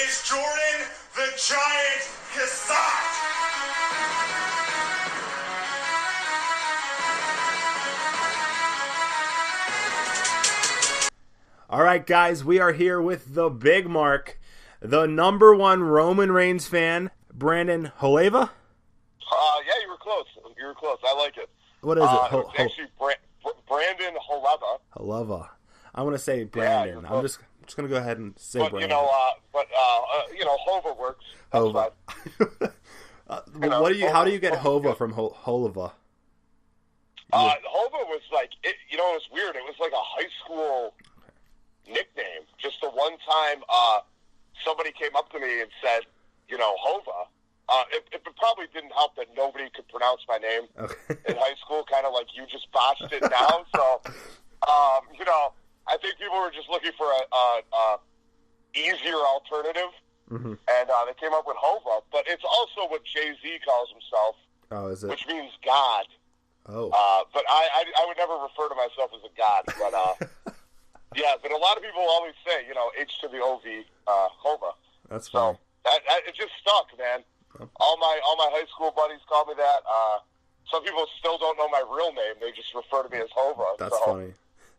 is Jordan the Giant Cassat. All right, guys, we are here with the Big Mark, the #1 Roman Reigns fan, Brandon Holeva. Yeah, you were close. You were close. I like it. What is it? Actually, Brandon Holeva. Holeva. I want to say Brandon. Yeah, I'm just gonna go ahead and say but, Brandon. Hova works. Hova. How do you get Hova from Holeva? Hova was like it. It was weird. It was like a high school nickname. Just the one time somebody came up to me and said, Hova. It probably didn't help that nobody could pronounce my name in high school, kind of like you just botched it now. So, I think people were just looking for a easier alternative, and they came up with Hova. But it's also what Jay-Z calls himself, which means God. Oh. But I would never refer to myself as a god. But yeah, but a lot of people always say, H to the O-V, Hova. That's funny. So it just stuck, man. All my high school buddies call me that. Some people still don't know my real name. They just refer to me as Hova. That's funny.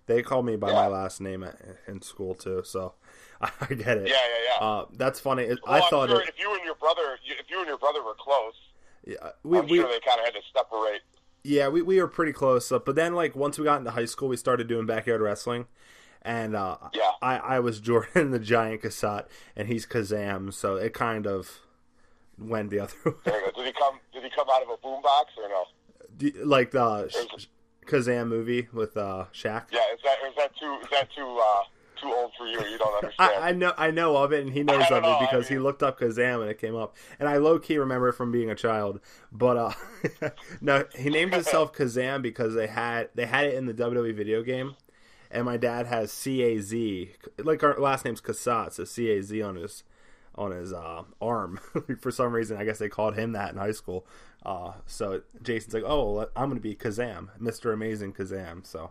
They call me by my last name in school too, so I get it. Yeah. That's funny. Well, I thought sure if you and your brother were close, I'm sure they kind of had to separate. Yeah, we were pretty close. But then, once we got into high school, we started doing backyard wrestling. And I was Jordan the Giant Cassat, and he's Kazam, so it kind of went the other way. There you go. Did he come out of a boombox or no? Like the Kazam movie with Shaq? Yeah, is that too old for you? You don't understand. I know of it, and he knows of it because he looked up Kazam and it came up. And I low-key remember it from being a child. But no, he named himself Kazam because they had it in the WWE video game. And my dad has C-A-Z, like our last name's Cassat, so C-A-Z on his arm. For some reason, I guess they called him that in high school. So Jason's like, oh, I'm going to be Kazam, Mr. Amazing Kazam. So.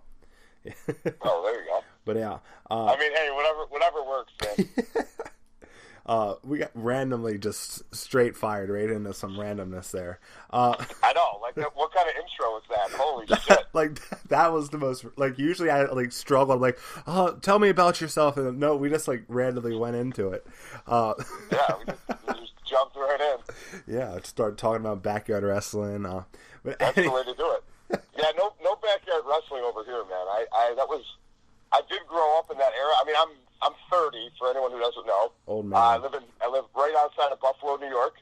Oh, there you go. But yeah. Hey, whatever works, man. We got randomly just straight fired right into some randomness there. I know. What kind of intro is that? Holy shit! That was the most. Usually I struggle. I'm like, oh, tell me about yourself, and no, we just randomly went into it. Yeah, we just jumped right in. Yeah, start talking about backyard wrestling. But that's the way to do it. Yeah, no backyard wrestling over here, man. I did grow up in that era. I mean, I'm 30 for anyone who doesn't know. Old man. I live right outside of Buffalo, New York,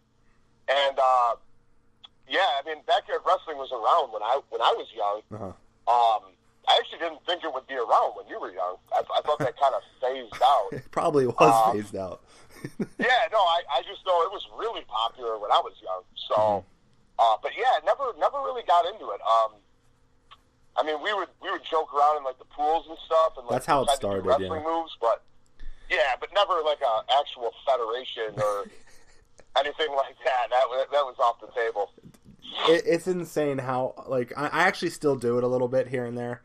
and backyard wrestling was around when I was young. I actually didn't think it would be around when you were young. I thought that kind of phased out. It probably was phased out. Yeah, no, I just know it was really popular when I was young. So, but yeah, never really got into it. I mean, we would joke around in the pools and stuff, and that's how it started. Wrestling moves, but never a actual federation or anything like that. That was off the table. It's insane how I actually still do it a little bit here and there.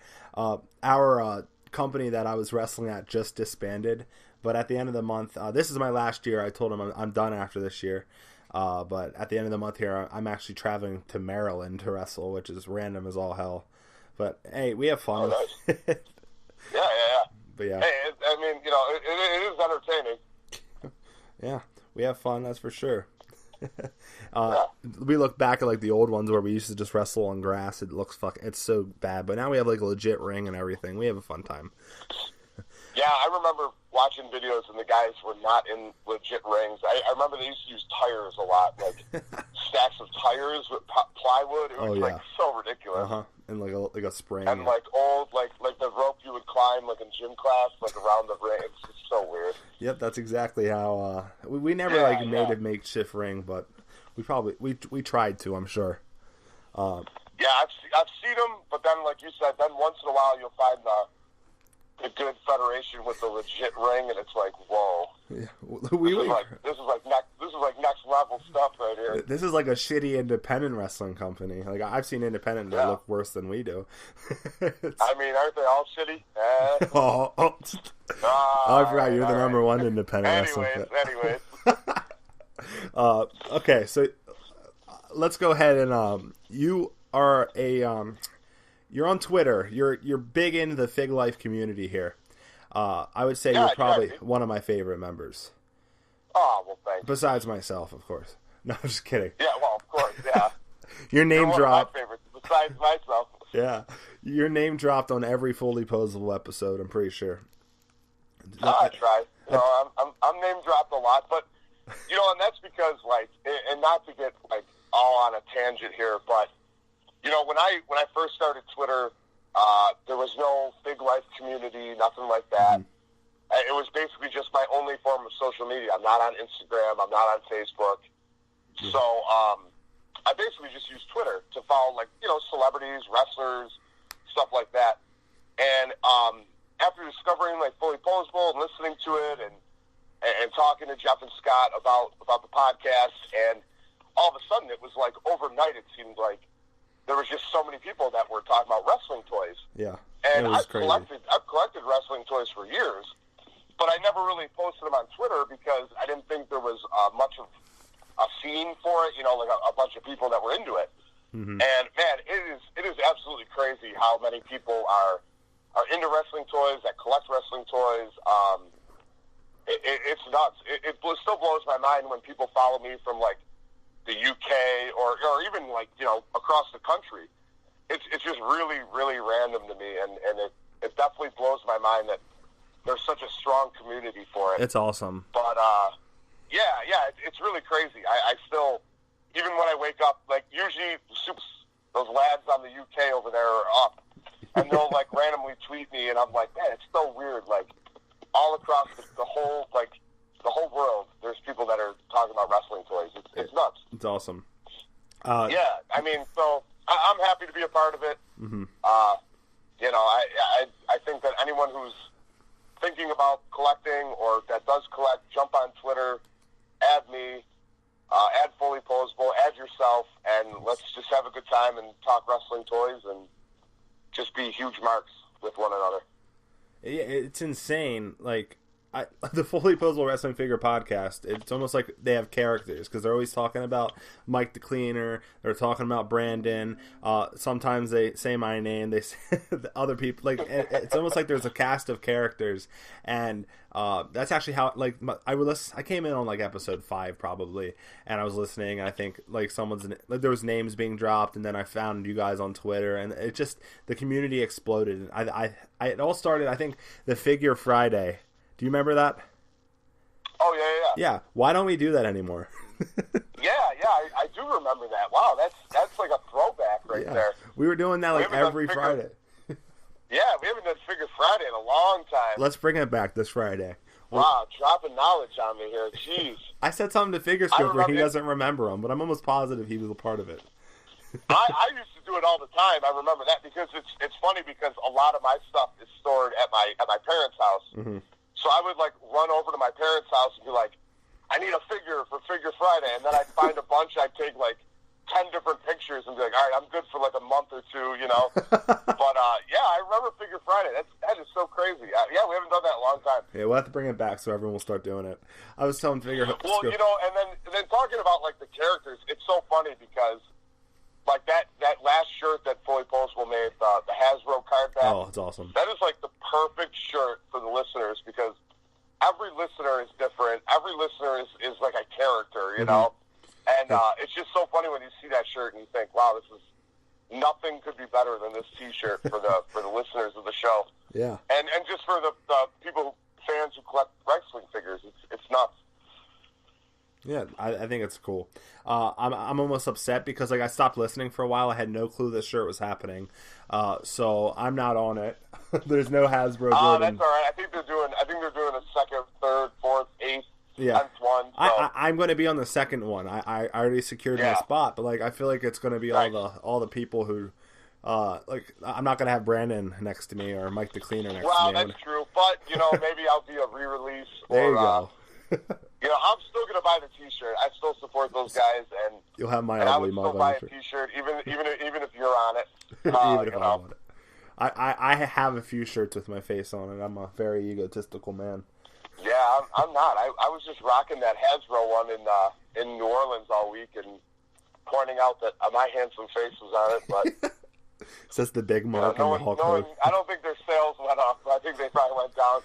Our company that I was wrestling at just disbanded, but at the end of the month, this is my last year. I told them I'm done after this year. But at the end of the month here, I'm actually traveling to Maryland to wrestle, which is random as all hell. But hey, we have fun. Oh, nice. Yeah. But yeah. Hey, it is entertaining. Yeah, we have fun, that's for sure. We look back at the old ones where we used to just wrestle on grass. It looks it's so bad. But now we have a legit ring and everything. We have a fun time. Yeah, I remember watching videos and the guys were not in legit rings. I remember they used to use tires a lot, stacks of tires with plywood. It was so ridiculous. And like a spring. And old the rope you would climb in gym class around the ring. It's just so weird. Yep, that's exactly how we never made a makeshift ring, but we tried to, I'm sure. Yeah, I've seen them, but then like you said, then once in a while you'll find the good federation with the legit ring, and it's like, whoa. Yeah, this is like next level stuff right here. This is like a shitty independent wrestling company. I've seen independent that look worse than we do. I mean, aren't they all shitty? I forgot you're the #1 independent wrestling. Anyways. Okay, so let's go ahead and you are you're on Twitter. You're big into the Fig Life community here. I would say you're probably one of my favorite members. Oh, well, thanks. Besides myself, of course. No, I'm just kidding. Yeah, well, of course, yeah. Your name You're dropped. one of my favorites, besides myself. Yeah, your name dropped on every Fully Posable episode. I'm pretty sure. I try. You know, I'm name dropped a lot, but you know, and that's because like, and not to get like all on a tangent here, but you know, when I first started Twitter, there was no Fig Life community, nothing like that. Mm-hmm. It was basically just my only form of social media. I'm not on Instagram. I'm not on Facebook. Mm-hmm. So I basically just used Twitter to follow, like, you know, celebrities, wrestlers, stuff like that. And after discovering like Fully Posable and listening to it and talking to Jeff and Scott about the podcast, and all of a sudden it was like overnight it seemed like there was just so many people that were talking about wrestling toys. Yeah. And I've collected wrestling toys for years, but I never really posted them on Twitter because I didn't think there was much of a scene for it, you know, like a bunch of people that were into it. Mm-hmm. And man, it is absolutely crazy how many people are into wrestling toys, that collect wrestling toys. It's nuts. It still blows my mind when people follow me from like the UK or even like, you know, across the country. It's just really, really random to me, and it definitely blows my mind that there's such a strong community for it. It's awesome. But it's really crazy. I still, even when I wake up, like usually those lads on the UK over there are up, and they'll like randomly tweet me, and I'm like, man, it's so weird. Like all across the whole world, there's people that are talking about wrestling toys. It's nuts. It's awesome. Yeah, I mean, so I'm happy to be a part of it. Mm-hmm. You know, I think that anyone who's thinking about collecting or that does collect, jump on Twitter, add me, add Fully Posable, add yourself, and let's just have a good time and talk wrestling toys and just be huge marks with one another. Yeah, it's insane. Like, the Fully Posable Wrestling Figure podcast, it's almost like they have characters, because they're always talking about Mike the Cleaner, they're talking about Brandon, sometimes they say my name, they say the other people, like, it's almost like there's a cast of characters, and that's actually how, like, I came in on, like, episode 5, probably, and I was listening, and I think, like, there was names being dropped, and then I found you guys on Twitter, and it just, the community exploded. It all started, I think, the Figure Friday. Do you remember that? Oh, yeah. Yeah. Why don't we do that anymore? I do remember that. Wow, that's like a throwback right there. We were doing that like every Friday. Yeah, we haven't done Figure Friday in a long time. Let's bring it back this Friday. Wow, dropping knowledge on me here. Jeez. I said something to Figure Scope where he doesn't remember them, but I'm almost positive he was a part of it. I used to do it all the time. I remember that because it's funny because a lot of my stuff is stored at my parents' house. Mm-hmm. So I would, like, run over to my parents' house and be like, I need a figure for Figure Friday. And then I'd find a bunch. I'd take, like, 10 different pictures and be like, all right, I'm good for, like, a month or two, you know. But, I remember Figure Friday. That is so crazy. We haven't done that in a long time. Yeah, we'll have to bring it back so everyone will start doing it. I was telling Figure... Well, you know, and then talking about, like, the characters, it's so funny because... Like that last shirt that Fully Posable made, the Hasbro card back. Oh, it's awesome. That is like the perfect shirt for the listeners because every listener is different. Every listener is like a character, you know? And it's just so funny when you see that shirt and you think, wow, nothing could be better than this T-shirt for the listeners of the show. Yeah. And just for the people, fans who collect wrestling figures, it's nuts. Yeah, I think it's cool. I'm almost upset because like I stopped listening for a while. I had no clue this shirt was happening, so I'm not on it. There's no Hasbro. That's all right. I think they're doing a second, third, fourth, eighth, 10th one. So. I'm going to be on the second one. I already secured my spot, but like I feel like it's going to be all the people who. Like I'm not gonna have Brandon next to me or Mike the Cleaner next to me. Well, that's true, but you know maybe I'll be a re-release. There you go. You know, I'm still gonna buy the T-shirt. I still support those guys, and you'll have my ugly mug on. I would still buy a T-shirt, even if you're on it. Even if I'm on it. I have a few shirts with my face on it. I'm a very egotistical man. Yeah, I'm not. I was just rocking that Hasbro one in New Orleans all week and pointing out that my handsome face was on it, but Says the Big Mark and the Hulk Hogan. I don't think their sales went up. I think they probably went down.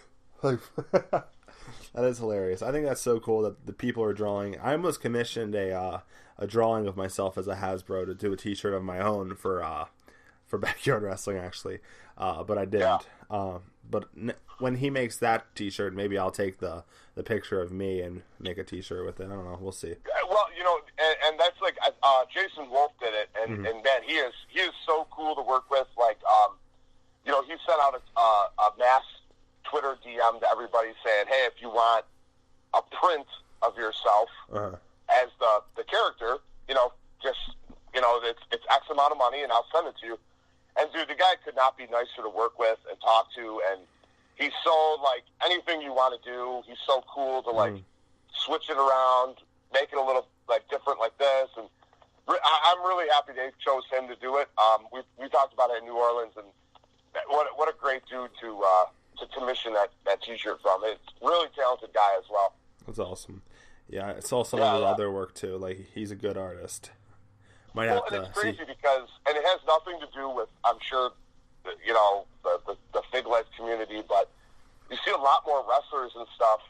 That is hilarious. I think that's so cool that the people are drawing. I almost commissioned a drawing of myself as a Hasbro to do a T-shirt of my own for Backyard Wrestling, actually, but I didn't. Yeah. When he makes that T-shirt, maybe I'll take the picture of me and make a T-shirt with it. I don't know. We'll see. Well, and that's like Jason Wolf did it, and man, he is so cool to work with. Like, he sent out a mass Twitter DM to everybody saying, "Hey, if you want a print of yourself as the character, it's X amount of money, and I'll send it to you." And dude, the guy could not be nicer to work with and talk to, and he's so like anything you want to do. He's so cool to like switch it around, make it a little like different like this, and I'm really happy they chose him to do it. We talked about it in New Orleans, and what a great dude to commission that T-shirt from. It's a really talented guy as well. That's awesome. Yeah, I saw some of his other work too. Like, he's a good artist. Might have to it's crazy because, and it has nothing to do with, I'm sure, the Fig Life community, but you see a lot more wrestlers and stuff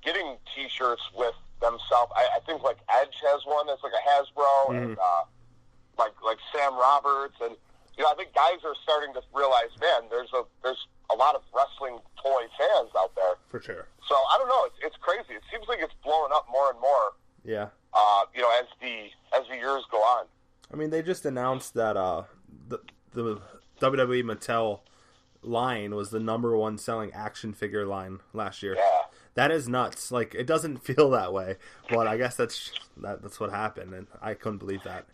getting T-shirts with themselves. I think like Edge has one that's like a Hasbro, and like Sam Roberts, and I think guys are starting to realize, man, there's a lot of wrestling toy fans out there. For sure. So I don't know, it's crazy. It seems like it's blowing up more and more. Yeah. As the years go on. I mean, they just announced that the WWE Mattel line was the #1 selling action figure line last year. Yeah. That is nuts. Like, it doesn't feel that way, but I guess that's what happened, and I couldn't believe that.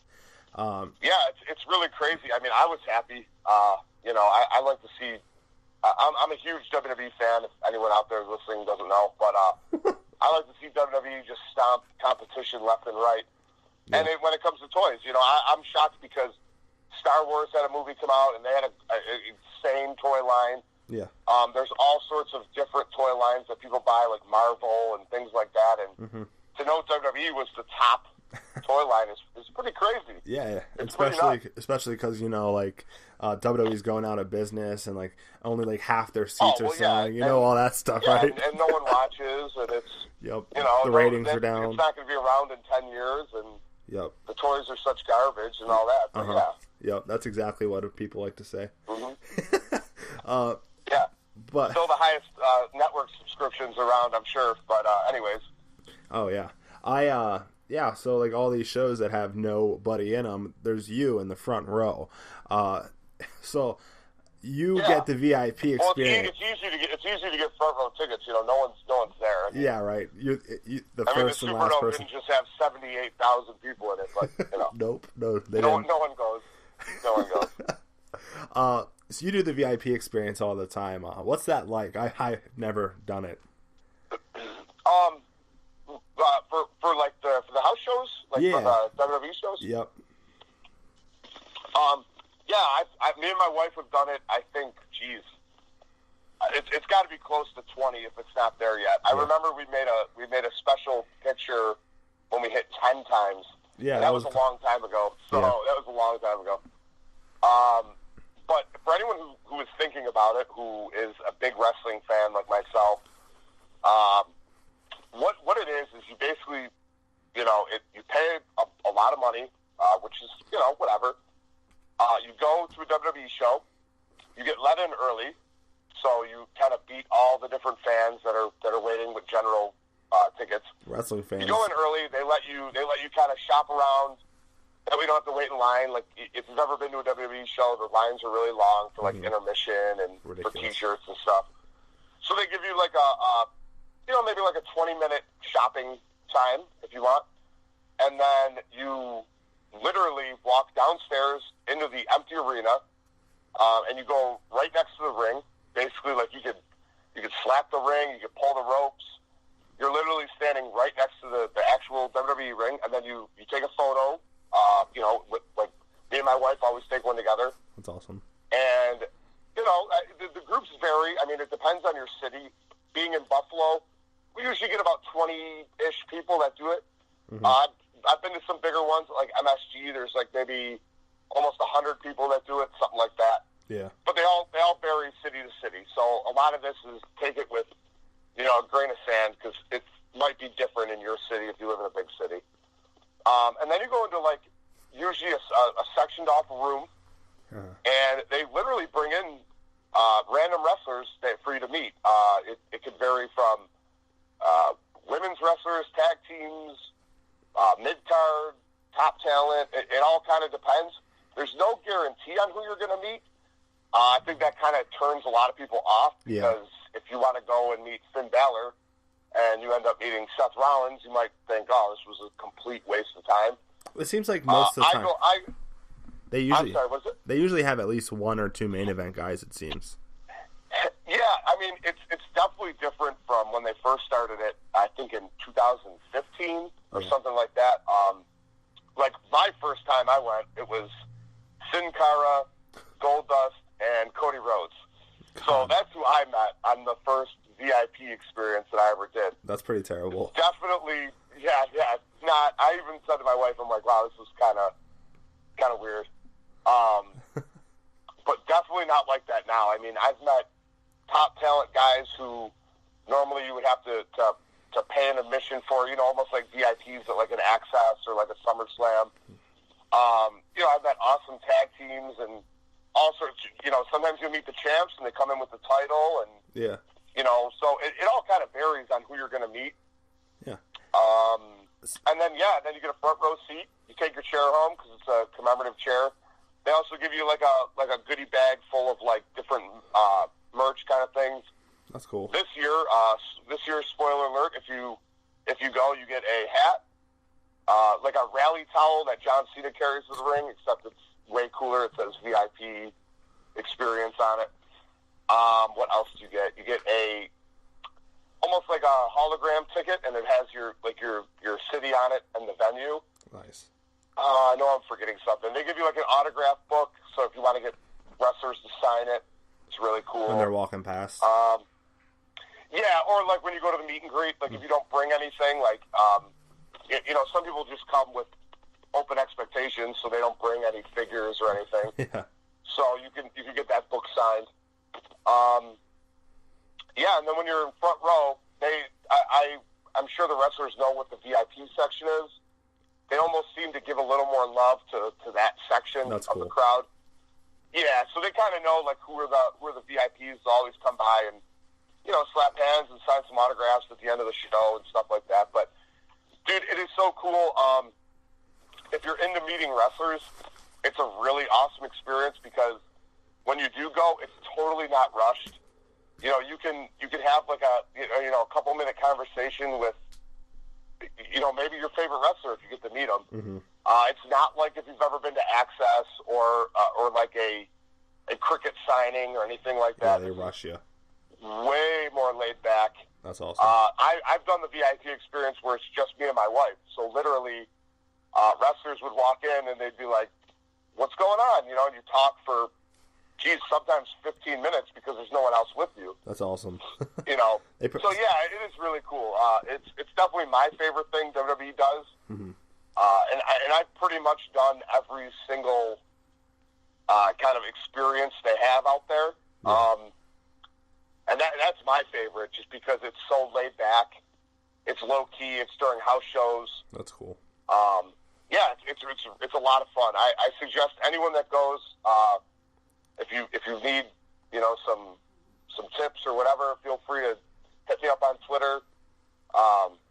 It's really crazy. I mean, I was happy. I like to see. I'm a huge WWE fan. If anyone out there listening doesn't know, but I like to see WWE just stomp competition left and right. Yeah. And when it comes to toys, I'm shocked because Star Wars had a movie come out and they had an insane toy line. Yeah. There's all sorts of different toy lines that people buy, like Marvel and things like that. And to know WWE was the top toy line is pretty crazy. Yeah. Especially because WWE's going out of business and like only like half their seats are selling. All that stuff, right? And no one watches, and it's the ratings are down. It's not going to be around in 10 years, and the toys are such garbage and all that. But Yep, that's exactly what people like to say. But still the highest network subscriptions around, I'm sure. But anyways. Oh yeah. So like all these shows that have nobody in them, there's you in the front row. So you get the VIP experience. Well, it's easy to get front row tickets. No one's there. I mean, yeah, right. You the first and the last Superdome person. didn't just have 78,000 people in it, but Nope. No, no one goes. No one goes. So you do the VIP experience all the time. What's that like? I've never done it. For the house shows, for the WWE shows. Yep. Me and my wife have done it. I think, it's got to be close to 20 if it's not there yet. I remember we made a special picture when we hit 10 times. Yeah, that was a long time ago. So that was a long time ago. But for anyone who is thinking about it, who is a big wrestling fan like myself, what it is you basically, you pay a lot of money, which is, whatever. You go to a WWE show, you get let in early, so you kind of beat all the different fans that are waiting with general tickets. Wrestling fans. You go in early, they let you kind of shop around. That we don't have to wait in line. Like, if you've ever been to a WWE show, the lines are really long for like intermission and for T-shirts and stuff. So they give you like maybe like a 20-minute shopping time if you want, and then you literally walk downstairs into the empty arena, and you go right next to the ring. Basically, like you could slap the ring, you could pull the ropes. You're literally standing right next to the actual WWE ring, and then you take a photo. With, like, me and my wife always take one together. That's awesome. And, the groups vary. I mean, it depends on your city. Being in Buffalo, about 20-ish people that do it. Mm-hmm. I've been to some bigger ones, like MSG. There's like maybe almost 100 people that do it, something like that. Yeah. But they all vary city to city. So a lot of this is take it with, a grain of sand, because it might be different in your city if you live in a big city. And then you go into like usually a sectioned off room, and they literally bring in random wrestlers for you to meet. It could vary from women's wrestlers, tag teams, mid-card, top talent. It all kind of depends. There's no guarantee on who you're going to meet. I think that kind of turns a lot of people off, because if you want to go and meet Finn Balor and you end up meeting Seth Rollins, you might think, oh, this was a complete waste of time. It seems like most of the time they usually, I'm sorry, what was it? They usually have at least one or two main event guys, it seems. Yeah, I mean, it's definitely different from when they first started it, I think in 2015 or something like that. Like, my first time I went, it was Sin Cara, Goldust, and Cody Rhodes. So that's who I met on the first VIP experience that I ever did. That's pretty terrible. Definitely, yeah. Not. I even said to my wife, I'm like, wow, this is kind of weird. But definitely not like that now. I mean, I've met top talent guys who normally you would have to pay an admission for, almost like VIPs at like an Access or like a SummerSlam. I've met awesome tag teams and all sorts. Sometimes you meet the champs and they come in with the title, and so it all kind of varies on who you're going to meet. Yeah. And then you get a front row seat. You take your chair home because it's a commemorative chair. They also give you like a goodie bag full of like different merch kind of things. That's cool. This year, spoiler alert: if you go, you get a hat, like a rally towel that John Cena carries to the ring, except it's way cooler. It says VIP experience on it. What else do you get? You get almost like a hologram ticket, and it has your city on it and the venue. Nice. I know I'm forgetting something. They give you like an autograph book, so if you want to get wrestlers to sign it, it's really cool. When they're walking past. Yeah, or like when you go to the meet and greet, like if you don't bring anything, like some people just come with open expectations, so they don't bring any figures or anything. Yeah. So you can get that book signed. And then when you're in front row, I'm sure the wrestlers know what the VIP section is. They almost seem to give a little more love to that section of the crowd. Yeah, so they kind of know like who are the VIPs that always come by and slap hands and sign some autographs at the end of the show and stuff like that. But dude, it is so cool. If you're into meeting wrestlers, it's a really awesome experience because when you do go, it's totally not rushed. You can have like a couple minute conversation with maybe your favorite wrestler if you get to meet them. Mm-hmm. It's not like if you've ever been to Access or like a cricket signing or anything like that. Yeah, they rush you. Way more laid back. That's awesome. I've done the VIP experience where it's just me and my wife. So literally, wrestlers would walk in and they'd be like, "What's going on?" And you talk for, sometimes 15 minutes because there's no one else with you. That's awesome. So yeah, it is really cool. It's definitely my favorite thing WWE does. Mm-hmm. And I've pretty much done every single kind of experience they have out there. Yeah. And that's my favorite just because it's so laid back. It's low key. It's during house shows. That's cool. Yeah, it's a lot of fun. I suggest anyone that goes, if you need some tips or whatever, feel free to hit me up on Twitter.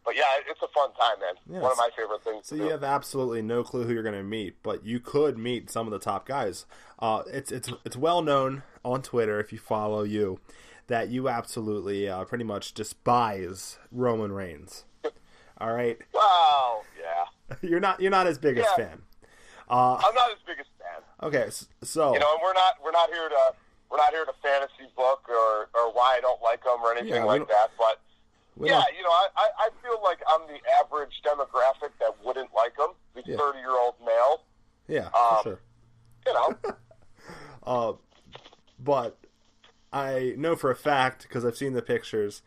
But yeah, it's a fun time, man. Yes. One of my favorite things. So you have absolutely no clue who you're going to meet, but you could meet some of the top guys. It's well known on Twitter if you follow you that you absolutely pretty much despise Roman Reigns. All right. Wow. Yeah. You're not his biggest fan. I'm not his biggest fan. Okay, so and we're not here to fantasy book or why I don't like him or anything like that. But yeah, I feel like I'm the average demographic that wouldn't like him. The 30-year-old male. Yeah, for sure. But I know for a fact because I've seen the pictures.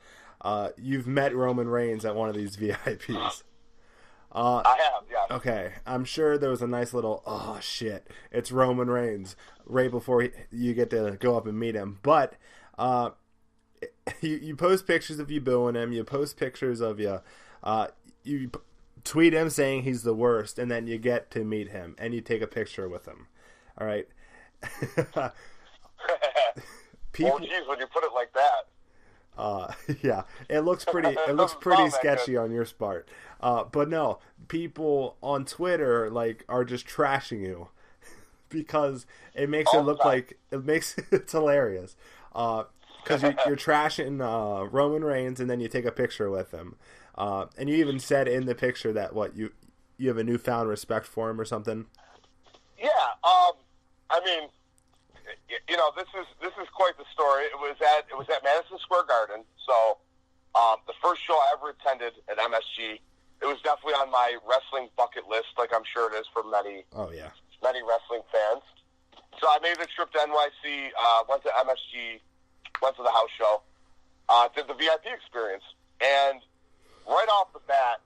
you've met Roman Reigns at one of these VIPs. I have, yeah. Okay, I'm sure there was a nice little, oh shit, it's Roman Reigns, right before you get to go up and meet him. But you post pictures of you booing him, you post pictures of you tweet him saying he's the worst, and then you get to meet him, and you take a picture with him. All right? People, geez, when you put it like that. Yeah, it looks pretty sketchy on your part. But no, people on Twitter are just trashing you because it makes it look like it's hilarious. Because you're trashing Roman Reigns and then you take a picture with him, and you even said in the picture that you have a newfound respect for him or something. Yeah, I mean, this is quite the story. It was at Madison Square Garden. So the first show I ever attended at MSG. It was definitely on my wrestling bucket list, like I'm sure it is for many. Oh yeah, many wrestling fans. So I made the trip to NYC, went to MSG, went to the house show, did the VIP experience, and right off the bat,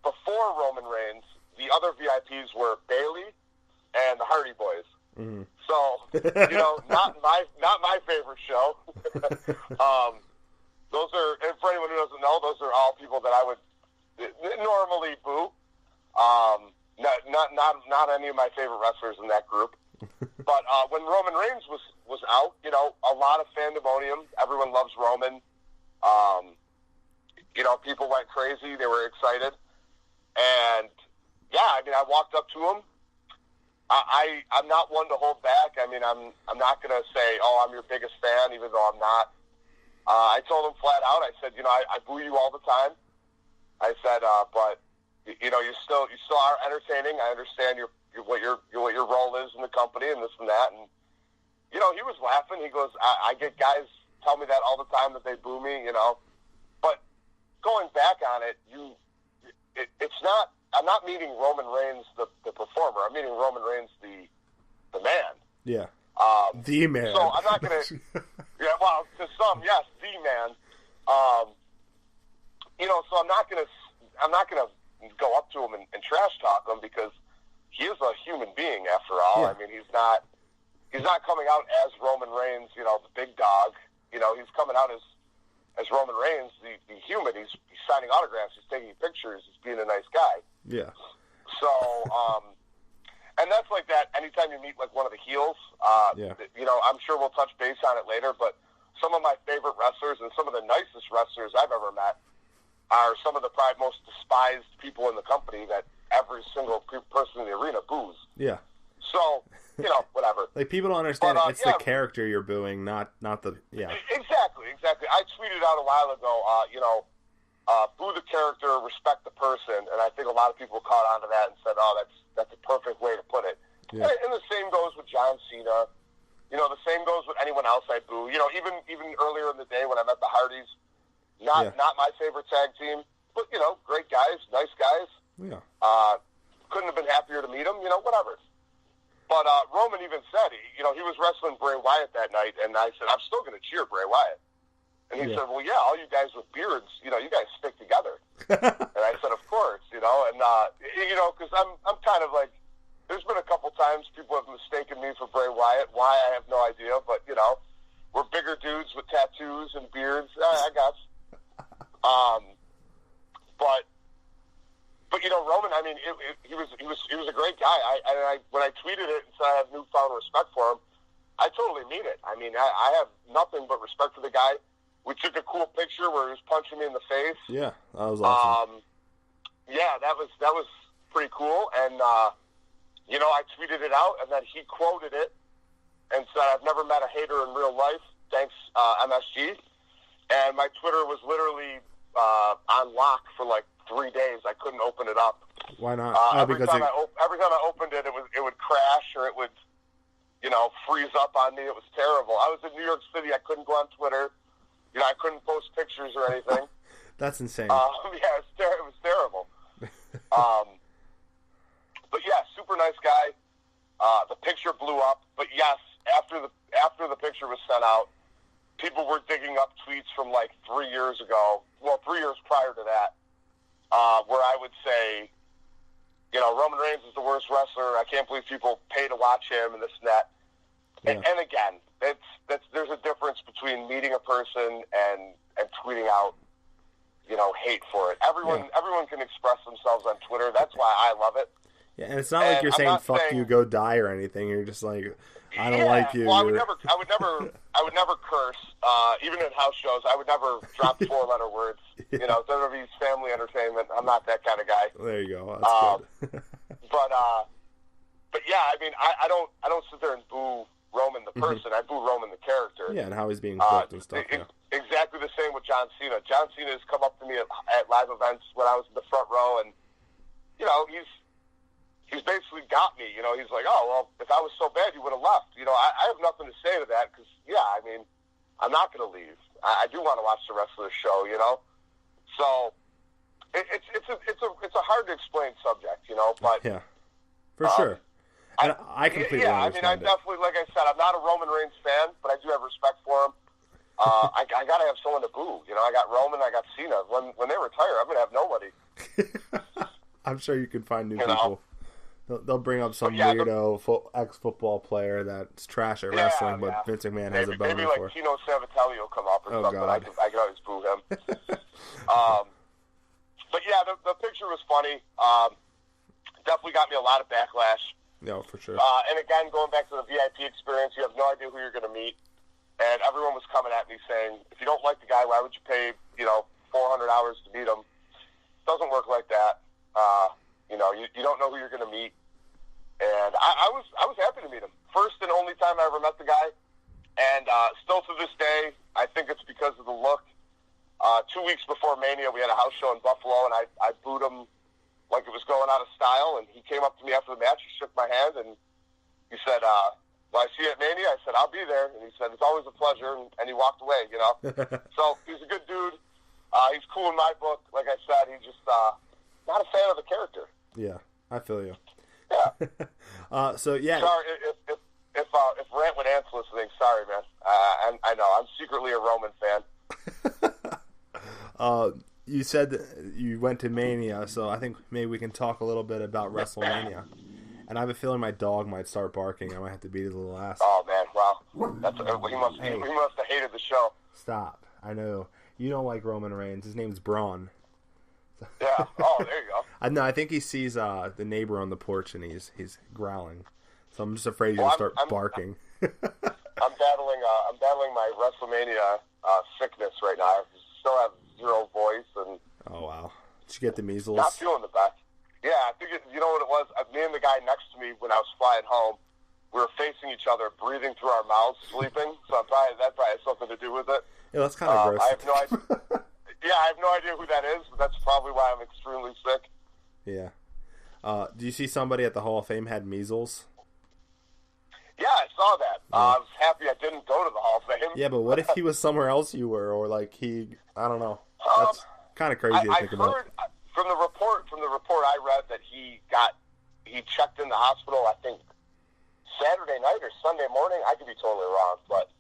before Roman Reigns, the other VIPs were Bayley and the Hardy Boys. Mm-hmm. So, not my favorite show. Those are, and for anyone who doesn't know, those are all people that I would normally boo. Not any of my favorite wrestlers in that group. But when Roman Reigns was out, a lot of fandemonium. Everyone loves Roman. People went crazy. They were excited. And, yeah, I mean, I walked up to him. I'm not one to hold back. I mean, I'm not going to say, oh, I'm your biggest fan, even though I'm not. I told him flat out. I said, I boo you all the time. I said, but you still are entertaining. I understand what your role is in the company and this and that. And he was laughing. He goes, I get guys tell me that all the time that they boo me. But going back on it, it's not. I'm not meeting Roman Reigns, the performer. I'm meeting Roman Reigns, the man. Yeah. The man. So I'm not going to. Yeah. Well, to some, yes, the man. So I'm not going to go up to him and trash talk him because he is a human being after all. Yeah. I mean, he's not coming out as Roman Reigns, the big dog. He's coming out as Roman Reigns, the human. He's signing autographs. He's taking pictures. He's being a nice guy. Yeah. So, and that's like that anytime you meet one of the heels. Yeah. I'm sure we'll touch base on it later, but some of my favorite wrestlers and some of the nicest wrestlers I've ever met are some of the most despised people in the company that every single person in the arena boos. Yeah. So, whatever. People don't understand But, it's the character you're booing, not the, yeah. Exactly. I tweeted out a while ago, boo the character, respect the person, and I think a lot of people caught on to that and said, oh, that's a perfect way to put it. Yeah. And the same goes with John Cena. The same goes with anyone else I boo. Even earlier in the day when I met the Hardys, not my favorite tag team, but, great guys, nice guys. Yeah. Couldn't have been happier to meet them, whatever. But Roman even said, he was wrestling Bray Wyatt that night, and I said, I'm still going to cheer Bray Wyatt. And he said, well, yeah, all you guys with beards, you guys stick together. And I said, of course, and, because I'm kind of like, there's been a couple times people have mistaken me for Bray Wyatt. Why, I have no idea. But, we're bigger dudes with tattoos and beards. I guess. But Roman, I mean, he was a great guy. I when I tweeted it and said I have newfound respect for him, I totally mean it. I mean, I have nothing but respect for the guy. We took a cool picture where he was punching me in the face. Yeah, that was awesome. Yeah, that was pretty cool. And I tweeted it out, and then he quoted it and said, "I've never met a hater in real life. Thanks, MSG." And my Twitter was literally on lock for 3 days. I couldn't open it up. Why not? Every time I opened it, it would crash or it would, freeze up on me. It was terrible. I was in New York City. I couldn't go on Twitter. I couldn't post pictures or anything. That's insane. Yeah, it was terrible. But yeah, super nice guy. The picture blew up. But yes, after the picture was sent out, people were digging up tweets from like 3 years ago, 3 years prior to that, where I would say, Roman Reigns is the worst wrestler. I can't believe people pay to watch him and this and that. Yeah. And again, there's a difference between meeting a person and tweeting out, hate for it. Everyone can express themselves on Twitter. That's why I love it. Yeah, and it's not like you're saying "fuck you, go die" or anything. You're just like, I don't like you. Well, I would never curse. Even in house shows, I would never drop 4-letter words. WWE's family entertainment. I'm not that kind of guy. There you go. That's good. but yeah, I mean, I don't sit there and boo Roman the person. I boo Roman the character. Yeah, and how he's being booked and stuff. Exactly the same with John Cena. John Cena has come up to me at live events when I was in the front row, and he's basically got me. He's like, oh, well, if I was so bad, you would have left. I have nothing to say to that because, I mean, I'm not going to leave. I do want to watch the rest of the show, So it's a hard to explain subject, but yeah, for sure. And I completely understand. I definitely, like I said, I'm not a Roman Reigns fan, but I do have respect for him. I got to have someone to boo. I got Roman, I got Cena. When they retire, I'm going to have nobody. I'm sure you can find new people. They'll bring up some weirdo ex-football player that's trash at wrestling, but Vince McMahon has a boner for. Maybe like Tino Savatelli will come up or something. God. I can always boo him. But yeah, the picture was funny. Definitely got me a lot of backlash. No, for sure. And again, going back to the VIP experience, you have no idea who you're going to meet. And everyone was coming at me saying, if you don't like the guy, why would you pay, $400 to meet him? It doesn't work like that. You don't know who you're going to meet. And I was happy to meet him. First and only time I ever met the guy. And still to this day, I think it's because of the look. 2 weeks before Mania, we had a house show in Buffalo, and I booed him like it was going out of style. And he came up to me after the match. He shook my hand, and he said, will I see you at Mania? I said, I'll be there. And he said, it's always a pleasure. And he walked away, So he's a good dude. He's cool in my book. Like I said, he's just not a fan of the character. Yeah, I feel you. Yeah. So yeah. Sorry if Rant Ant's listening. Sorry, man. I know I'm secretly a Roman fan. You said that you went to Mania, so I think maybe we can talk a little bit about WrestleMania. And I have a feeling my dog might start barking. I might have to beat his little ass. Oh man, wow. He must have hated the show. Stop. I know you don't like Roman Reigns. His name's Braun. Yeah. Oh, there you go. I think he sees the neighbor on the porch and he's growling. So I'm just afraid he's gonna start barking. I'm battling my WrestleMania sickness right now. I still have zero voice and. Oh wow! Did you get the measles? Not feeling the best. Yeah, I think you know what it was. Me and the guy next to me when I was flying home, we were facing each other, breathing through our mouths, sleeping. So that probably has something to do with it. Yeah, that's kind of gross. I have no idea. Yeah, I have no idea who that is, but that's probably why I'm extremely sick. Yeah. Do you see somebody at the Hall of Fame had measles? Yeah, I saw that. I was happy I didn't go to the Hall of Fame. Yeah, but what if he was somewhere else you were, or like I don't know. That's kind of crazy to think about. I heard from the report I read that he checked in the hospital, I think, Saturday night or Sunday morning. I could be totally wrong, but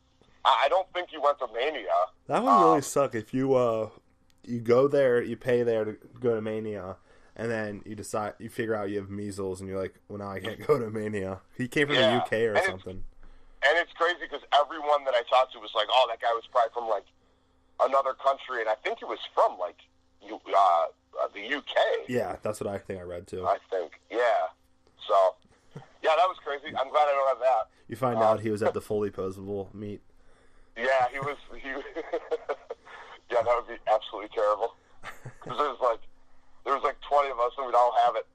I don't think he went to Mania. That would really suck if you go there, you pay there to go to Mania, and then you figure out you have measles, and you're like, well, now I can't go to Mania. He came from the UK or something. And it's crazy because everyone that I talked to was like, oh, that guy was probably from like another country, and I think he was from like the UK. Yeah, that's what I think I read too. I think, yeah. So, yeah, that was crazy. I'm glad I don't have that. You find out he was at the fully posable meet. Yeah, he was. Yeah, that would be absolutely terrible. Because there was like 20 of us, and we'd all have it.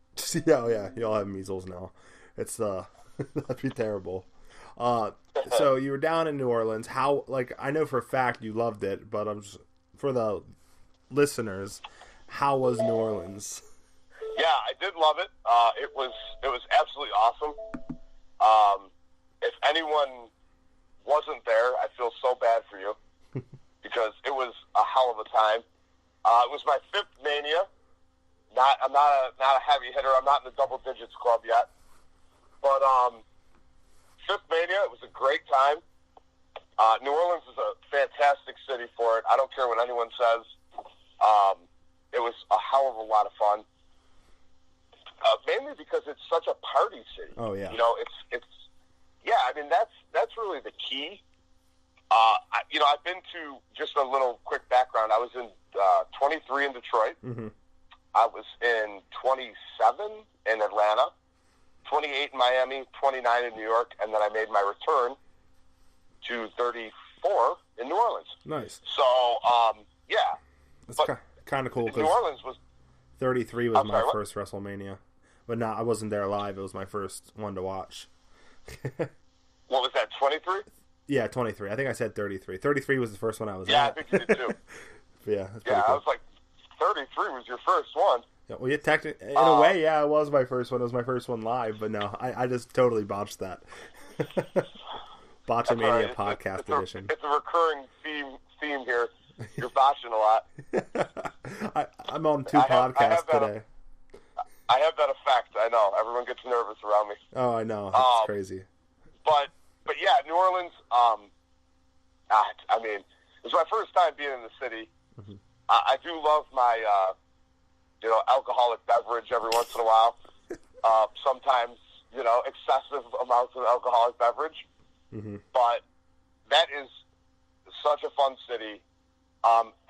Yeah, you all have measles now. It's that'd be terrible. So you were down in New Orleans. How? Like, I know for a fact you loved it, but for the listeners, how was New Orleans? Yeah, I did love it. It was absolutely awesome. If anyone wasn't there, I feel so bad for you because it was a hell of a time. It was my 5th Mania. I'm not a heavy hitter. I'm not in the double digits club yet. But 5th Mania, it was a great time. New Orleans is a fantastic city for it. I don't care what anyone says. It was a hell of a lot of fun. Mainly because it's such a party city. Oh yeah. I mean that's really the key. I've been to, just a little quick background. I was in 23 in Detroit. Mm-hmm. I was in 27 in Atlanta, 28 in Miami, 29 in New York, and then I made my return to 34 in New Orleans. Nice. So, yeah. That's kind of cool. New Orleans was 33 was my first WrestleMania, but I wasn't there live. It was my first one to watch. What was that? 23? Yeah, 23. I think I said 33. 33 was the first one I was at. Yeah, I think you did too. Yeah, that's cool. I was like, 33 was your first one. Yeah, well, technically, in a way, yeah, it was my first one. It was my first one live, but no, I just totally botched that. Botchamania podcast edition. It's a recurring theme here. You're botching a lot. I'm on two podcasts today. I have that effect. I know. Everyone gets nervous around me. Oh, I know. It's crazy. But yeah, New Orleans. I mean, it was my first time being in the city. Mm-hmm. I do love my, alcoholic beverage every once in a while. Sometimes, excessive amounts of alcoholic beverage. Mm-hmm. But that is such a fun city.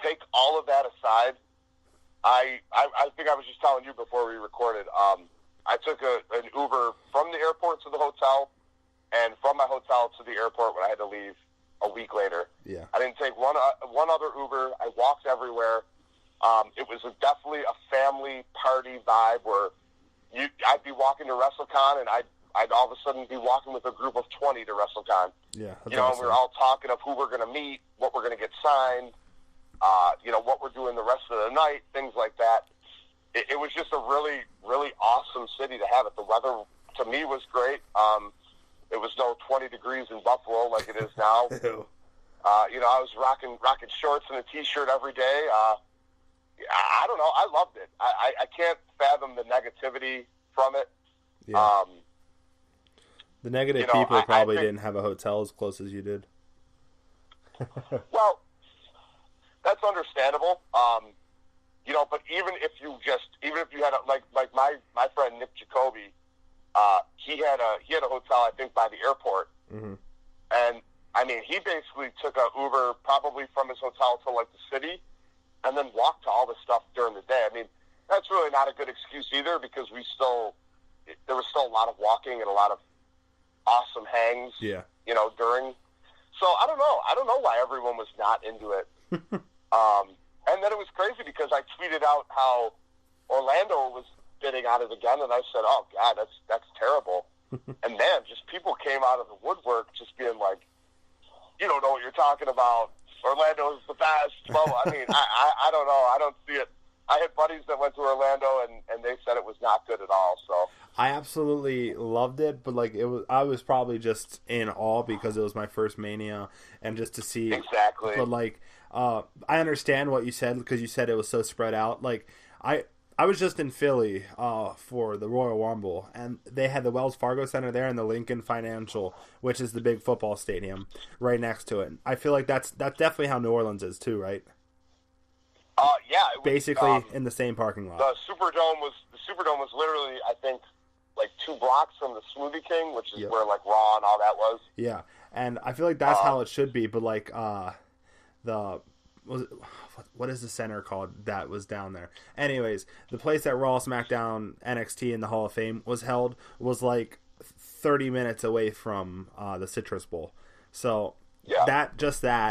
Take all of that aside. I think I was just telling you before we recorded. I took an Uber from the airport to the hotel, and from my hotel to the airport when I had to leave a week later. Yeah. I didn't take one other Uber. I walked everywhere. It was definitely a family party vibe where I'd be walking to WrestleCon, and I'd all of a sudden be walking with a group of 20 to WrestleCon. Yeah. Awesome. And we were all talking of who we're going to meet, what we're going to get signed, what we're doing the rest of the night, things like that. It was just a really, really awesome city to have it. The weather, to me, was great. It was no 20 degrees in Buffalo like it is now. I was rocking shorts and a T-shirt every day. I don't know. I loved it. I can't fathom the negativity from it. Yeah. The negative people probably didn't have a hotel as close as you did. Well, that's understandable. But even if you had like my friend Nick Jacoby, he had a hotel, I think, by the airport. Mm-hmm. And I mean, he basically took a Uber probably from his hotel to like the city, and then walked to all the stuff during the day. I mean, that's really not a good excuse either, because there was still a lot of walking and a lot of awesome hangs. Yeah. During. So I don't know why everyone was not into it. And then it was crazy because I tweeted out how Orlando was bidding on it again, and I said, "Oh God, that's terrible." And man, just people came out of the woodwork, just being like, "You don't know what you're talking about. Orlando is the best." Well, I mean, I don't know. I don't see it. I had buddies that went to Orlando, and they said it was not good at all. So I absolutely loved it, but I was probably just in awe because it was my first Mania, and just to see exactly. But I understand what you said, because you said it was so spread out. I was just in Philly for the Royal Rumble, and they had the Wells Fargo Center there and the Lincoln Financial, which is the big football stadium, right next to it. I feel like that's definitely how New Orleans is too, right? Yeah. It was, basically in the same parking lot. The Superdome was literally, I think, like 2 blocks from the Smoothie King, which is where like Raw and all that was. Yeah, and I feel like that's how it should be. But what is the center called that was down there? Anyways, the place that Raw, SmackDown, NXT, and the Hall of Fame was held was like 30 minutes away from the Citrus Bowl. So that,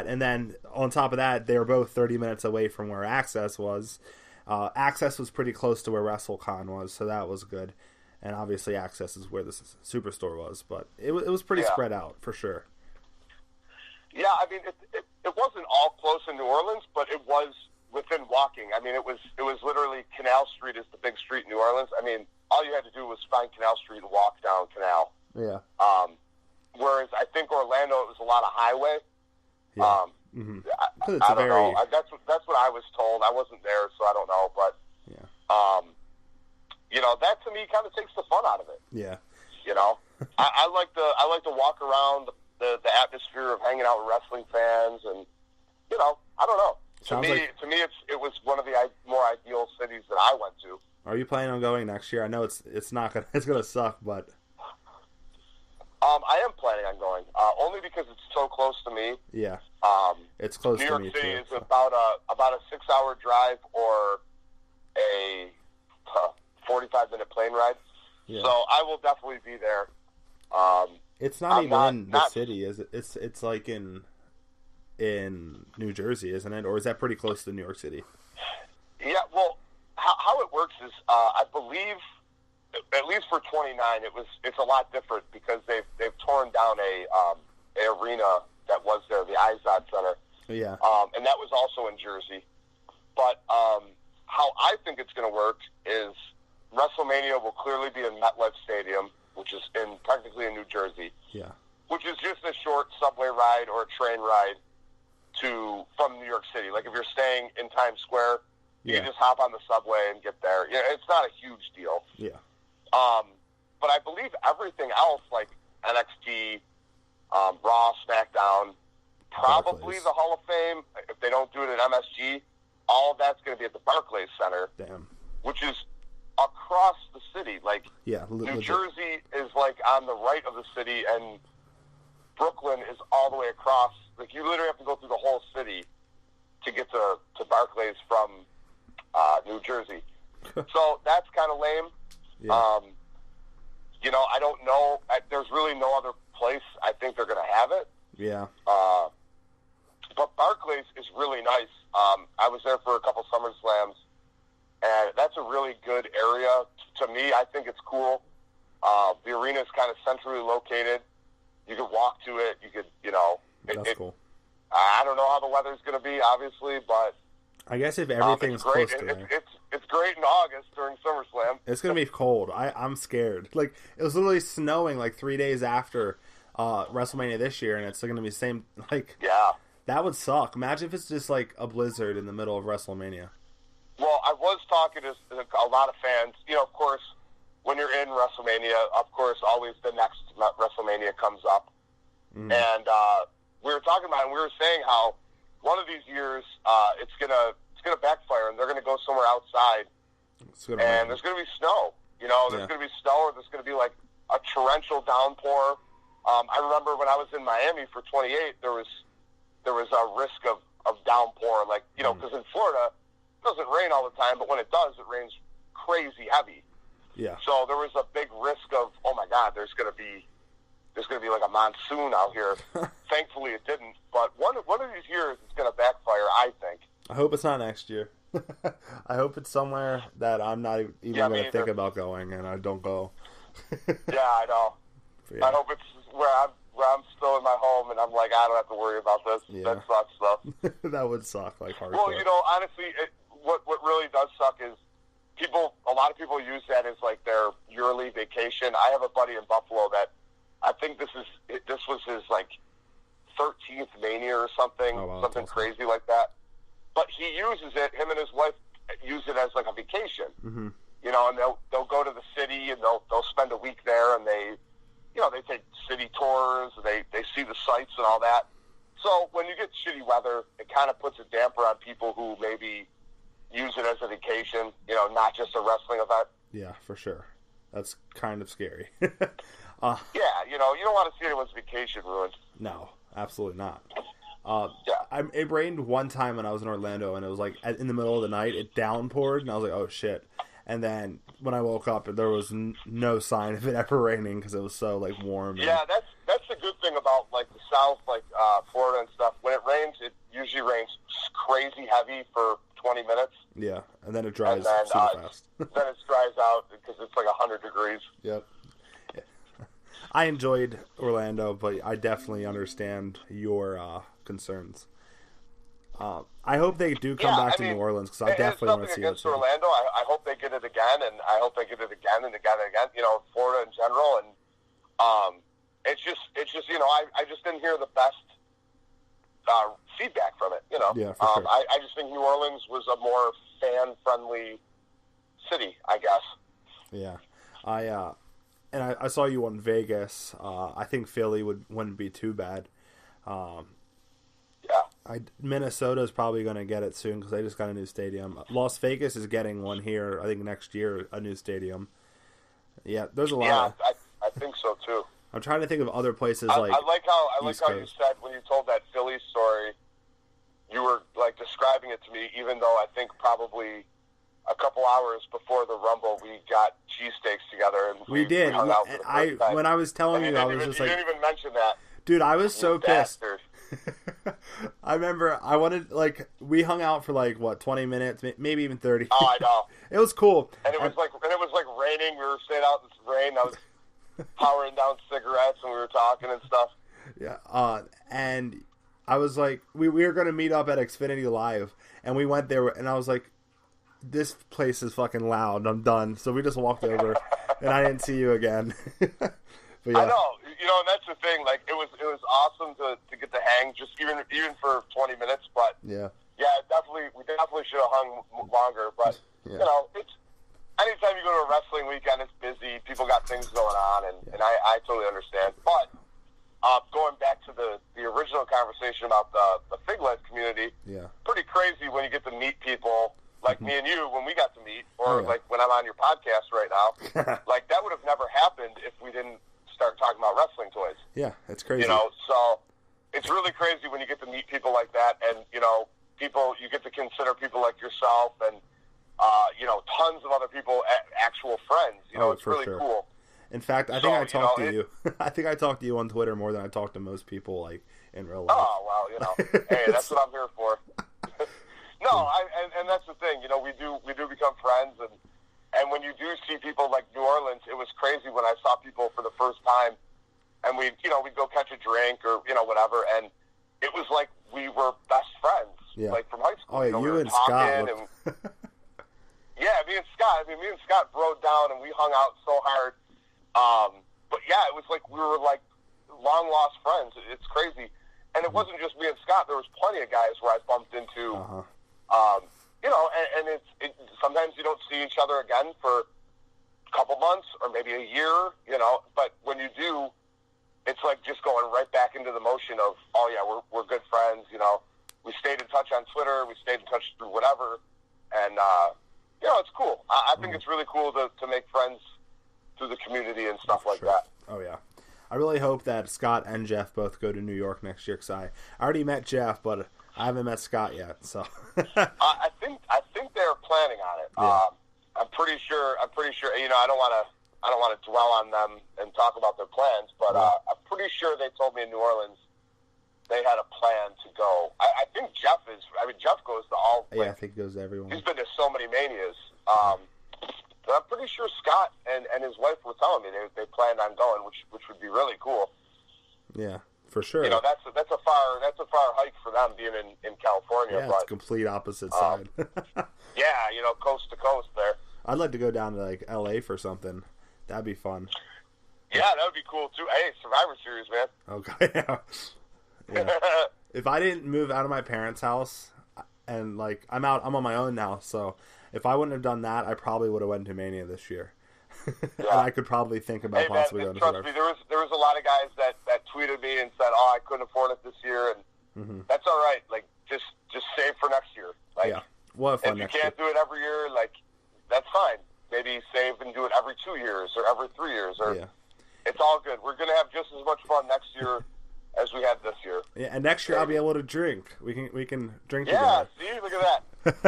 and then on top of that, they were both 30 minutes away from where Access was. Access was pretty close to where WrestleCon was, so that was good. And obviously, Access is where the Superstore was, but it was pretty spread out for sure. Yeah, I mean, it wasn't all close in New Orleans, but it was within walking. I mean, it was literally Canal Street is the big street in New Orleans. I mean, all you had to do was find Canal Street and walk down Canal. Yeah. Whereas I think Orlando, it was a lot of highway. Yeah. I don't know. That's what I was told. I wasn't there, so I don't know. But that to me kind of takes the fun out of it. Yeah. I like to walk around the the atmosphere of hanging out with wrestling fans, and I don't know. To me, it was one of the more ideal cities that I went to. Are you planning on going next year? I know it's not gonna suck, but I am planning on going only because it's so close to me. Yeah, it's close to me too. New York City is about a 6-hour drive or a 45-minute plane ride. Yeah. So I will definitely be there. It's not even in the city, is it? It's like in New Jersey, isn't it? Or is that pretty close to New York City? Yeah, well, how it works is, I believe, at least for 29, it's a lot different because they've torn down a arena that was there, the Izod Center. Yeah. And that was also in Jersey. But how I think it's going to work is WrestleMania will clearly be in MetLife Stadium, which is practically in New Jersey. Yeah. Which is just a short subway ride or a train ride from New York City. Like if you're staying in Times Square, you can just hop on the subway and get there. Yeah, it's not a huge deal. Yeah. But I believe everything else, like NXT, Raw, SmackDown, probably Barclays. the Hall of Fame, if they don't do it at MSG, all of that's going to be at the Barclays Center. Damn. Which is across the city. Like, New Jersey is like on the right of the city, and Brooklyn is all the way across. Like, you literally have to go through the whole city to get to Barclays from New Jersey. So that's kind of lame. Yeah. I don't know. There's really no other place I think they're going to have it. Yeah. But Barclays is really nice. I was there for a couple SummerSlams, and that's a really good area. To me, I think it's cool. The arena is kind of centrally located. You could walk to it. You could, That's cool. I don't know how the weather's going to be, obviously, but I guess if everything's close to there. It's great in August during SummerSlam. It's going to be cold. I'm scared. Like, it was literally snowing like 3 days after WrestleMania this year, and it's going to be the same. Like, yeah. That would suck. Imagine if it's just like a blizzard in the middle of WrestleMania. Well, I was talking to a lot of fans. Of course, when you're in WrestleMania, of course, always the next WrestleMania comes up. Mm. And we were talking about it, and we were saying how one of these years it's gonna backfire, and they're gonna go somewhere outside, and there's gonna be snow. There's gonna be snow, or there's gonna be like a torrential downpour. I remember when I was in Miami for 28, there was a risk of downpour, like because in Florida it doesn't rain all the time, but when it does, it rains crazy heavy. Yeah. So there was a big risk of, oh my God, there's gonna be like a monsoon out here. Thankfully, it didn't. But one of these years, it's gonna backfire. I think. I hope it's not next year. I hope it's somewhere that I'm not even going to think about going, and I don't go. Yeah, I know. Yeah. I hope it's where I'm still in my home, and I'm like, I don't have to worry about this. Yeah. That sucks, though. That would suck, like hardcore. Well, honestly, what really does suck is a lot of people use that as like their yearly vacation. I have a buddy in Buffalo that I think this was his like 13th Mania or something, something crazy like that. But he uses it. Him and his wife use it as like a vacation. Mm-hmm. And they'll go to the city and they'll spend a week there, and they take city tours. They see the sights and all that. So when you get shitty weather, it kind of puts a damper on people who maybe use it as a vacation. Not just a wrestling event. Yeah, for sure. That's kind of scary. Yeah, you don't want to see anyone's vacation ruined. No, absolutely not. Yeah. It rained one time when I was in Orlando, and it was like in the middle of the night, it downpoured, and I was like, oh shit. And then when I woke up, there was no sign of it ever raining because it was so like warm. Yeah, that's the good thing about like the South, like Florida and stuff. When it rains, it usually rains crazy heavy for 20 minutes. Yeah, and then it dries super fast. Then it dries out because it's like 100 degrees. Yep. Yeah. I enjoyed Orlando, but I definitely understand your concerns. I hope they do come back to New Orleans because I definitely want to see it. Against Orlando, I hope they get it again, and I hope they get it again and again and again. Florida in general, and it's just I just didn't hear the best feedback from it. Yeah, for sure. I just think New Orleans was a more fan friendly city, I guess. Yeah, and I saw you on Vegas. I think Philly wouldn't be too bad. Minnesota's probably going to get it soon because they just got a new stadium. Las Vegas is getting one here. I think next year, a new stadium. Yeah, there's a lot. Yeah, I think so too. I'm trying to think of other places I like. I like how you Coast. said when you told that Philly story, you were like describing it to me, even though I think probably a couple hours before the Rumble we got cheesesteaks together and we did. hung out for the first time. When I was telling and you, I was just like, you didn't even mention that. Dude, I was so pissed. Bastard. I remember I wanted, like, we hung out for like what, 20 minutes, maybe even 30. Oh, I know. It was cool. And it was like raining. We were staying out in this rain. I was powering down cigarettes and we were talking and stuff. Yeah. And I was like, we were going to meet up at Xfinity Live, and we went there, and I was like, this place is fucking loud. I'm done. So we just walked over, and I didn't see you again. But yeah. I know, and that's the thing. Like, it was awesome to get to hang, just even for 20 minutes. But yeah, we definitely should have hung longer. But it's anytime you go to a wrestling weekend, it's busy. People got things going on, and I totally understand. But going back to the original conversation about the Fig Life community, pretty crazy when you get to meet people like me and you when we got to meet, or like when I'm on your podcast right now. Like, that would have never happened if we didn't start talking about wrestling toys. Yeah, it's crazy. So it's really crazy when you get to meet people like that, and people you get to consider people like yourself, and tons of other people, actual friends. It's really cool. In fact, I think I talked to you. I think I talked to you on Twitter more than I talked to most people, like, in real life. Oh well, hey, that's what I'm here for. No, and that's the thing. We do become friends, and when you do see people like New Orleans, it was crazy when I saw people for the first time, and we'd go catch a drink or whatever, and it was like we were best friends, like from high school. Oh, yeah, we were and Scott. Yeah, me and Scott. I mean, me and Scott broke down, and we hung out so hard. But yeah, it was like we were like long lost friends. It's crazy, and it wasn't just me and Scott. There was plenty of guys where I bumped into. And sometimes you don't see each other again for a couple months or maybe a year, but when you do, it's like just going right back into the motion of, oh yeah, we're good friends, we stayed in touch on Twitter, we stayed in touch through whatever, and, it's cool. I think it's really cool to make friends through the community and stuff like that. Oh yeah. I really hope that Scott and Jeff both go to New York next year, because I already met Jeff, but I haven't met Scott yet, so. I think they're planning on it. Yeah. I'm pretty sure. I don't want to dwell on them and talk about their plans, but I'm pretty sure they told me in New Orleans they had a plan to go. I think Jeff is. I mean, Jeff goes to all. Yeah, I think he goes to everyone. He's been to so many manias. But I'm pretty sure Scott and his wife were telling me they planned on going, which would be really cool. Yeah, for sure. That's a far hike for them being in California. Yeah, but, it's complete opposite side. yeah, coast to coast there. I'd like to go down to like LA for something. That'd be fun. Yeah, that would be cool too. Hey, Survivor Series, man. Okay. Yeah. If I didn't move out of my parents' house, and like I'm on my own now, so if I wouldn't have done that, I probably would have went to Mania this year. And I could probably think about possibly going to Survivor. Trust me, there was a lot of guys that tweeted me and said, "Oh, I couldn't afford it this year," and that's all right. Like just save for next year. Like, yeah, we'll have fun if next you year. can't do it every year, like that's fine. Maybe save and do it every 2 years or every 3 years, or it's all good. We're gonna have just as much fun next year as we had this year. Yeah, and next year I'll be able to drink. We can drink together. together. See, look at that.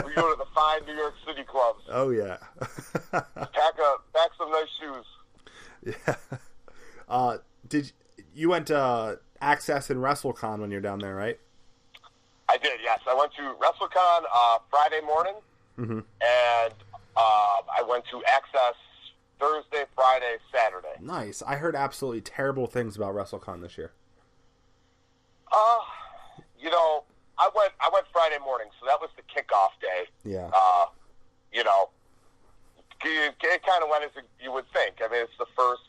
We go to the fine New York City clubs. Oh yeah. pack some nice shoes. Yeah. You went to Access and WrestleCon when you're down there, right? I did. Yes, I went to WrestleCon Friday morning, and I went to Access Thursday, Friday, Saturday. Nice. I heard absolutely terrible things about WrestleCon this year. I went Friday morning, so that was the kickoff day. Yeah. It kind of went as you would think. I mean, it's the first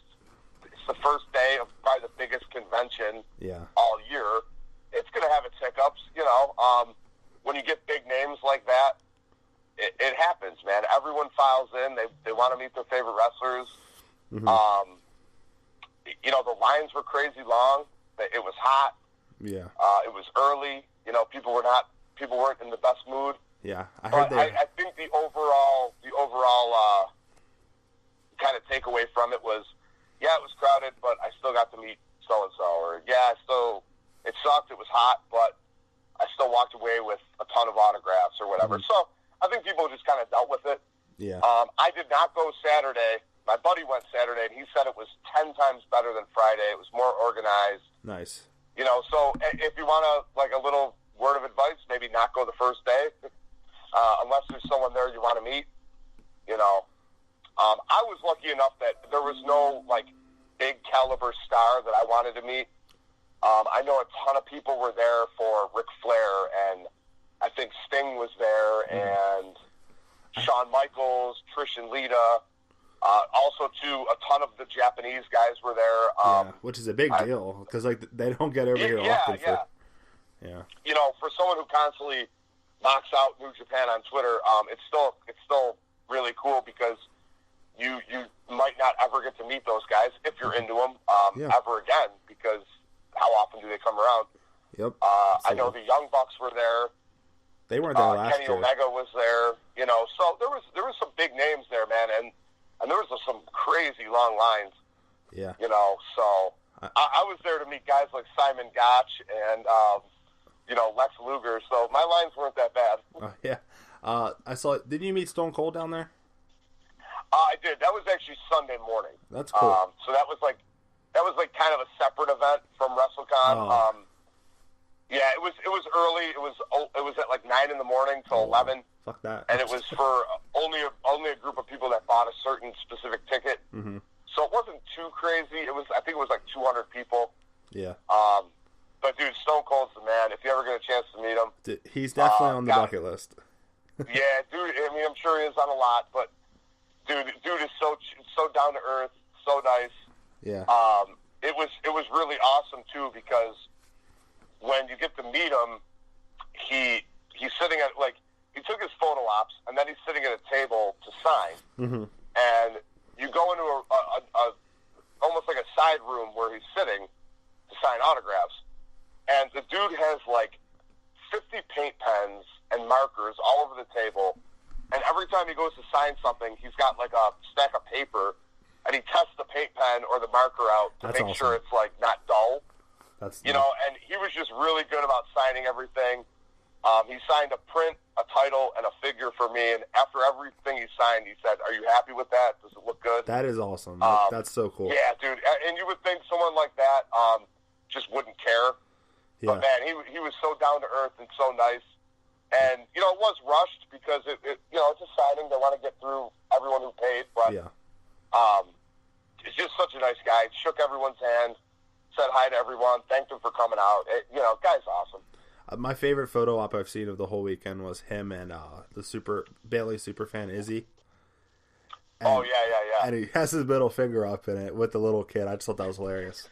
day of probably the biggest convention all year. It's going to have its hiccups, when you get big names like that, it happens, man. Everyone files in. They want to meet their favorite wrestlers. the lines were crazy long. It was hot. Yeah. It was early. People weren't in the best mood. Yeah, I think the overall kind of takeaway from it was, yeah, it was crowded, but I still got to meet so and so, or yeah, it sucked. It was hot, but I still walked away with a ton of autographs or whatever. Mm-hmm. So I think people just kind of dealt with it. Yeah. I did not go Saturday. My buddy went Saturday, and he said it was 10 times better than Friday. It was more organized. Nice. So if you want a little word of advice, maybe not go the first day, unless there's someone there you want to meet. I was lucky enough that there was no big caliber star that I wanted to meet. I know a ton of people were there for Ric Flair, and I think Sting was there, and Shawn Michaels, Trish and Lita. Also, too, a ton of the Japanese guys were there. Which is a big deal, because they don't get over here often. Yeah. For someone who constantly knocks out New Japan on Twitter, it's still really cool because you might not ever get to meet those guys if you're into them ever again, because how often do they come around? Yep. I know the Young Bucks were there. They weren't there last Kenny year. Omega was there. So there was some big names there, man, and there was some crazy long lines. Yeah. So I was there to meet guys like Simon Gotch and Lex Luger. So my lines weren't that bad. Oh yeah. I saw. Didn't you meet Stone Cold down there? I did. That was actually Sunday morning. That's cool. So that was kind of a separate event from WrestleCon. Oh. Yeah, it was early. It was at 9 in the morning till 11. Fuck that. And it was for only a group of people that bought a certain specific ticket. Mm-hmm. So it wasn't too crazy. I think it was 200 people. Yeah. But dude, Stone Cold's the man. If you ever get a chance to meet him, he's definitely on the bucket list. Yeah, dude. I mean, I'm sure he is on a lot, but dude is so down to earth, so nice. Yeah. It was really awesome too, because when you get to meet him, he's sitting at he took his photo ops, and then he's sitting at a table to sign. Mm-hmm. And you go into a almost like a side room where he's sitting to sign autographs. And the dude has 50 paint pens and markers all over the table. And every time he goes to sign something, he's got a stack of paper, and he tests the paint pen or the marker out to make sure it's not dull. That's and he was just really good about signing everything. He signed a print, a title, and a figure for me. And after everything he signed, he said, "Are you happy with that? Does it look good?" That is awesome. That's so cool. Yeah, dude. And you would think someone like that just wouldn't care. Yeah. But man, he was so down to earth and so nice. And it was rushed because it's a signing. They want to get through everyone who paid. But he's just such a nice guy. Shook everyone's hand, said hi to everyone, thanked them for coming out. Guy's awesome. My favorite photo op I've seen of the whole weekend was him and the Bailey superfan Izzy. And, yeah. And he has his middle finger up in it with the little kid. I just thought that was hilarious.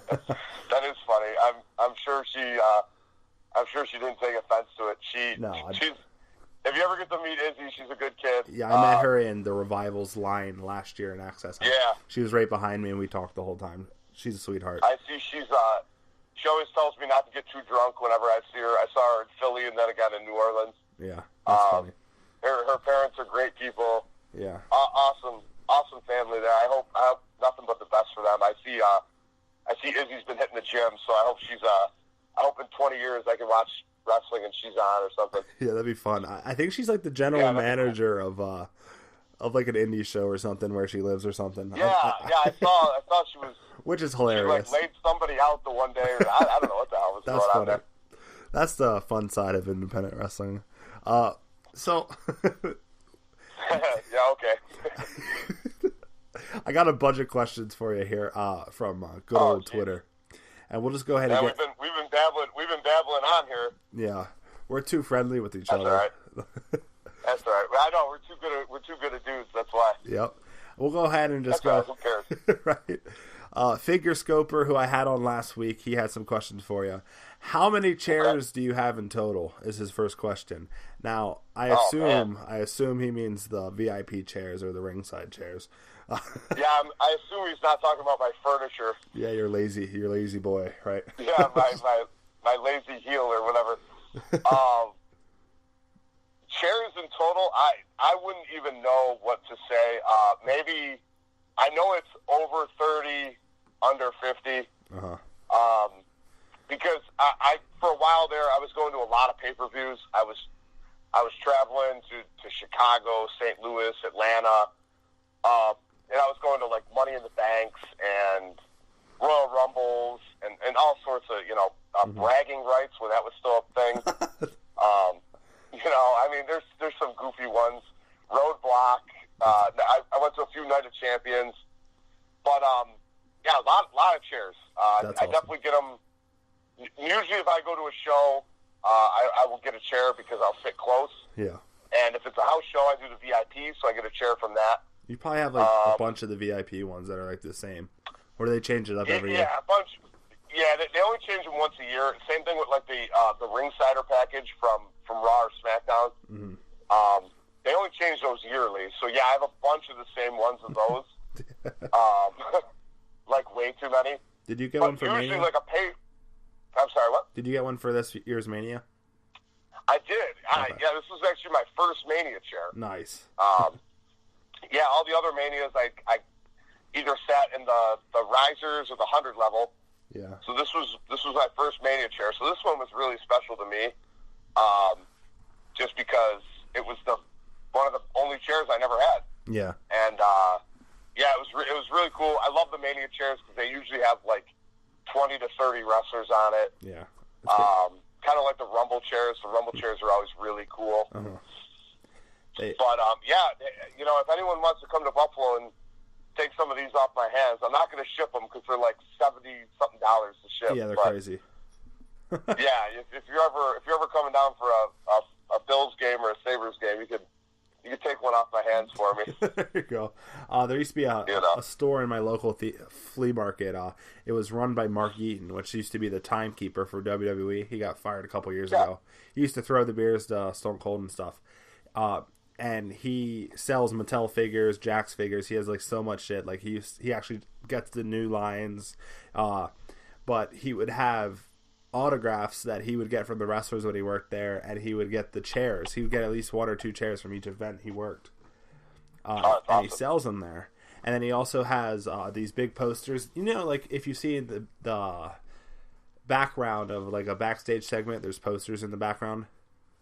That is funny. I'm sure she didn't take offense to it. She's. If you ever get to meet Izzy, she's a good kid. Yeah, I met her in the Revival's line last year in Access. Yeah. She was right behind me, and we talked the whole time. She's a sweetheart. I see she always tells me not to get too drunk whenever I see her. I saw her in Philly and then again in New Orleans. Yeah, that's funny. Her parents are great people. Yeah. Awesome family there. I hope nothing but the best for them. I see Izzy's been hitting the gym, so I hope in 20 years I can watch wrestling and she's on or something. Yeah, that'd be fun. I think she's the general manager of an indie show or something where she lives or something. Yeah, I thought she was. Which is hilarious. She laid somebody out the one day. I don't know what the hell was going on there. That's the fun side of independent wrestling. So. Yeah. Okay. I got a bunch of questions for you here from good old Twitter, and we'll just go ahead and we've been babbling on here. Yeah, we're too friendly with each other. All right. That's all right. I know we're too good at dudes. That's why. Yep. We'll go ahead and just go. Who cares? Right. Figure Scoper, who I had on last week, he had some questions for you. How many chairs do you have in total? Is his first question. Now, I assume he means the VIP chairs or the ringside chairs. Yeah, I assume he's not talking about my furniture. Yeah, you're lazy boy, right? Yeah, my lazy heel or whatever. Chairs in total, I wouldn't even know what to say. Maybe, I know it's over 30, under 50. Because I for a while there, I was going to a lot of pay-per-views. I was traveling to Chicago, St. Louis, Atlanta, and I was going to like Money in the Banks and Royal Rumbles and all sorts of bragging rights when that was still a thing. I mean, there's some goofy ones. Roadblock. I went to a few Night of Champions, but yeah, a lot of chairs. I awesome. definitely get them. Usually, if I go to a show, I will get a chair because I'll sit close. Yeah. And if it's a house show, I do the VIP, so I get a chair from that. You probably have like a bunch of the VIP ones that are like the same, or do they change it up every year? Yeah, a bunch. Yeah, they only change them once a year. Same thing with like the Ringsider package from Raw or SmackDown. Mm-hmm. They only change those yearly. So yeah, I have a bunch of the same ones of those. Like way too many. Did you get one for usually Mania? Like I'm sorry, what? Did you get one for this year's Mania? I did. Okay. Yeah, this was actually my first Mania chair. Nice. Yeah, all the other Manias, I either sat in the risers or the 100 level. Yeah. So this was my first Mania chair. So this one was really special to me, just because it was one of the only chairs I never had. Yeah. And yeah, it was really cool. I love the Mania chairs because they usually have like 20 to 30 wrestlers on it. Yeah. Kind of like the Rumble chairs. The Rumble chairs are always really cool. Uh-huh. But yeah, if anyone wants to come to Buffalo and take some of these off my hands, I'm not going to ship them because they're like $70-something to ship. Yeah, they're crazy. Yeah, if you're ever coming down for a Bills game or a Sabres game, you could take one off my hands for me. There you go. There used to be a store in my local flea market. It was run by Mark Eaton, which used to be the timekeeper for WWE. He got fired a couple years ago. He used to throw the beers to Stone Cold and stuff. And he sells Mattel figures, Jakks figures. He has like so much shit. Like he actually gets the new lines. But he would have autographs that he would get from the wrestlers when he worked there, and he would get the chairs. He would get at least 1 or 2 chairs from each event he worked. And he sells them there. And then he also has these big posters. Like if you see the background of like a backstage segment, there's posters in the background.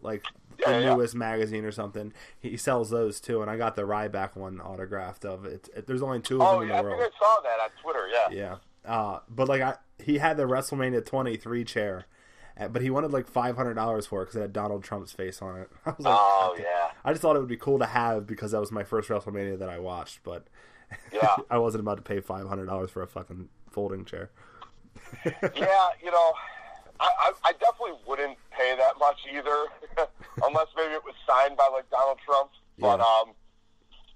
Like the newest magazine or something. He sells those too, and I got the Ryback one autographed of it. There's only 2 of them in the world. I think I saw that on Twitter, yeah. Yeah. But like he had the WrestleMania 23 chair, but he wanted like $500 for it because it had Donald Trump's face on it. I was like, yeah. I just thought it would be cool to have because that was my first WrestleMania that I watched, but yeah. I wasn't about to pay $500 for a fucking folding chair. Yeah, I definitely wouldn't pay that much either, unless maybe it was signed by like Donald Trump. But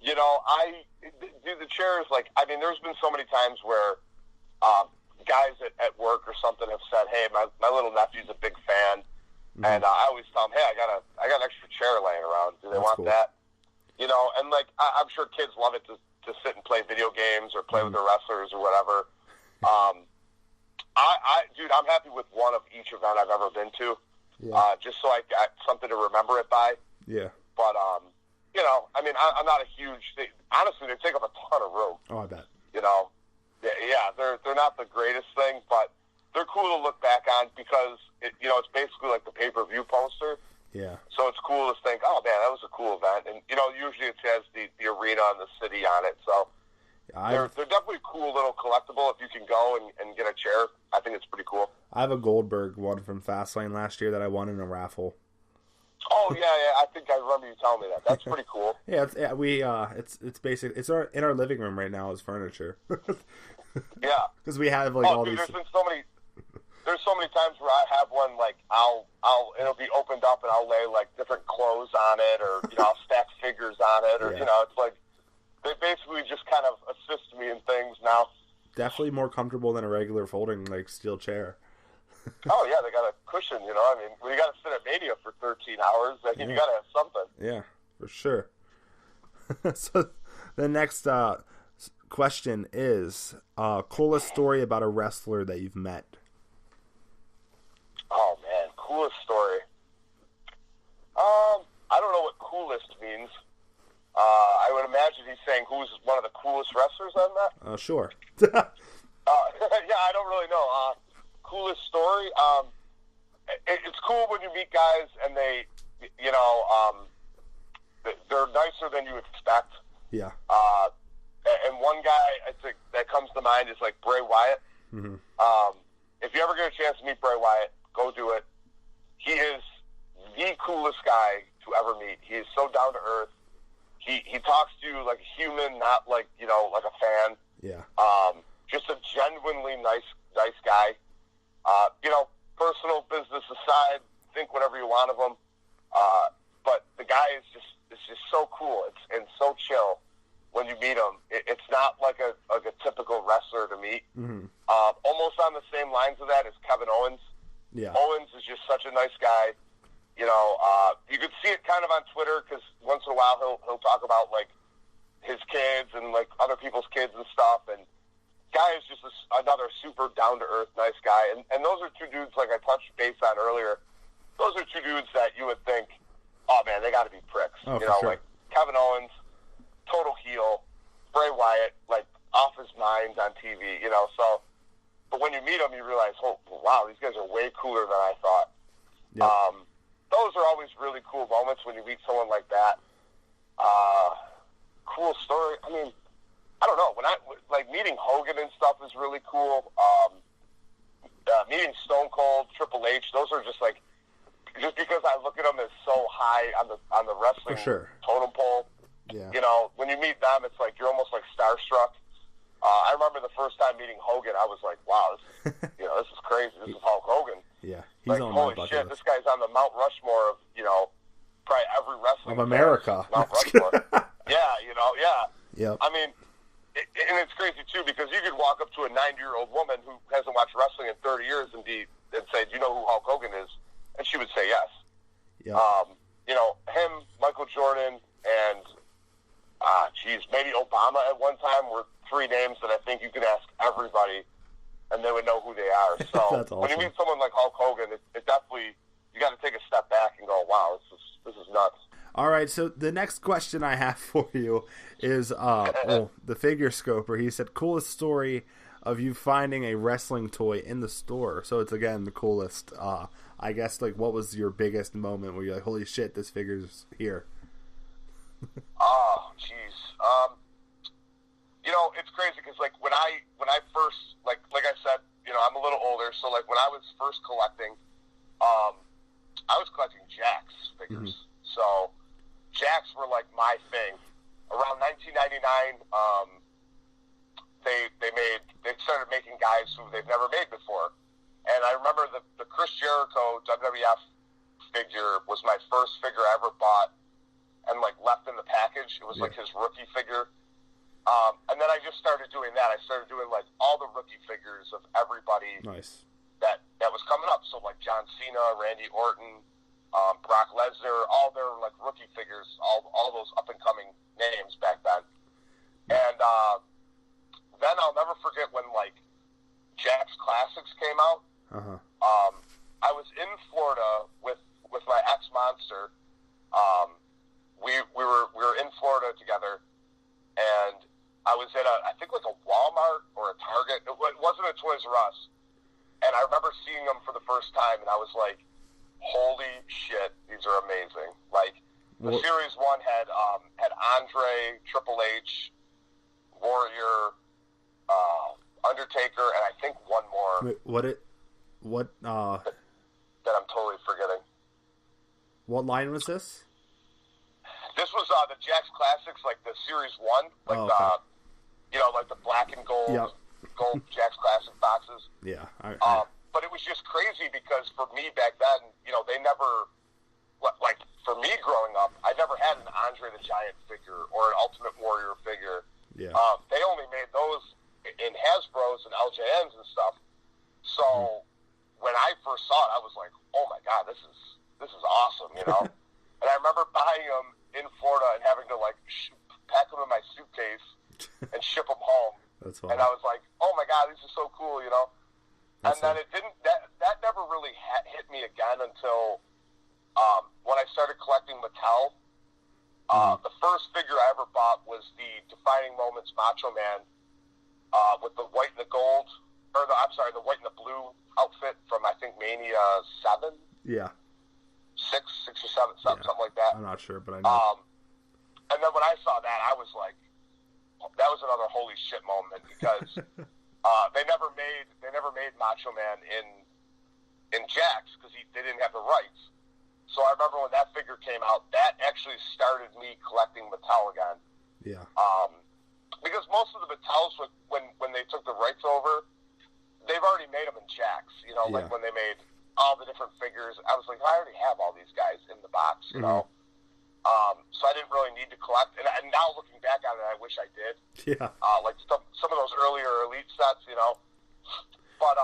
the chairs, like, I mean, there's been so many times where guys at work or something have said, "Hey, my little nephew's a big fan," and I always tell them, "Hey, I got an extra chair laying around. Do they want cool. that?" And like I'm sure kids love it to sit and play video games or play with their wrestlers or whatever. Dude, I'm happy with one of each event I've ever been to, just so I got something to remember it by. Yeah. But, I mean, I'm not a huge thing. Honestly, they take up a ton of room. Oh, I bet. Yeah, they're not the greatest thing, but they're cool to look back on because, it's basically like the pay-per-view poster. Yeah. So it's cool to think, oh, man, that was a cool event. And, usually it has the arena and the city on it, so... They're definitely a cool little collectible if you can go and get a chair. I think it's pretty cool. I have a Goldberg one from Fastlane last year that I won in a raffle. Oh yeah, I think I remember you telling me that. That's pretty cool. It's basic. It's in our living room right now as furniture. Yeah, because we have like all dude, these. There's so many times where I have one like it'll be opened up and I'll lay like different clothes on it or I'll stack figures on it or it's like. They basically just kind of assist me in things now. definitely more comfortable than a regular folding like steel chair. Oh yeah, they got a cushion. You know, I mean, when you got to sit at Mania for 13 hours, I mean, you got to have something. Yeah, for sure. So the next question is coolest story about a wrestler that you've met. Oh man, coolest story. I don't know what coolest means. I would imagine he's saying who's one of the coolest wrestlers I've met. Sure. Yeah, I don't really know. Coolest story. It's cool when you meet guys and they, you know, they're nicer than you expect. Yeah. And one guy I think that comes to mind is like Bray Wyatt. Mm-hmm. If you ever get a chance to meet Bray Wyatt, go do it. He is the coolest guy to ever meet. He is so down to earth. He talks to you like a human, not like, you know, like a fan. Yeah. Just a genuinely nice guy. You know, personal business aside, think whatever you want of him. But the guy is just so cool. It's so chill when you meet him. It's not like a typical wrestler to meet. Mm-hmm. Almost on the same lines of that is Kevin Owens. Yeah. Owens is just such a nice guy. You know, you could see it kind of on Twitter because once in a while he'll talk about like his kids and like other people's kids and stuff. And guy is just another super down to earth nice guy. And those are two dudes like I touched base on earlier. Those are two dudes that you would think, oh man, they got to be pricks. Oh, you know, sure. like Kevin Owens, total heel. Bray Wyatt, like off his mind on TV. You know, so. But when you meet them, you realize, oh wow, these guys are way cooler than I thought. Yep. Those are always really cool moments when you meet someone like that. Cool story. I mean, I don't know. When I like meeting Hogan and stuff is really cool. Meeting Stone Cold, Triple H, those are just like because I look at them as so high on the wrestling totem pole. Yeah. You know, when you meet them, it's like you're almost like starstruck. I remember the first time meeting Hogan, I was like, wow, this is crazy. This is Hulk Hogan. Yeah, he's like, on holy my shit, bucket this guy's on the Mount Rushmore of, you know, probably every wrestling of America. Mount Rushmore. Yeah, you know, yeah. Yep. I mean, and it's crazy, too, because you could walk up to a 90-year-old woman who hasn't watched wrestling in 30 years and say, do you know who Hulk Hogan is? And she would say yes. Yeah. You know, him, Michael Jordan, and, maybe Obama at one time were three names that I think you could ask everybody and they would know who they are. So That's awesome. When you meet someone like Hulk Hogan, it definitely, you got to take a step back and go, wow, this is nuts. All right, so the next question I have for you is the figure scoper. He said, coolest story of you finding a wrestling toy in the store. So it's, again, the coolest. I guess, like, what was your biggest moment where you're like, holy shit, this figure's here? Oh, jeez. You know, it's crazy because, like, when I first, like I said, you know, I'm a little older, so, like, when I was first collecting, I was collecting Jakks figures. Mm-hmm. So, Jakks were, like, my thing. Around 1999, they started making guys who they've never made before. And I remember the Chris Jericho WWF figure was my first figure I ever bought and, like, left in the package. It was, like, his rookie figure. And then I just started doing that. I started doing, like, all the rookie figures of everybody that was coming up. So, like, John Cena, Randy Orton, Brock Lesnar, all their, like, rookie figures, all those up-and-coming names back then. And then I'll never forget when, like, Jakks Classics came out. Uh-huh. I was in Florida with my ex-monster. We were in Florida together, and I was at I think like a Walmart or a Target. It wasn't a Toys R Us. And I remember seeing them for the first time, and I was like, holy shit, these are amazing. Like, the Series 1 had Andre, Triple H, Warrior, Undertaker, and I think one more. Wait, that I'm totally forgetting. What line was this? This was the Jakks Classics, like the Series 1, like like the black and gold, gold Jakks Classic boxes. Yeah. But it was just crazy because for me back then, you know, they never, like for me growing up, I never had an Andre the Giant figure or an Ultimate Warrior figure. Yeah. They only made those in Hasbro. Machos and LJNs and stuff. So when I first saw it, I was like, oh my God, this is awesome, you know? And I remember buying them in Florida and having to like pack them in my suitcase and ship them home. That's funny. And I was like, oh my God, these are so cool, you know? That's and then it didn't, that never really hit me again until when I started collecting Mattel. The first figure I ever bought was the Defining Moments Macho Man with the white and the gold, or the white and the blue outfit from, I think, Mania 7? Yeah. 6 or 7, something like that. I'm not sure, but I know. And then when I saw that, I was like, that was another holy shit moment because they never made Macho Man in Jakks because they didn't have the rights. So I remember when that figure came out, that actually started me collecting Mattel again. Yeah. Because most of the Mattels, when they took the rights over, they've already made them in Jakks. You know, like when they made all the different figures, I was like, I already have all these guys in the box, you know. So I didn't really need to collect. And now looking back on it, I wish I did. Yeah. Like some of those earlier Elite sets, you know. But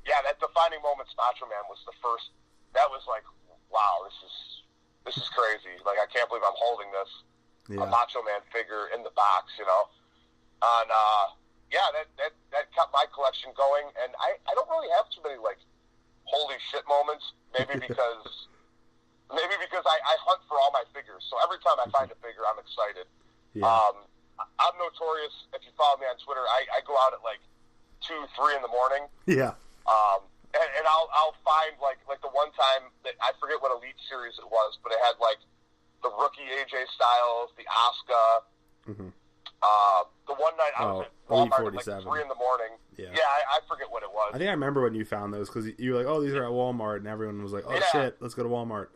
yeah, that Defining Moments Macho Man was the first. That was like, wow, this is crazy. Like, I can't believe I'm holding this a Macho Man figure in the box, you know. And yeah, that kept my collection going. And I don't really have too many like holy shit moments. Maybe because I hunt for all my figures. So every time I find a figure, I'm excited. Yeah. I'm notorious. If you follow me on Twitter, I go out at like 2, 3 in the morning. Yeah. And I'll find like the one time that I forget what Elite series it was, but it had like the rookie AJ Styles, the Asuka. The one night I was at Walmart at like 3 in the morning. Yeah, I forget what it was. I think I remember when you found those because you were like, "Oh, these are at Walmart," and everyone was like, "Oh shit, let's go to Walmart."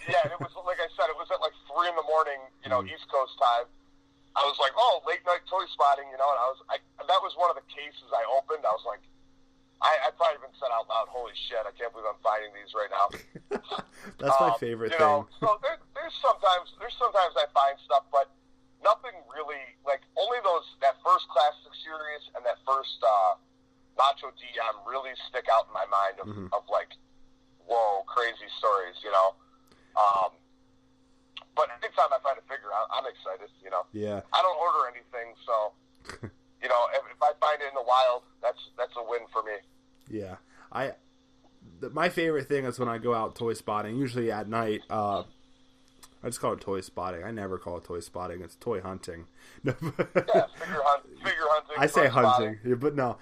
Yeah, and it was like I said, it was at like 3 in the morning, you know, East Coast time. I was like, "Oh, late night toy spotting," you know, and that was one of the cases I opened. I was like. I probably even said out loud, "Holy shit! I can't believe I'm finding these right now." That's my favorite you know, thing. So there's sometimes I find stuff, but nothing really like only that first classic series and that first Nacho DM really stick out in my mind of like, whoa, crazy stories, you know. But anytime I find a figure, I'm excited, you know. Yeah. I don't order anything, so. You know, if I find it in the wild, that's a win for me. Yeah, my favorite thing is when I go out toy spotting. Usually at night. I just call it toy spotting. I never call it toy spotting. It's toy hunting. No, yeah, figure hunting. I say hunting, but no.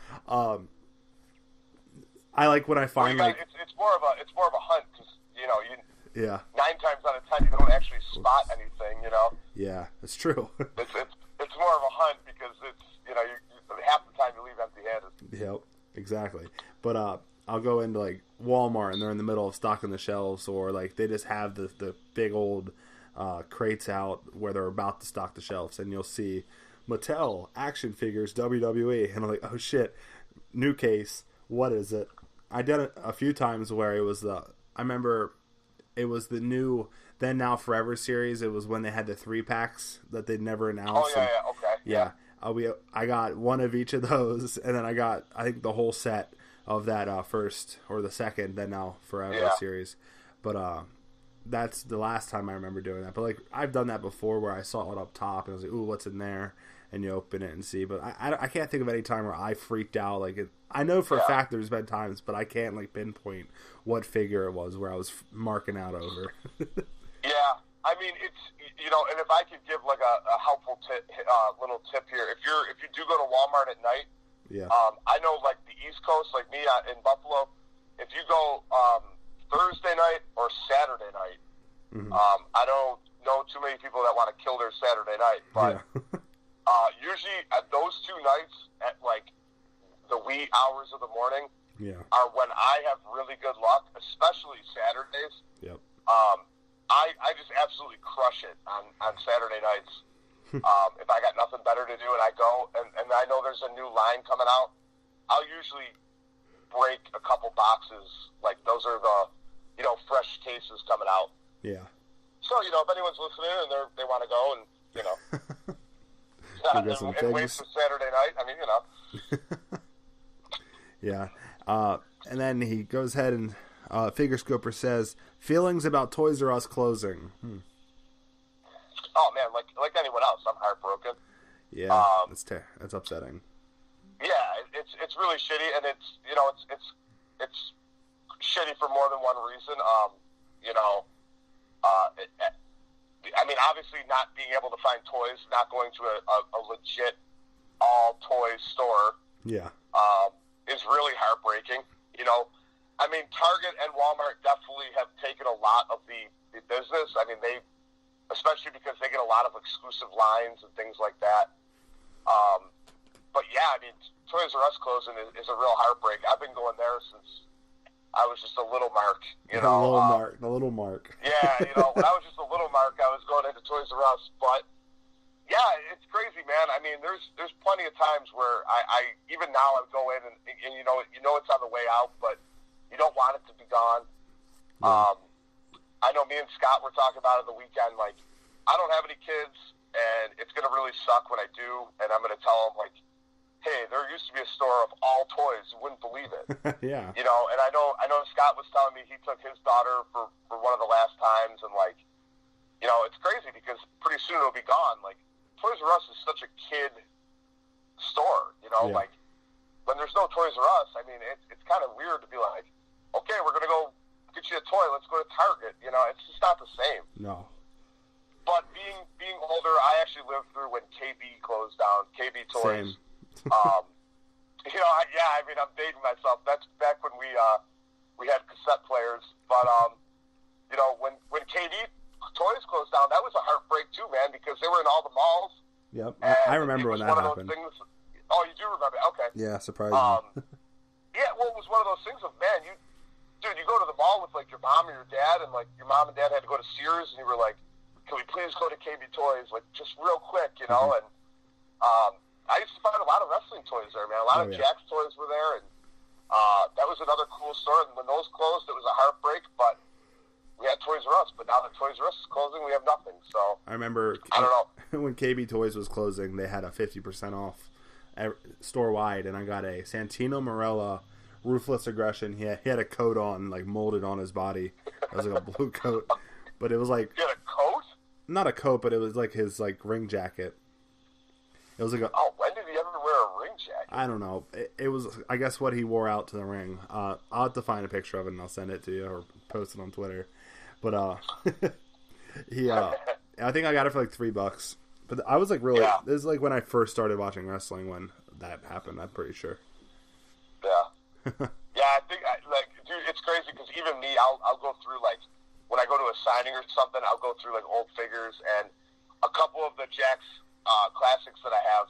I like when I find like it's more of a hunt because you know 9 times out of 10 you don't actually spot anything. You know. Yeah, it's true. It's more of a hunt because it's. You know, half the time you leave empty-handed. Yep, exactly. But I'll go into like Walmart and they're in the middle of stocking the shelves, or like they just have the big old crates out where they're about to stock the shelves, and you'll see Mattel action figures WWE, and I'm like, oh shit, new case. What is it? I did it a few times where it was I remember it was the new Then Now Forever series. It was when they had the 3-packs that they'd never announced. Oh yeah, okay. Yeah. I got one of each of those, and then I got, I think, the whole set of that first or the second Then Now Forever series. But that's the last time I remember doing that. But like I've done that before, where I saw it up top and I was like, "Ooh, what's in there?" And you open it and see. But I can't think of any time where I freaked out. Like I know for a fact there's been times, but I can't like pinpoint what figure it was where I was marking out over. Yeah. I mean, it's, you know, and if I could give like a helpful little tip here, if you do go to Walmart at night, I know like the East Coast, like me in Buffalo, if you go Thursday night or Saturday night, I don't know too many people that want to kill their Saturday night, but usually at those 2 nights at like the wee hours of the morning are when I have really good luck, especially Saturdays. Yep. I just absolutely crush it on Saturday nights. If I got nothing better to do and I go, and I know there's a new line coming out, I'll usually break a couple boxes. Like, those are the, you know, fresh cases coming out. Yeah. So, you know, if anyone's listening and they want to go and, you know, and waste a Saturday night, I mean, you know, Yeah. And then he goes ahead and Figure Scoper says, feelings about Toys R Us closing. Oh man, like anyone else, I'm heartbroken. Yeah, that's upsetting. Yeah, it's really shitty, and it's shitty for more than one reason. I mean, obviously, not being able to find toys, not going to a legit all toys store, is really heartbreaking. I mean, Target and Walmart definitely have taken a lot of the business. I mean, especially because they get a lot of exclusive lines and things like that. But yeah, I mean, Toys R Us closing is a real heartbreak. I've been going there since I was just a little Mark, The little Mark. Yeah, when I was just a little Mark, I was going into Toys R Us. But yeah, it's crazy, man. I mean, there's plenty of times where I even now I go in and you know it's on the way out, but you don't want it to be gone. Yeah. I know me and Scott were talking about it the weekend. Like, I don't have any kids, and it's going to really suck when I do. And I'm going to tell them, like, hey, there used to be a store of all toys. You wouldn't believe it. Yeah. And I know Scott was telling me he took his daughter for one of the last times, and like, it's crazy because pretty soon it'll be gone. Like, Toys R Us is such a kid store, Yeah. like when there's no Toys R Us, I mean, it's kind of weird to be like, okay, we're going to go get you a toy. Let's go to Target. It's just not the same. No. But being older, I actually lived through when KB closed down. KB Toys. Same. I mean, I'm dating myself. That's back when we had cassette players. But when KB Toys closed down, that was a heartbreak too, man, because they were in all the malls. Yep, I remember when that happened. Oh, you do remember? Okay. Yeah, surprising. Yeah, well, it was one of those things of, man, you go to the mall with, like, your mom or your dad, and, like, your mom and dad had to go to Sears, and you were like, can we please go to KB Toys, like, just real quick, and I used to find a lot of wrestling toys there, man. A lot of Jack's toys were there, and that was another cool store, and when those closed, it was a heartbreak, but we had Toys R Us, but now that Toys R Us is closing, we have nothing, so. I remember I don't know. When KB Toys was closing, they had a 50% off store-wide, and I got a Santino Marella Ruthless Aggression. He had a coat on, like, molded on his body. It was like a blue coat, but it was like... You had a coat? Not a coat, but it was like his, like, ring jacket. It was like a... Oh, when did he ever wear a ring jacket? I don't know. It was, I guess, what he wore out to the ring. I'll have to find a picture of it, and I'll send it to you, or post it on Twitter. But, I think I got it for, like, $3. But I was, like, really... Yeah. This is, like, when I first started watching wrestling when that happened, I'm pretty sure. Yeah. Yeah, I think, dude, it's crazy because even me, I'll go through, like, when I go to a signing or something, I'll go through, like, old figures, and a couple of the Jack's classics that I have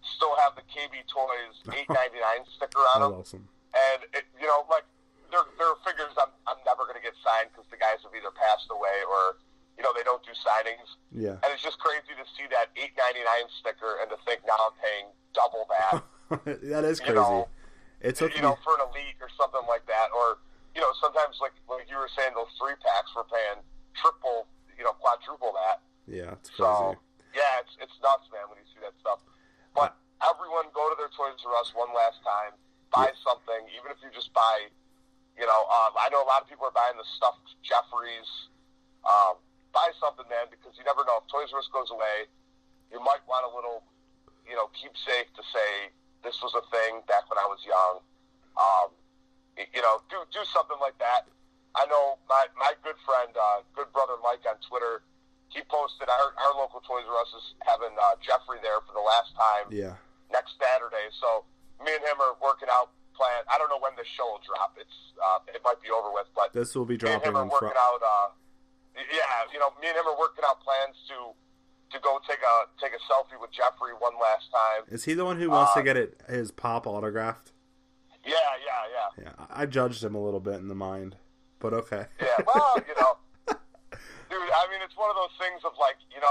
still have the KB Toys $8.99 sticker on them. That's awesome. And, like, they're figures I'm never going to get signed because the guys have either passed away or, they don't do signings. Yeah. And it's just crazy to see that $8.99 sticker and to think now I'm paying double that. That is crazy. It's okay. For an Elite or something like that, or sometimes like you were saying, those 3-packs were paying triple, quadruple that. Yeah, it's crazy. So yeah, it's nuts, man, when you see that stuff. But everyone go to their Toys R Us one last time, buy something, even if you just buy, I know a lot of people are buying the stuffed Jeffries. Buy something, man, because you never know if Toys R Us goes away. You might want a little, keepsake to say this was a thing back when I was young. Do something like that. I know my good friend, good brother Mike on Twitter, he posted our local Toys R Us is having Jeffrey there for the last time next Saturday. So me and him are working out plan. I don't know when this show will drop. It might be over with, but this will be dropping on Friday. Me and him are working out plans to go take a selfie with Jeffrey one last time. Is he the one who wants to get his pop autographed? Yeah. Yeah, I judged him a little bit in the mind, but okay. Yeah, well, dude, I mean, it's one of those things of like, he's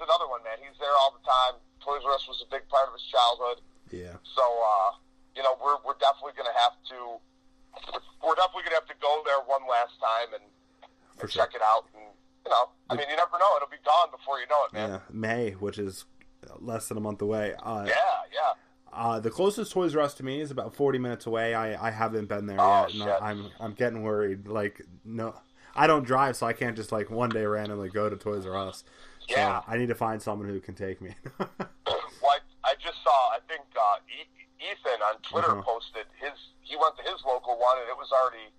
another one, man. He's there all the time. Toys R Us was a big part of his childhood. Yeah. So, we're definitely gonna have to go there one last time and check it out. And I mean, you never know; it'll be gone before you know it, man. Yeah, May, which is less than a month away. Yeah. The closest Toys R Us to me is about 40 minutes away. I haven't been there yet. Shit. I'm getting worried. Like, no, I don't drive, so I can't just like one day randomly go to Toys R Us. Yeah. So I need to find someone who can take me. Well, I just saw, I think Ethan on Twitter posted he went to his local one, and it was already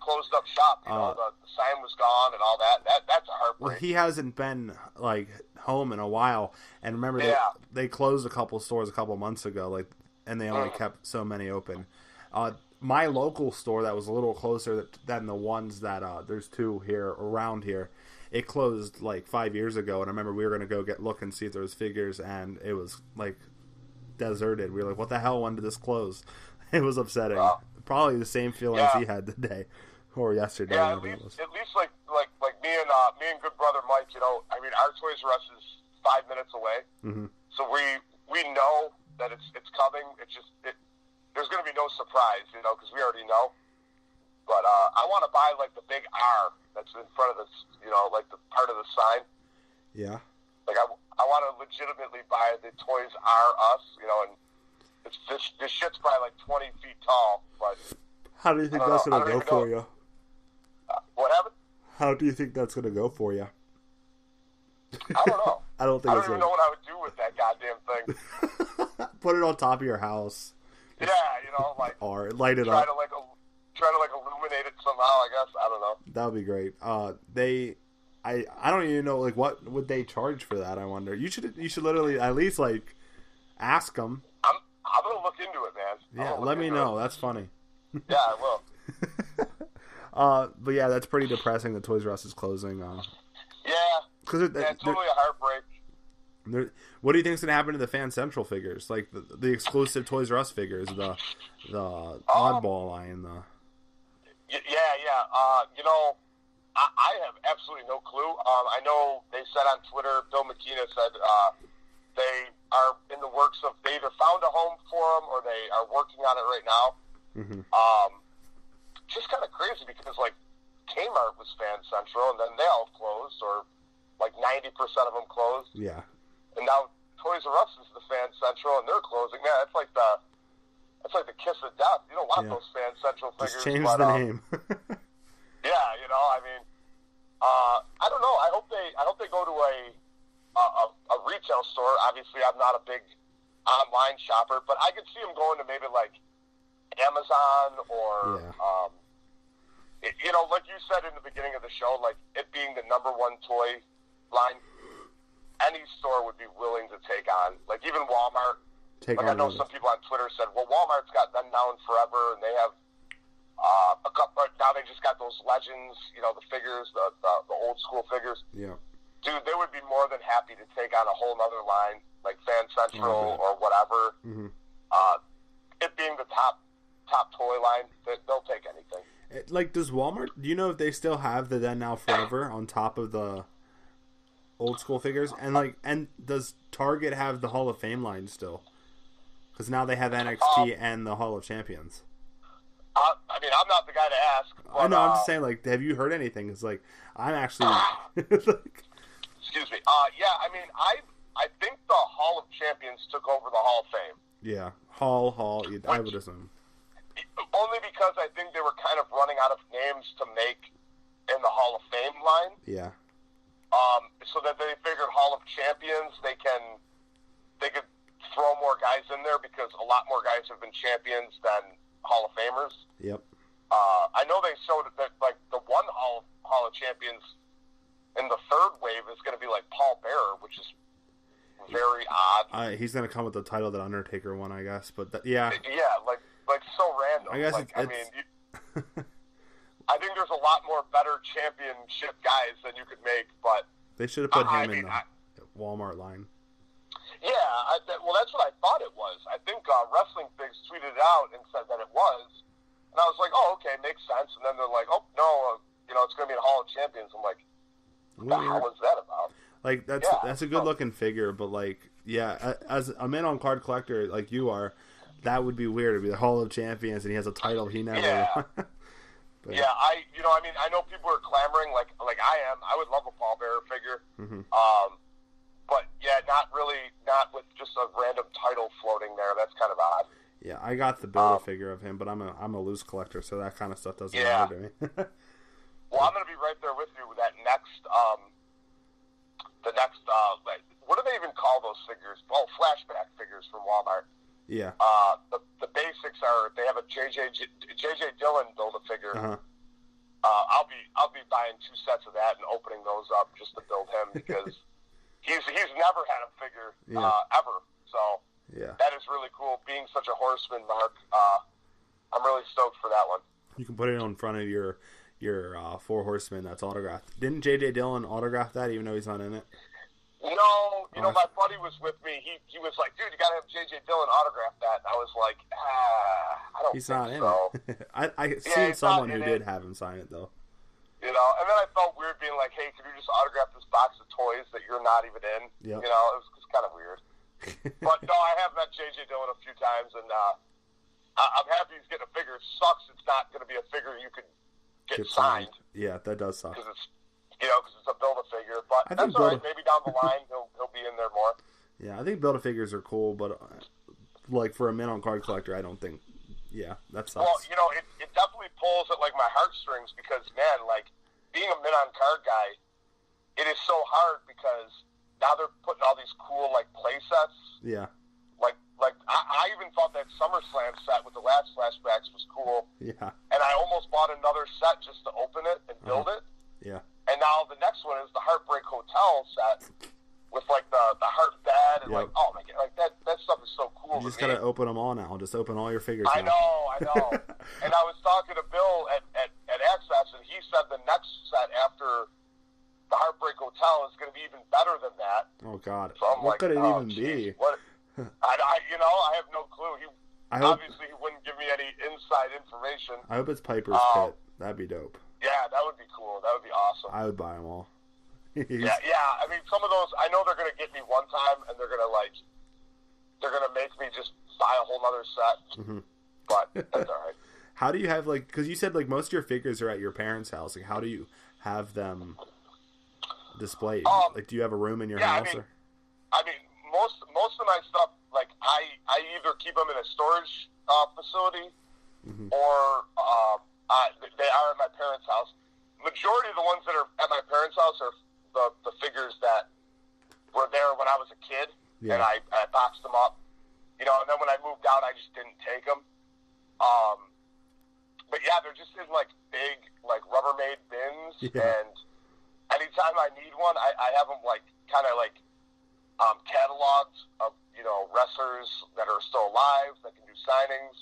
closed up shop. You know, the sign was gone and all that. That's a heartbreak. Well, he hasn't been like home in a while, and remember they closed a couple stores a couple months ago, like, and they only kept so many open. My local store that was a little closer than the ones that there's two here around here. It closed like 5 years ago, and I remember we were gonna go look and see if there was figures, and it was like deserted. We were like, "What the hell? When did this close?" It was upsetting. Probably the same feelings he had today or yesterday. Yeah, at least like me and good brother Mike. You know, I mean, our Toys R Us is 5 minutes away, so we know that it's coming. It's just there's gonna be no surprise, you know, because we already know. But I want to buy like the big R that's in front of this, you know, like the part of the sign. Yeah. Like I want to legitimately buy the Toys R Us, you know, and this shit's probably like 20 feet tall. But how do you think that's gonna go for you? What happened? How do you think that's gonna go for you? I don't know. I don't even know what I would do with that goddamn thing. Put it on top of your house. Yeah, you know, like or light it up. Try to illuminate it somehow, I guess. I don't know. That would be great. I don't even know, like, what would they charge for that, I wonder. You should literally at least, like, ask them. I'm going to look into it, man. Yeah, let me know. That's funny. Yeah, I will. But yeah, that's pretty depressing that Toys R Us is closing. Yeah, it's totally a heartbreak. What do you think's going to happen to the Fan Central figures? Like, the exclusive Toys R Us figures, the oddball line, Yeah. You know, I have absolutely no clue. I know they said on Twitter, Bill McKenna said they are in the works of, they either found a home for them or they are working on it right now. Just kind of crazy because, like, Kmart was Fan Central and then they all closed, or like 90% of them closed. Yeah. And now Toys R Us is the Fan Central and they're closing. Man, it's like the kiss of death. You don't want those Fan Central figures. Just change the name. Yeah, you know, I mean, I don't know. I hope they go to a retail store. Obviously, I'm not a big online shopper, but I could see them going to maybe like Amazon or, you know, like you said in the beginning of the show, like it being the number one toy line, any store would be willing to take on. Like even Walmart. I know some people on Twitter said, well, Walmart's got them now and forever, and they have a couple. Now they just got those Legends, you know, the figures, the old school figures. Yeah. Dude, they would be more than happy to take on a whole other line, like Fan Central or whatever. It being the top toy line, they'll take anything. Like, does Walmart, do you know if they still have the Then Now Forever on top of the old school figures? And does Target have the Hall of Fame line still? Because now they have NXT and the Hall of Champions. I mean, I'm not the guy to ask. But, I know, I'm just saying, like, have you heard anything? It's like, I'm actually... Excuse me. Yeah, I mean, I think the Hall of Champions took over the Hall of Fame. Yeah, Hall, I would assume. Only because I think they were kind of running out of names to make in the Hall of Fame line. Yeah. So that they figured Hall of Champions, they could throw more guys in there because a lot more guys have been champions than Hall of Famers. Yep. I know they showed that like the one Hall of Champions in the third wave is going to be like Paul Bearer, which is very odd. He's going to come with the title that Undertaker won, I guess. But yeah. Yeah, like so random. I guess like, I think there's a lot more better championship guys than you could make, but they should have put him in the Walmart line. Yeah, well, that's what I thought it was. I think Wrestling Bigs tweeted it out and said that it was, and I was like, oh, okay, makes sense. And then they're like, oh no, you know, it's going to be in Hall of Champions. I'm like, what the hell was that about? Like that's a good looking figure, but like, yeah, as a man on card collector like you are, that would be weird to be the Hall of Champions and he has a title he never. Yeah. But, yeah, I mean, I know people are clamoring like I am. I would love a Paul Bearer figure. But yeah, not with just a random title floating there. That's kind of odd. Yeah, I got the Build-A-Figure of him, but I'm a loose collector, so that kind of stuff doesn't matter to me. Well, I'm going to be right there with you with that next, what do they even call those figures? Oh, flashback figures from Walmart. Yeah. The basics are, they have a J.J. Dillon Build-A-Figure. Uh-huh. I'll be buying 2 sets of that and opening those up just to build him because he's never had a figure ever. So yeah, that is really cool. Being such a horseman, Mark, I'm really stoked for that one. You can put it in front of your 4 Horsemen that's autographed. Didn't J.J. Dillon autograph that even though he's not in it? No, my buddy was with me. He was like, dude, you got to have J.J. Dillon autograph that. And I was like, I don't He's think not in so. it. I seen someone who did have him sign it, though. You know, and then I felt weird being like, hey, can you just autograph this box of toys that you're not even in? Yep. You know, it was kind of weird. But, no, I have met J.J. Dillon a few times, and I'm happy he's getting a figure. It sucks it's not going to be a figure you could get signed. Yeah, that does suck. Because it's a Build-A-Figure. But that's all right. Maybe down the line he'll be in there more. Yeah, I think Build-A-Figures are cool, but like for a mint-on card collector, I don't think. Yeah, that sucks. Well, you know, it definitely pulls at like my heartstrings because, man, like being a mint-on card guy, it is so hard because now they're putting all these cool like play sets. Yeah. Like I even thought that SummerSlam set with the last flashbacks was cool. Yeah. And I almost bought another set just to open it and build it. Yeah. And now the next one is the Heartbreak Hotel set with like the heart bed and like, oh my god, like that stuff is so cool. You just gotta open them all now. Just open all your figures. I know. And I was talking to Bill at Access, and he said the next set after the Heartbreak Hotel is going to be even better than that. Oh god, so what could it even be? What? I have no clue. Obviously he wouldn't give me any inside information. I hope it's Piper's Pit. That'd be dope. Yeah, that would be cool. That would be awesome. I would buy them all. Yeah. I mean, some of those, I know they're going to get me one time, and they're going to make me just buy a whole other set. Mm-hmm. But that's all right. How do you have, like, because you said, like, most of your figures are at your parents' house. Like, how do you have them displayed? Like, do you have a room in your house? I mean, most of my stuff, like, I either keep them in a storage facility or they are at my parents' house. Majority of the ones that are at my parents' house are the figures that were there when I was a kid, and I boxed them up. You know, and then when I moved out, I just didn't take them. But yeah, they're just in like big, like Rubbermaid bins, and anytime I need one, I have them like kind of like cataloged of, you know, wrestlers that are still alive that can do signings,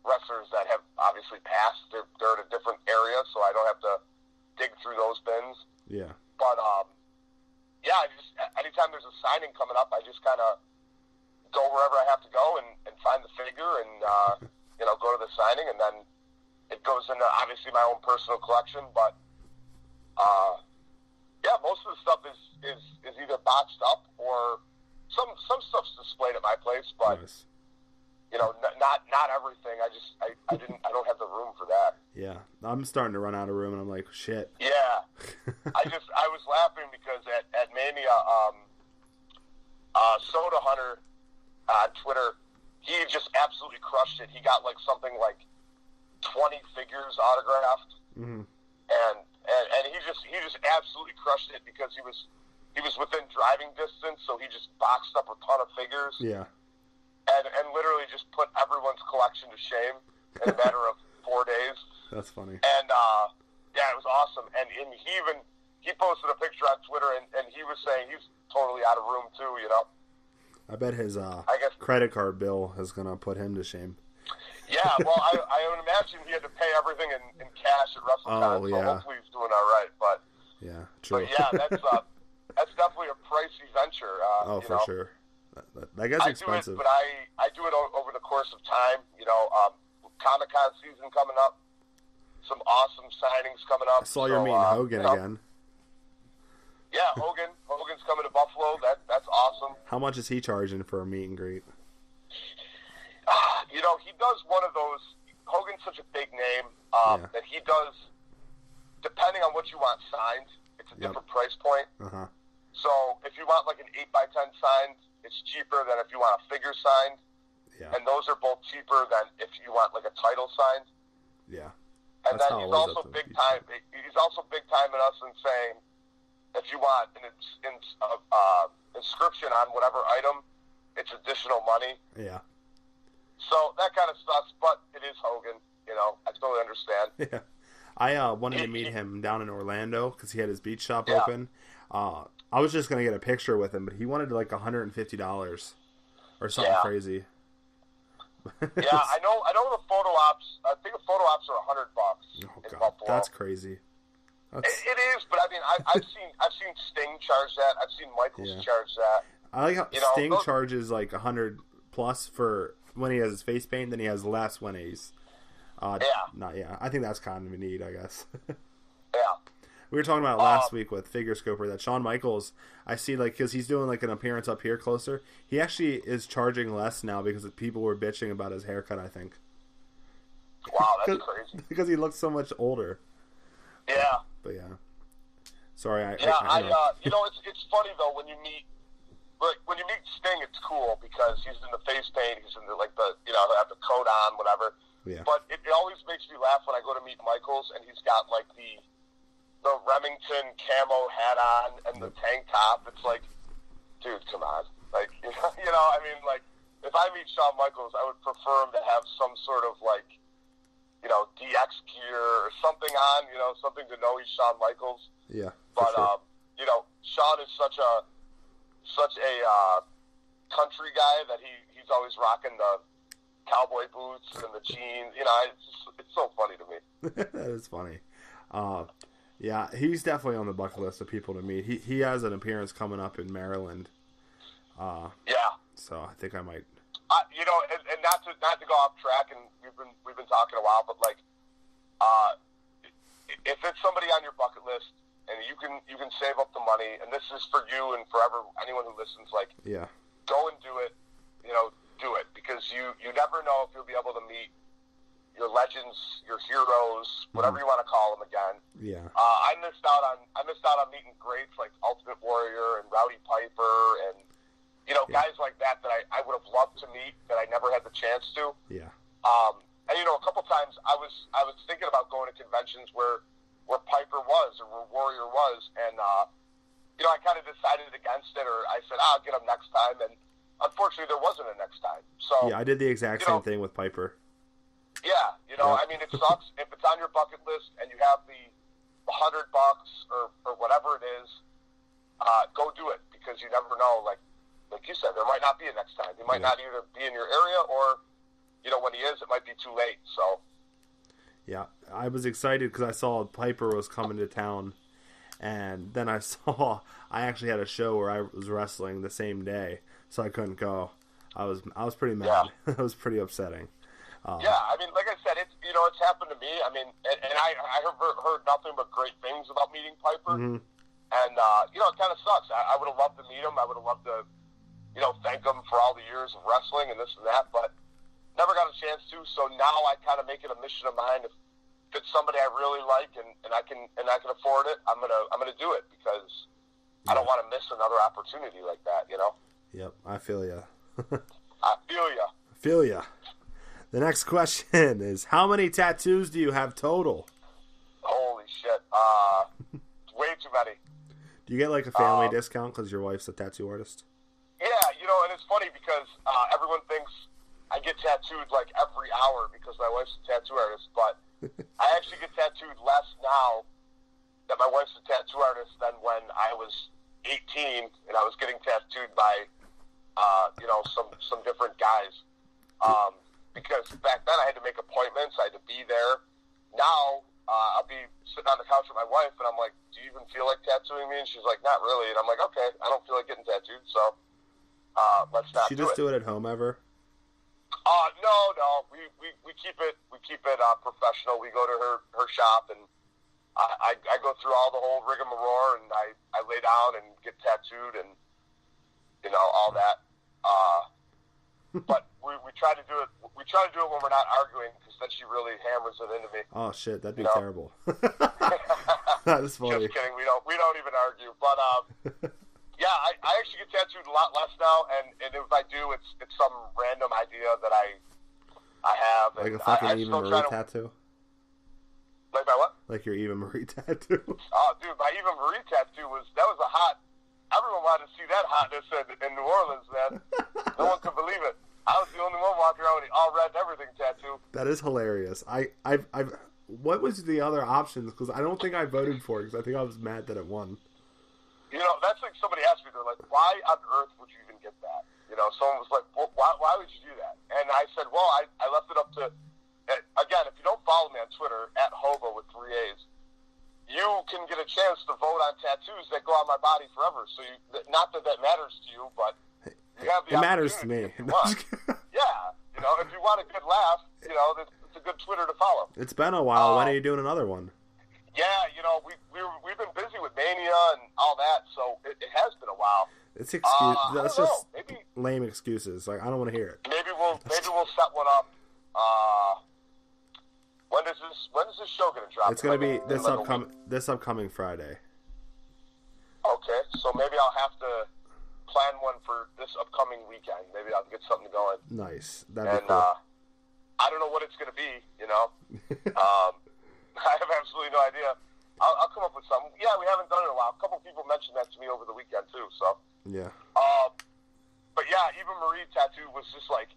wrestlers that have obviously passed. They're in a different area, so I don't have to dig through those bins. Yeah. But yeah, I just anytime there's a signing coming up, I just kind of go wherever I have to go and find the figure and you know, go to the signing, and then it goes into obviously my own personal collection. But yeah, most of the stuff is either boxed up or some stuff's displayed at my place, but you know, not everything. I don't have the room for that. Yeah, I'm starting to run out of room, and I'm like, shit. Yeah, I was laughing because at Mania, Soda Hunter on Twitter, he just absolutely crushed it. He got like something like 20 figures autographed, and he just absolutely crushed it because he was within driving distance, so he just boxed up a ton of figures. Yeah. And literally just put everyone's collection to shame in a matter of 4 days. That's funny. And yeah, it was awesome. And he posted a picture on Twitter, and he was saying he's totally out of room too. You know. I bet his credit card bill is gonna put him to shame. Yeah, well, I would imagine he had to pay everything in cash at WrestleCon, so hopefully he's doing all right. But yeah, true. But yeah, that's definitely a pricey venture. For sure. That guy's expensive. But I do it over the course of time. You know, Comic-Con season coming up, some awesome signings coming up. I saw you're meeting Hogan again. Yeah, Hogan's coming to Buffalo. That's awesome. How much is he charging for a meet and greet? You know, he does one of those. Hogan's such a big name that he does. Depending on what you want signed, it's a different price point. So if you want like an 8x10 signed, it's cheaper than if you want a figure signed. Yeah. And those are both cheaper than if you want like a title signed. Yeah. And then he's also big time. He's also big time in us in saying, if you want an inscription on whatever item, it's additional money. Yeah. So that kind of sucks, but it is Hogan. I totally understand. Yeah. I wanted to meet him down in Orlando because he had his beach shop open. I was just gonna get a picture with him, but he wanted like $150 or something crazy. Yeah, I know the photo ops. I think the photo ops are $100 in Buffalo. That's crazy. It is, but I mean, I've seen Sting charge that. I've seen Michaels charge that. I like how Sting charges like $100 plus for when he has his face paint, then he has less when he's I think that's kind of neat, I guess. Yeah. We were talking about last week with Figure Scoper that Shawn Michaels, I see like because he's doing like an appearance up here closer, he actually is charging less now because people were bitching about his haircut. I think. Wow, that's crazy. Because he looks so much older. Yeah. But yeah. Sorry, it's funny though when you meet Sting, it's cool because he's in the face paint, he's in the have the coat on, whatever. Yeah. But it always makes me laugh when I go to meet Michaels and he's got like the Remington camo hat on and the tank top. It's like, dude, come on. Like, I mean, like, if I meet Shawn Michaels, I would prefer him to have some sort of like, DX gear or something on, something to know he's Shawn Michaels. Yeah. But sure. Shawn is such a country guy that he's always rocking the cowboy boots and the jeans. It's so funny to me. That is funny. Yeah, he's definitely on the bucket list of people to meet. He has an appearance coming up in Maryland. Yeah. So I think I might. And not to go off track, and we've been talking a while, but like, if it's somebody on your bucket list, and you can save up the money, and this is for you and forever anyone who listens, like, go and do it. Do it because you never know if you'll be able to meet your legends, your heroes, whatever you want to call them again. Yeah. I missed out on meeting greats like Ultimate Warrior and Rowdy Piper and guys like that I would have loved to meet that I never had the chance to. Yeah. And a couple times I was thinking about going to conventions where Piper was or where Warrior was, and I kind of decided against it, or I said I'll get him next time, and unfortunately there wasn't a next time. So yeah, I did the exact same thing with Piper. Yeah, I mean, it sucks if it's on your bucket list and you have the $100 or whatever it is. Go do it because you never know. Like you said, there might not be a next time. He might not either be in your area or, when he is, it might be too late. So. Yeah, I was excited because I saw Piper was coming to town, and then I actually had a show where I was wrestling the same day, so I couldn't go. I was pretty mad. Yeah. It was pretty upsetting. Yeah, I mean, like I said, it's happened to me. I mean, and I heard nothing but great things about meeting Piper, and it kind of sucks. I would have loved to meet him. I would have loved to, thank him for all the years of wrestling and this and that, but never got a chance to. So now I kind of make it a mission of mine. If it's somebody I really like and I can afford it, I'm gonna do it because I don't want to miss another opportunity like that. Yep, I feel ya. I feel ya. Feel ya. The next question is, how many tattoos do you have total? Holy shit. Way too many. Do you get like a family discount because your wife's a tattoo artist? Yeah, and it's funny because everyone thinks I get tattooed like every hour because my wife's a tattoo artist, but I actually get tattooed less now that my wife's a tattoo artist than when I was 18 and I was getting tattooed by, some different guys. Because back then I had to make appointments, I had to be there. Now, I'll be sitting on the couch with my wife, and I'm like, do you even feel like tattooing me? And she's like, not really. And I'm like, okay, I don't feel like getting tattooed, so let's not do it. She just do it at home ever? No. We keep it professional. We go to her shop, and I go through all the whole rigmarole, and I lay down and get tattooed and, all that. But we try to do it. We try to do it when we're not arguing, because then she really hammers it into me. Oh shit, that'd be terrible. That is funny. Just kidding. We don't even argue. But yeah, get tattooed a lot less now, and if I do, it's some random idea that I have. Like and a fucking I Eva still Marie try to, tattoo? Like my what? Like your Eva Marie tattoo? Oh, dude, my Eva Marie tattoo was a hot. Everyone wanted to see that hotness in New Orleans, man. No one could believe it. I was the only one walking around with the all red and everything tattoo. That is hilarious. What was the other options? Because I don't think I voted for it because I think I was mad that it won. You know, that's like somebody asked me, they're like, why on earth would you even get that? You know, someone was like, well, why would you do that? And I said, well, I left it up to, again, if you don't follow me on Twitter, @Hova with 3 A's, you can get a chance to vote on tattoos that go on my body forever. So not that matters to you, but you have the It matters to me. Yeah, you know, if you want a good laugh, you know, it's a good Twitter to follow. It's been a while. When are you doing another one? Yeah, you know, we've been busy with Mania and all that, so it has been a while. It's excuse. That's just maybe lame excuses. Like I don't want to hear it. maybe we'll set one up. When is this show gonna drop? It's gonna be this upcoming Friday. Okay, so maybe I'll have to plan one for this upcoming weekend. Maybe I'll get something going. Nice. That'd be cool. I don't know what it's gonna be. You know, I have absolutely no idea. I'll come up with something. Yeah, we haven't done it in a while. A couple people mentioned that to me over the weekend too. So yeah. But yeah, Eva Marie tattoo was just like,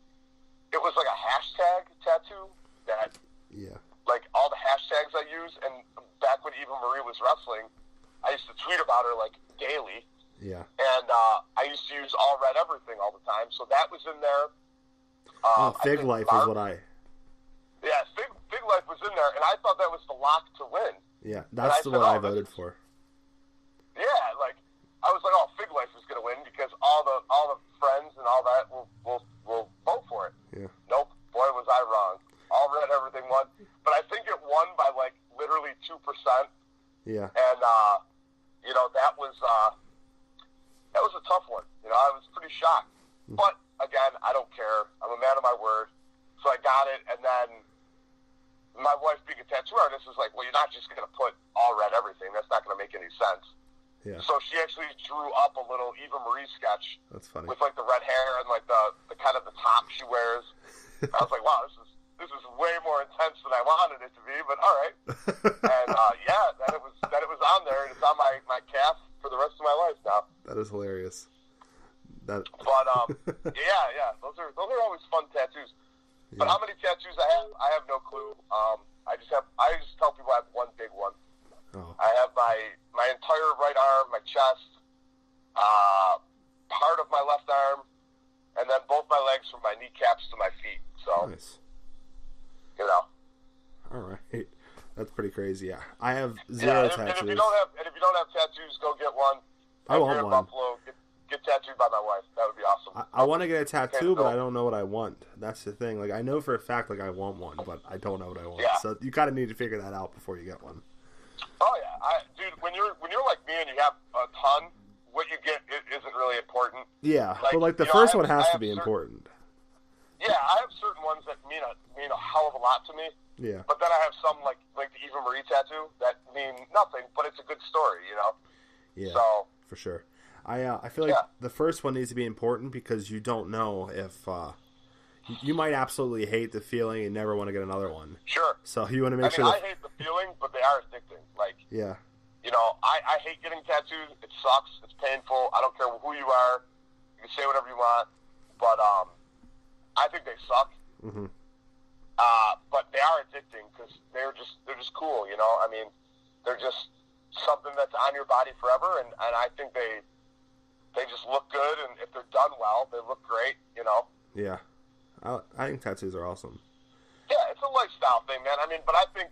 it was like a hashtag tattoo that, yeah, like all the hashtags I use. And back when Eva Marie was wrestling, I used to tweet about her like daily. Yeah. And I used to use all red everything all the time. So that was in there. Fig Life is what I. Yeah, Fig Life was in there, and I thought that was the lock to win. Yeah, that's the one I voted for. Yeah, like I was like, oh, Fig Life is going to win because all the friends and all that will vote for it. Yeah. Nope, boy was I wrong. All red everything won, but I think it won by like literally 2%. Yeah. And you know that was a tough one. You know, I was pretty shocked, but again, I don't care. I'm a man of my word, so I got it, and then. My wife, being a tattoo artist, was like, well, you're not just going to put all red everything. That's not going to make any sense. Yeah. So she actually drew up a little Eva Marie sketch. That's funny. With, like, the red hair and, like, the kind of the top she wears. I was like, wow, this is way more intense than I wanted it to be, but all right. And, yeah, then it was on there, and it's on my calf for the rest of my life now. That is hilarious. But, yeah, those are always fun tattoos. Yeah. But how many tattoos I have no clue. I just tell people I have one big one. Oh. I have my entire right arm, my chest, part of my left arm, and then both my legs from my kneecaps to my feet. So nice. You know. All right. That's pretty crazy. Yeah. I have zero tattoos. And if you don't have tattoos, go get one. I want one. Buffalo, get tattooed by my wife. That would be awesome. I want to get a tattoo, but I don't know what I want. That's the thing. Like I know for a fact, like I want one, but I don't know what I want. Yeah. So you kind of need to figure that out before you get one. Oh yeah, dude. When you're like me and you have a ton, what you get isn't really important. Yeah, but like the first one has to be important. Yeah, I have certain ones that mean a hell of a lot to me. Yeah. But then I have some like the Eva Marie tattoo that mean nothing, but it's a good story, you know. Yeah. So for sure. I feel like the first one needs to be important because you don't know if you might absolutely hate the feeling and never want to get another one. Sure. So you want to make sure. I hate the feeling, but they are addicting. Like yeah. You know, I hate getting tattooed. It sucks. It's painful. I don't care who you are. You can say whatever you want, but I think they suck. Mm-hmm. But they are addicting because they're just cool. You know, I mean, they're just something that's on your body forever, and I think they just look good, and if they're done well, they look great, you know? Yeah. I think tattoos are awesome. Yeah, it's a lifestyle thing, man. I mean, but I think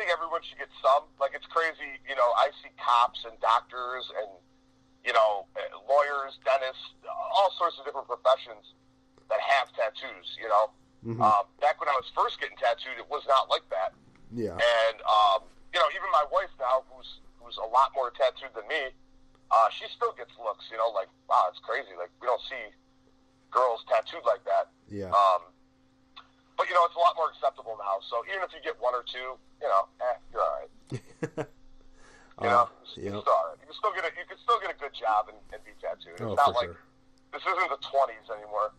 everyone should get some. Like, it's crazy, you know, I see cops and doctors and, you know, lawyers, dentists, all sorts of different professions that have tattoos, you know? Mm-hmm. Back when I was first getting tattooed, it was not like that. Yeah. And, you know, even my wife now, who's a lot more tattooed than me, she still gets looks, you know, like, wow, it's crazy. Like, we don't see girls tattooed like that. Yeah. But, you know, it's a lot more acceptable now. So even if you get one or two, you know, you're all right. You know, yep. you can still get a good job and be tattooed. It's not like this isn't the 20s anymore.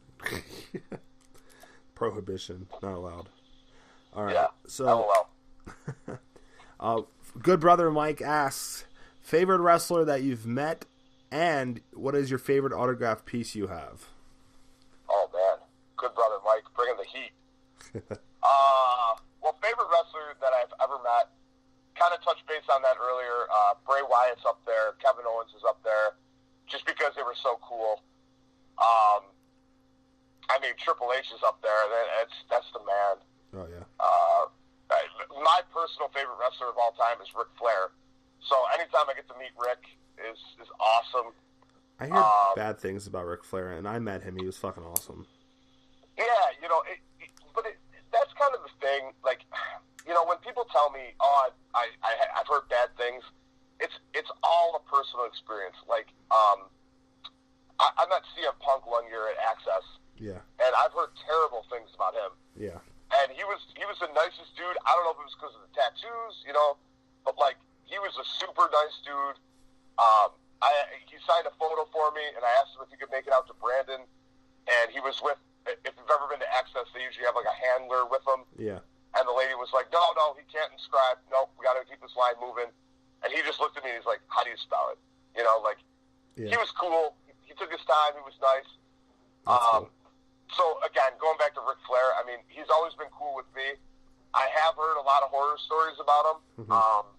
Prohibition, not allowed. All right, yeah, so good brother Mike asks, favorite wrestler that you've met, and what is your favorite autograph piece you have? Oh man, good brother Mike, bringing the heat. Well, favorite wrestler that I've ever met, kind of touched base on that earlier. Bray Wyatt's up there, Kevin Owens is up there, just because they were so cool. I mean, Triple H is up there. That's the man. Oh yeah. My personal favorite wrestler of all time is Ric Flair. So anytime I get to meet Rick is awesome. I hear bad things about Ric Flair, and I met him. He was fucking awesome. Yeah, you know, that's kind of the thing. Like, you know, when people tell me, "Oh, I've heard bad things," it's all a personal experience. Like, I met CM Punk one year at Access. Yeah. And I've heard terrible things about him. Yeah. And he was the nicest dude. I don't know if it was because of the tattoos, you know, but like he was a super nice dude. He signed a photo for me, and I asked him if he could make it out to Brandon. And he was with. If you've ever been to Access, they usually have like a handler with them. Yeah. And the lady was like, "No, he can't inscribe. Nope, we got to keep this line moving." And he just looked at me and he's like, "How do you spell it?" You know, like he was cool. He took his time. He was nice. Cool. So, again, going back to Ric Flair, I mean, he's always been cool with me. I have heard a lot of horror stories about him. Mm-hmm.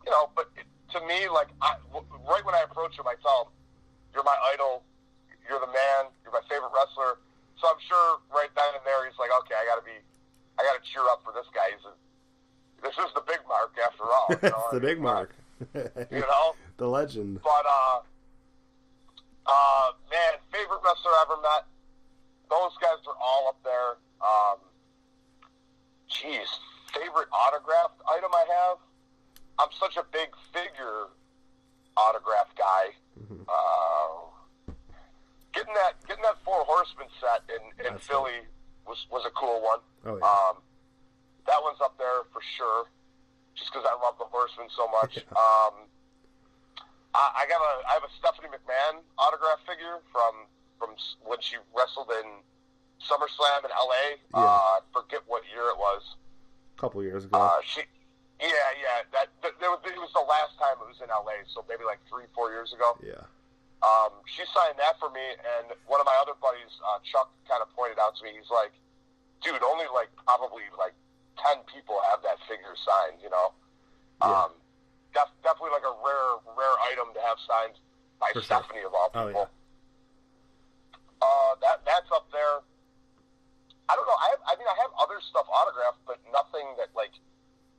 You know, but to me, like, right when I approach him, I tell him, "You're my idol. You're the man. You're my favorite wrestler." So I'm sure right then and there he's like, "Okay, I got to cheer up for this guy. This is the Big Mark after all." You know? It's the Big Mark. You know? The legend. But, man, favorite wrestler I ever met, those guys are all up there. Favorite autographed item I have? I'm such a big figure autograph guy. Mm-hmm. Getting that Four Horsemen set in Philly was a cool one. Oh, yeah. That one's up there for sure, just because I love the Horsemen so much. I have a Stephanie McMahon autograph figure from when she wrestled in SummerSlam in LA. Yeah. I forget what year it was. A couple years ago. It was the last time it was in LA, so maybe like 3-4 years ago. Yeah. She signed that for me, and one of my other buddies, Chuck, kind of pointed out to me. He's like, "Dude, only like probably like 10 people have that figure signed, you know." Yeah. Definitely like a rare item to have signed by Stephanie of all people. Oh, yeah. That's up there. I don't know. I have other stuff autographed, but nothing that like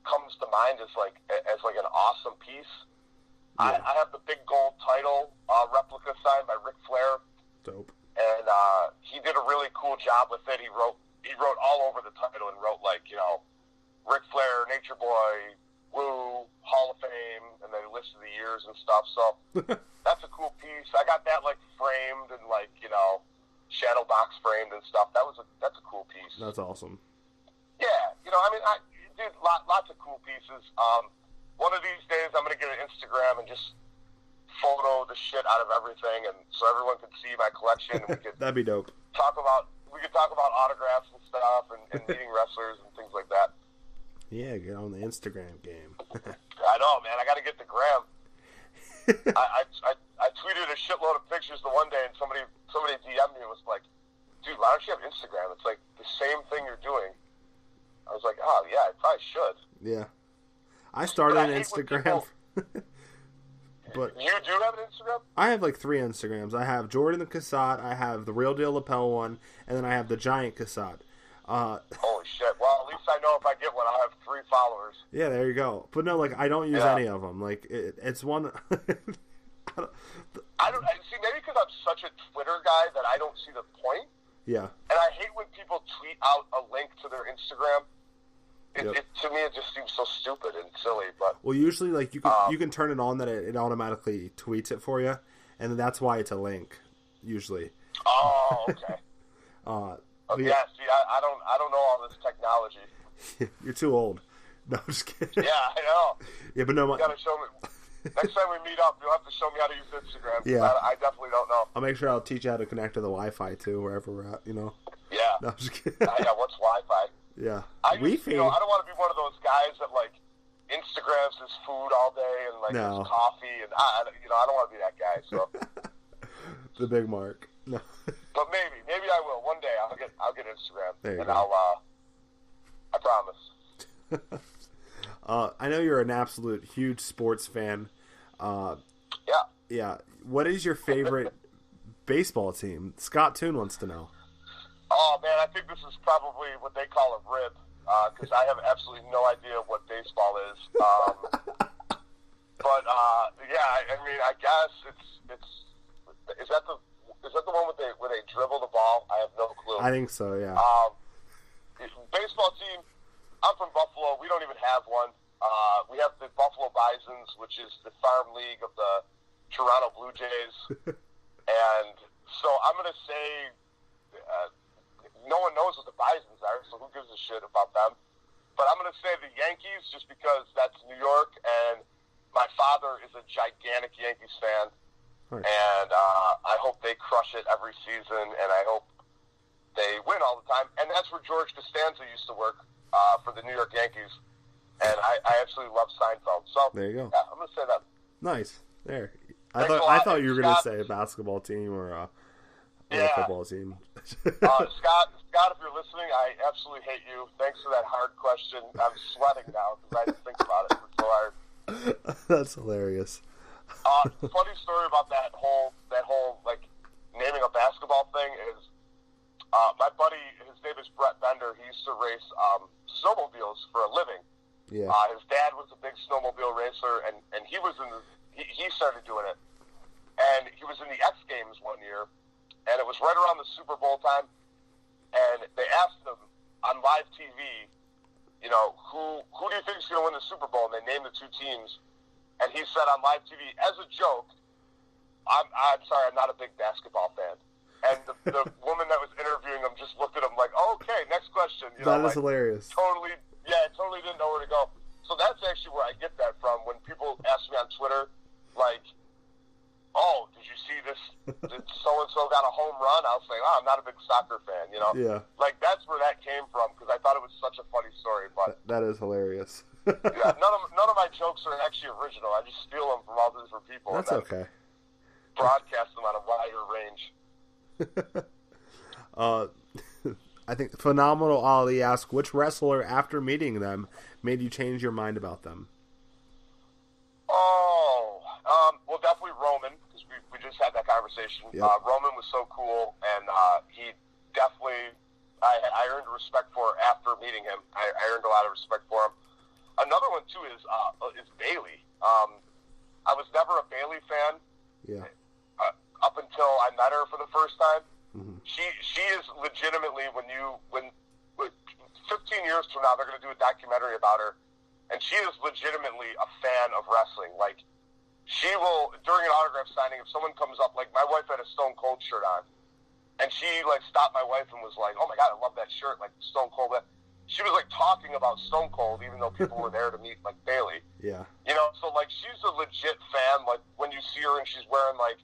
comes to mind as like an awesome piece. Yeah. I have the big gold title replica signed by Ric Flair. Dope. And he did a really cool job with it. He wrote all over the title and wrote like, you know, Ric Flair, Nature Boy, Woo, Hall of Fame, and then listed the years and stuff. So that's a cool piece. I got that like framed and like, you know, shadow box framed and stuff. That's a cool piece. That's awesome. Yeah, you know, I mean, dude, lots of cool pieces. One of these days, I'm gonna get an Instagram and just photo the shit out of everything, and so everyone can see my collection. And we could that'd be dope. Talk about autographs and stuff, and meeting wrestlers and things like that. Yeah, get on the Instagram game. I know, man. I got to get the gram. I tweeted a shitload of pictures the one day, and somebody DM'd me and was like, "Dude, why don't you have Instagram? It's like the same thing you're doing." I was like, "Oh yeah, I probably should." Yeah, I started an Instagram. But you do have an Instagram? I have like 3 Instagrams. I have Jordan the Cassat, I have the Real Deal Lapel one, and then I have the Giant Cassat. Holy shit! Well, at least I know if I get one, I'll have 3 followers. Yeah, there you go. But no, like I don't use any of them. Like it's one. I don't see. Maybe because I'm such a Twitter guy that I don't see the point. Yeah. And I hate when people tweet out a link to their Instagram. To me, it just seems so stupid and silly. But well, usually, like you can turn it on that it automatically tweets it for you, and that's why it's a link. Usually. Oh, okay. Yeah. See, I don't know all this technology. You're too old. No, I'm just kidding. Yeah, I know. Yeah, but no, You gotta show me. Next time we meet up, you'll have to show me how to use Instagram. Yeah. I definitely don't know. I'll make sure I'll teach you how to connect to the Wi-Fi too, wherever we're at. Yeah. No, I'm just kidding. Yeah. What's Wi-Fi? Yeah. Wi-Fi. I don't want to be one of those guys that like Instagrams his food all day and like his coffee, and I don't want to be that guy. So. The Big Mark. No. But maybe I will one day. I'll get Instagram, there you and go. I promise. I know you're an absolute huge sports fan. Yeah. Yeah. What is your favorite baseball team? Scott Toon wants to know. Oh man, I think this is probably what they call a rib, because I have absolutely no idea what baseball is. But yeah, I mean, I guess it's is that the one where they dribble the ball? I have no clue. I think so. Yeah. Baseball team. I'm from Buffalo. We don't even have one. We have the Buffalo Bisons, which is the farm league of the Toronto Blue Jays. And so I'm going to say no one knows what the Bisons are, so who gives a shit about them? But I'm going to say the Yankees just because that's New York, and my father is a gigantic Yankees fan. Right. And I hope they crush it every season, and I hope they win all the time. And that's where George Costanza used to work for the New York Yankees. And I absolutely love Seinfeld. So there you go. Yeah, I'm going to say that. Nice. There. Thanks I thought you were going to say a basketball team or a football team. Scott, if you're listening, I absolutely hate you. Thanks for that hard question. I'm sweating now because I didn't think about it. It's so hard. That's hilarious. Funny story about that whole like naming a basketball thing is my buddy, his name is Brett Bender. He used to race snowmobiles for a living. Yeah. His dad was a big snowmobile racer, and he was he started doing it, and he was in the X Games one year, and it was right around the Super Bowl time, and they asked him on live TV, who do you think is going to win the Super Bowl? And they named the two teams. And he said on live TV, as a joke, I'm sorry, I'm not a big basketball fan. And the woman that was interviewing him just looked at him like, oh, okay, next question. That is hilarious. Totally didn't know where to go. So that's actually where I get that from. When people ask me on Twitter, like, oh, did you see this? Did so-and-so got a home run? I was like, oh, I'm not a big soccer fan, Yeah. Like, that's where that came from, because I thought it was such a funny story. But that is hilarious. yeah, none of my jokes are actually original. I just steal them from all the different people. That's and okay. Broadcast them on a wider range. I think Phenomenal Ali asked, which wrestler after meeting them made you change your mind about them? Well, definitely Roman, because we just had that conversation. Yep. Roman was so cool, and he definitely, I earned respect for after meeting him. I earned a lot of respect for him. Another one, too, is Bayley. I was never a Bayley fan. Yeah. Up until I met her for the first time. Mm-hmm. She is legitimately, when 15 years from now, they're going to do a documentary about her, and she is legitimately a fan of wrestling. Like, she will, during an autograph signing, if someone comes up, like my wife had a Stone Cold shirt on, and she like stopped my wife and was like, oh my God, I love that shirt, like Stone Cold. She was like talking about Stone Cold, even though people were there to meet like Bayley. Yeah. So like she's a legit fan. Like when you see her and she's wearing like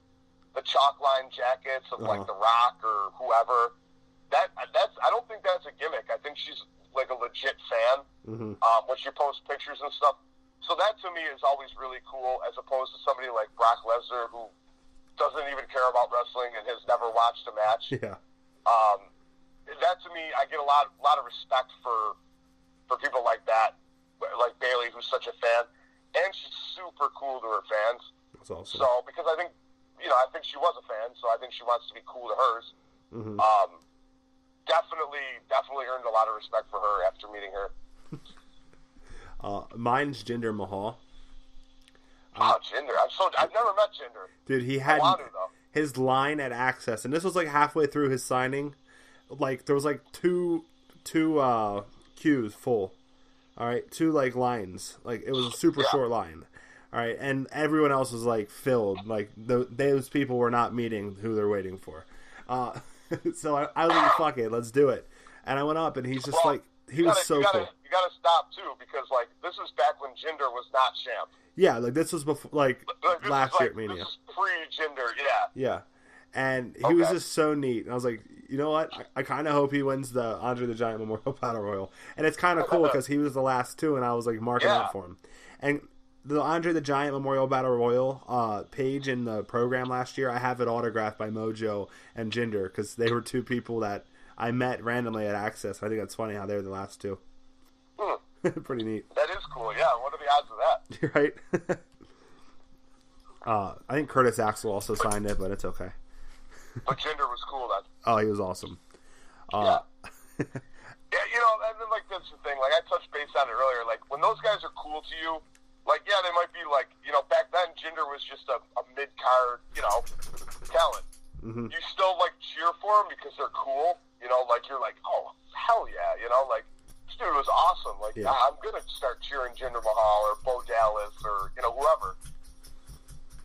the chalk line jackets of like The Rock or whoever, that's I don't think that's a gimmick. I think she's like a legit fan when she posts pictures and stuff. So that to me is always really cool, as opposed to somebody like Brock Lesnar who doesn't even care about wrestling and has never watched a match. Yeah. That to me, I get a lot of respect for people like that, like Bayley, who's such a fan, and she's super cool to her fans. That's awesome. So because I think she was a fan, so I think she wants to be cool to hers. Mm-hmm. Definitely earned a lot of respect for her after meeting her. Mine's Jinder Mahal. Jinder. I've never met Jinder. Dude, he had I want to, though. His line at Access, and this was like halfway through his signing. Like there was like two queues full. All right, two like lines. Like it was a super short line. All right, and everyone else was like filled. Like those people were not meeting who they're waiting for. So I was like, fuck it, let's do it. And I went up, and he's just he was so cool. You gotta stop too, because like this is back when Jinder was not champ. Yeah, like this was before, like last year at Mania. This is pre-Jinder, yeah. Yeah, and he was just so neat. And I was like, you know what? I kind of hope he wins the Andre the Giant Memorial Battle Royal, and it's kind of cool because he was the last two, and I was like marking out for him. And the Andre the Giant Memorial Battle Royal page in the program last year, I have it autographed by Mojo and Jinder because they were two people that I met randomly at Access. I think that's funny how they were the last two. Pretty neat. That is cool. Yeah. What are the odds of that? You're right. I think Curtis Axel also signed it, but it's okay. But Jinder was cool then. Oh, he was awesome. Yeah. Yeah, you know, and then like that's the thing. Like I touched base on it earlier. Like when those guys are cool to you, like yeah, they might be like, you know, back then Jinder was just a mid card, you know, talent. Mm-hmm. You still like cheer for them because they're cool. You know, like you're like, oh hell yeah, you know, like this dude was awesome. Like I'm gonna start cheering Jinder Mahal or Bo Dallas or you know whoever.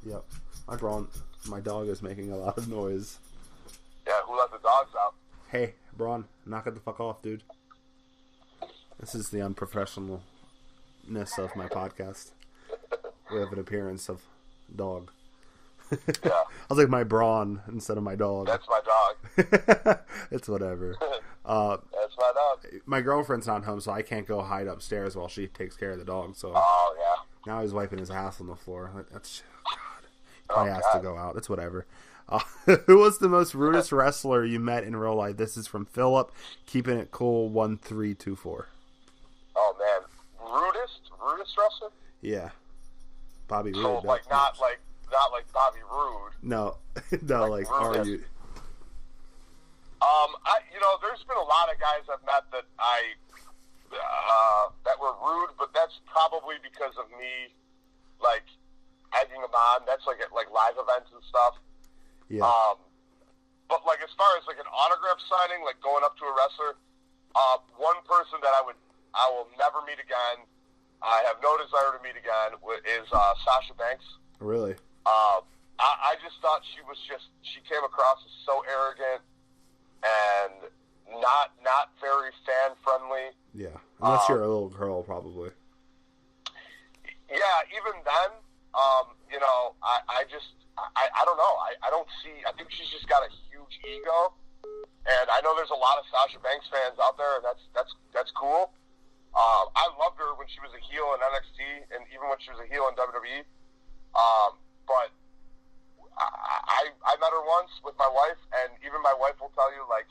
Yep, my dog is making a lot of noise. Yeah, who let the dogs out? Hey, Braun, knock it the fuck off, dude. This is the unprofessionalness of my podcast. We have an appearance of dog. Yeah. I was like my Braun instead of my dog. That's my dog. It's whatever. That's my dog. My girlfriend's not home, so I can't go hide upstairs while she takes care of the dog. So now he's wiping his ass on the floor. That's God. Probably has to go out. It's whatever. Who was the most rudest wrestler you met in real life? This is from Philip, keeping it cool 1324. Oh man, rudest wrestler? Yeah, Bobby Roode. So like not like Bobby Roode. No, no, like are you? You know, there's been a lot of guys I've met that that were rude, but that's probably because of me, like egging them on. That's like at like live events and stuff. Yeah. But like as far as like an autograph signing, like going up to a wrestler, one person that I will never meet again, I have no desire to meet again, is Sasha Banks. Really? I just thought she came across as so arrogant and not very fan friendly. Yeah, unless you're a little girl, probably. Yeah, even then, you know, I don't know. I don't see. I think she's just got a huge ego, and I know there's a lot of Sasha Banks fans out there, and that's cool. I loved her when she was a heel in NXT, and even when she was a heel in WWE. But I met her once with my wife, and even my wife will tell you, like,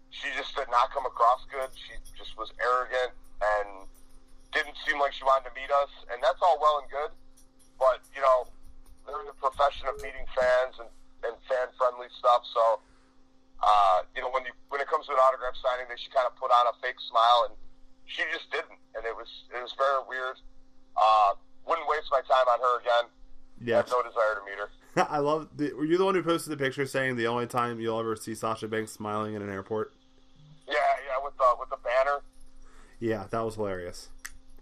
she just did not come across good. She just was arrogant and didn't seem like she wanted to meet us, and that's all well and good. But, you know, they're in the profession of meeting fans and fan-friendly stuff, so, you know, when it comes to an autograph signing, they should kind of put on a fake smile, and she just didn't, and it was very weird. Wouldn't waste my time on her again. Yeah. I have no desire to meet her. I love. Were you the one who posted the picture saying the only time you'll ever see Sasha Banks smiling in an airport? Yeah, with the banner. Yeah, that was hilarious.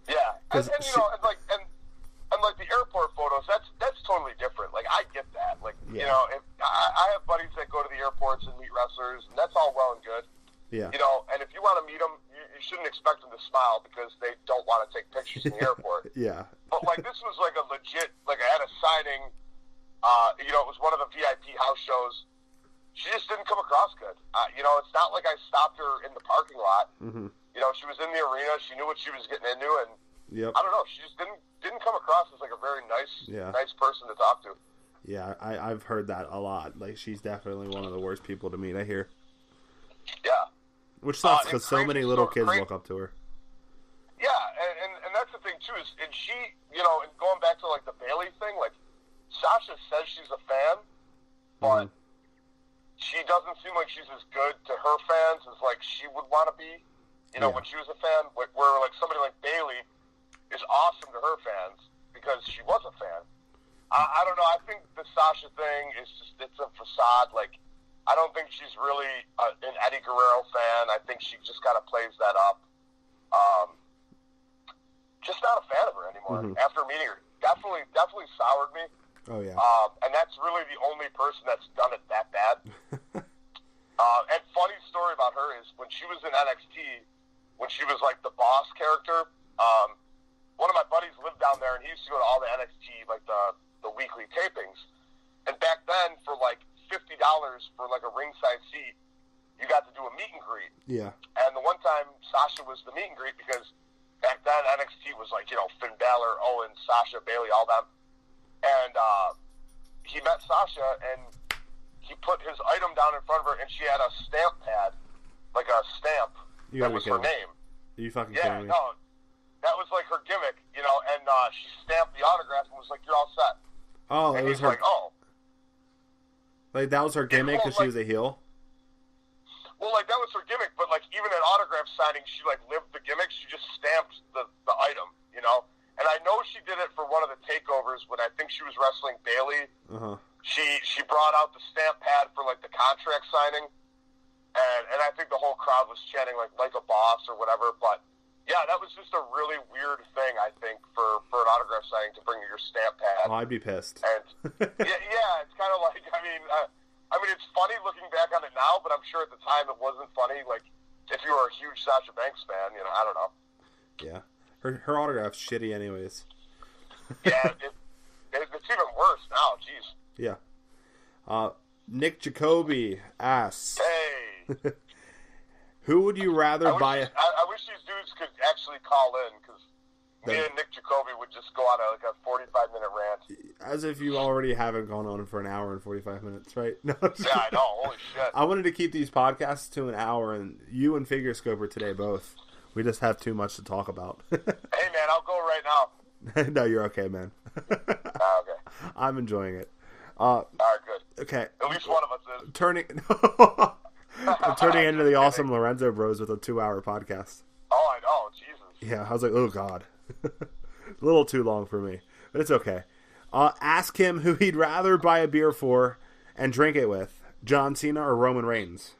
Yeah, and you know, and like the airport photos, that's totally different. Like I get that. Like you know, if I have buddies that go to the airports and meet wrestlers, and that's all well and good. Yeah. You know, and if you want to meet them, you shouldn't expect them to smile because they don't want to take pictures in the airport. Yeah. But like this was like a legit. Like I had a signing. You know, it was one of the VIP house shows. She just didn't come across good. You know, it's not like I stopped her in the parking lot. Mm-hmm. You know, she was in the arena. She knew what she was getting into, and I don't know. She just didn't come across as like a very nice person to talk to. Yeah, I've heard that a lot. Like she's definitely one of the worst people to meet. I hear. Yeah. Which sucks because so many little kids look up to her. Yeah, and that's the thing too and she, you know, and going back to like the Bayley thing, like. Sasha says she's a fan, but she doesn't seem like she's as good to her fans as like she would want to be. You know, when she was a fan, where like somebody like Bayley is awesome to her fans because she was a fan. I don't know. I think the Sasha thing is it's a facade. Like, I don't think she's really an Eddie Guerrero fan. I think she just kind of plays that up. Just not a fan of her anymore after meeting her. Definitely soured me. Oh, yeah. And that's really the only person that's done it that bad. And funny story about her is when she was in NXT, when she was like the boss character. One of my buddies lived down there, and he used to go to all the NXT, like the weekly tapings. And back then, for like $50 for like a ringside seat, you got to do a meet and greet. Yeah. And the one time Sasha was the meet and greet, because back then NXT was like, you know, Finn Balor, Owen, Sasha, Bayley, all them. And he met Sasha, and he put his item down in front of her, and she had a stamp pad, like a stamp that was her name. Are you fucking Yeah, kidding me? no. That was like her gimmick, you know, and she stamped the autograph and was like, "You're all set." Oh, and it was he's her. like, "Oh." Like, that was her gimmick because she was a heel? Well, like, that was her gimmick, but, like, even at autograph signing, she, like, lived the gimmick. She just stamped the item, you know? And I know she did it for one of the takeovers when I think she was wrestling Bayley. Uh-huh. She brought out the stamp pad for, like, the contract signing, and I think the whole crowd was chanting, like a boss or whatever, but... Yeah, that was just a really weird thing, I think, for an autograph signing to bring your stamp pad. Oh, I'd be pissed. And yeah, it's kind of like, I mean, it's funny looking back on it now, but I'm sure at the time it wasn't funny. Like, if you were a huge Sasha Banks fan, you know, I don't know. Yeah, her autograph's shitty, anyways. Yeah, it's even worse now. Jeez. Yeah. Nick Jacoby asks. Hey. Who would you rather buy? I wish these dudes could actually call in, because me and Nick Jacoby would just go on a 45-minute rant. As if you already haven't gone on for an hour and 45 minutes, right? No, yeah, I know. Holy shit. I wanted to keep these podcasts to an hour, and you and Figure Scoper today both. We just have too much to talk about. Hey, man, I'll go right now. No, you're okay, man. Okay. I'm enjoying it. All right, good. Okay. At least one of us is. I'm turning into the awesome Lorenzo Bros with a 2-hour podcast. Oh, I know. Jesus. Yeah, I was like, oh, God. A little too long for me. But it's okay. Ask him who he'd rather buy a beer for and drink it with. John Cena or Roman Reigns?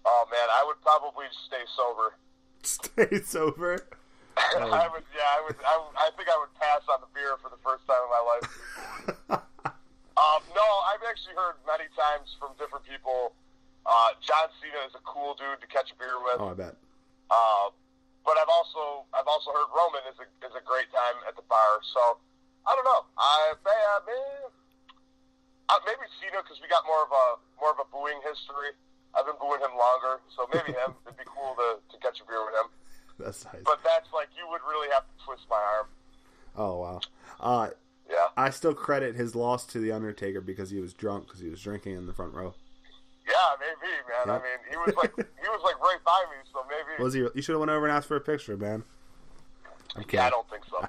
Oh, man, I would probably stay sober. Stay sober? I think I would pass on the beer for the first time in my life. No, I've actually heard many times from different people, John Cena is a cool dude to catch a beer with. Oh, I bet. But I've also heard Roman is a great time at the bar. So I don't know. Maybe Cena, because we got more of a booing history. I've been booing him longer, so maybe him. It'd be cool to catch a beer with him. That's nice. But that's like, you would really have to twist my arm. Oh, wow. Yeah. I still credit his loss to The Undertaker because he was drunk, because he was drinking in the front row. Yeah, maybe, man. Yep. I mean, he was like right by me, so maybe. Was he? You should have went over and asked for a picture, man. I'm kidding. Yeah, I don't think so.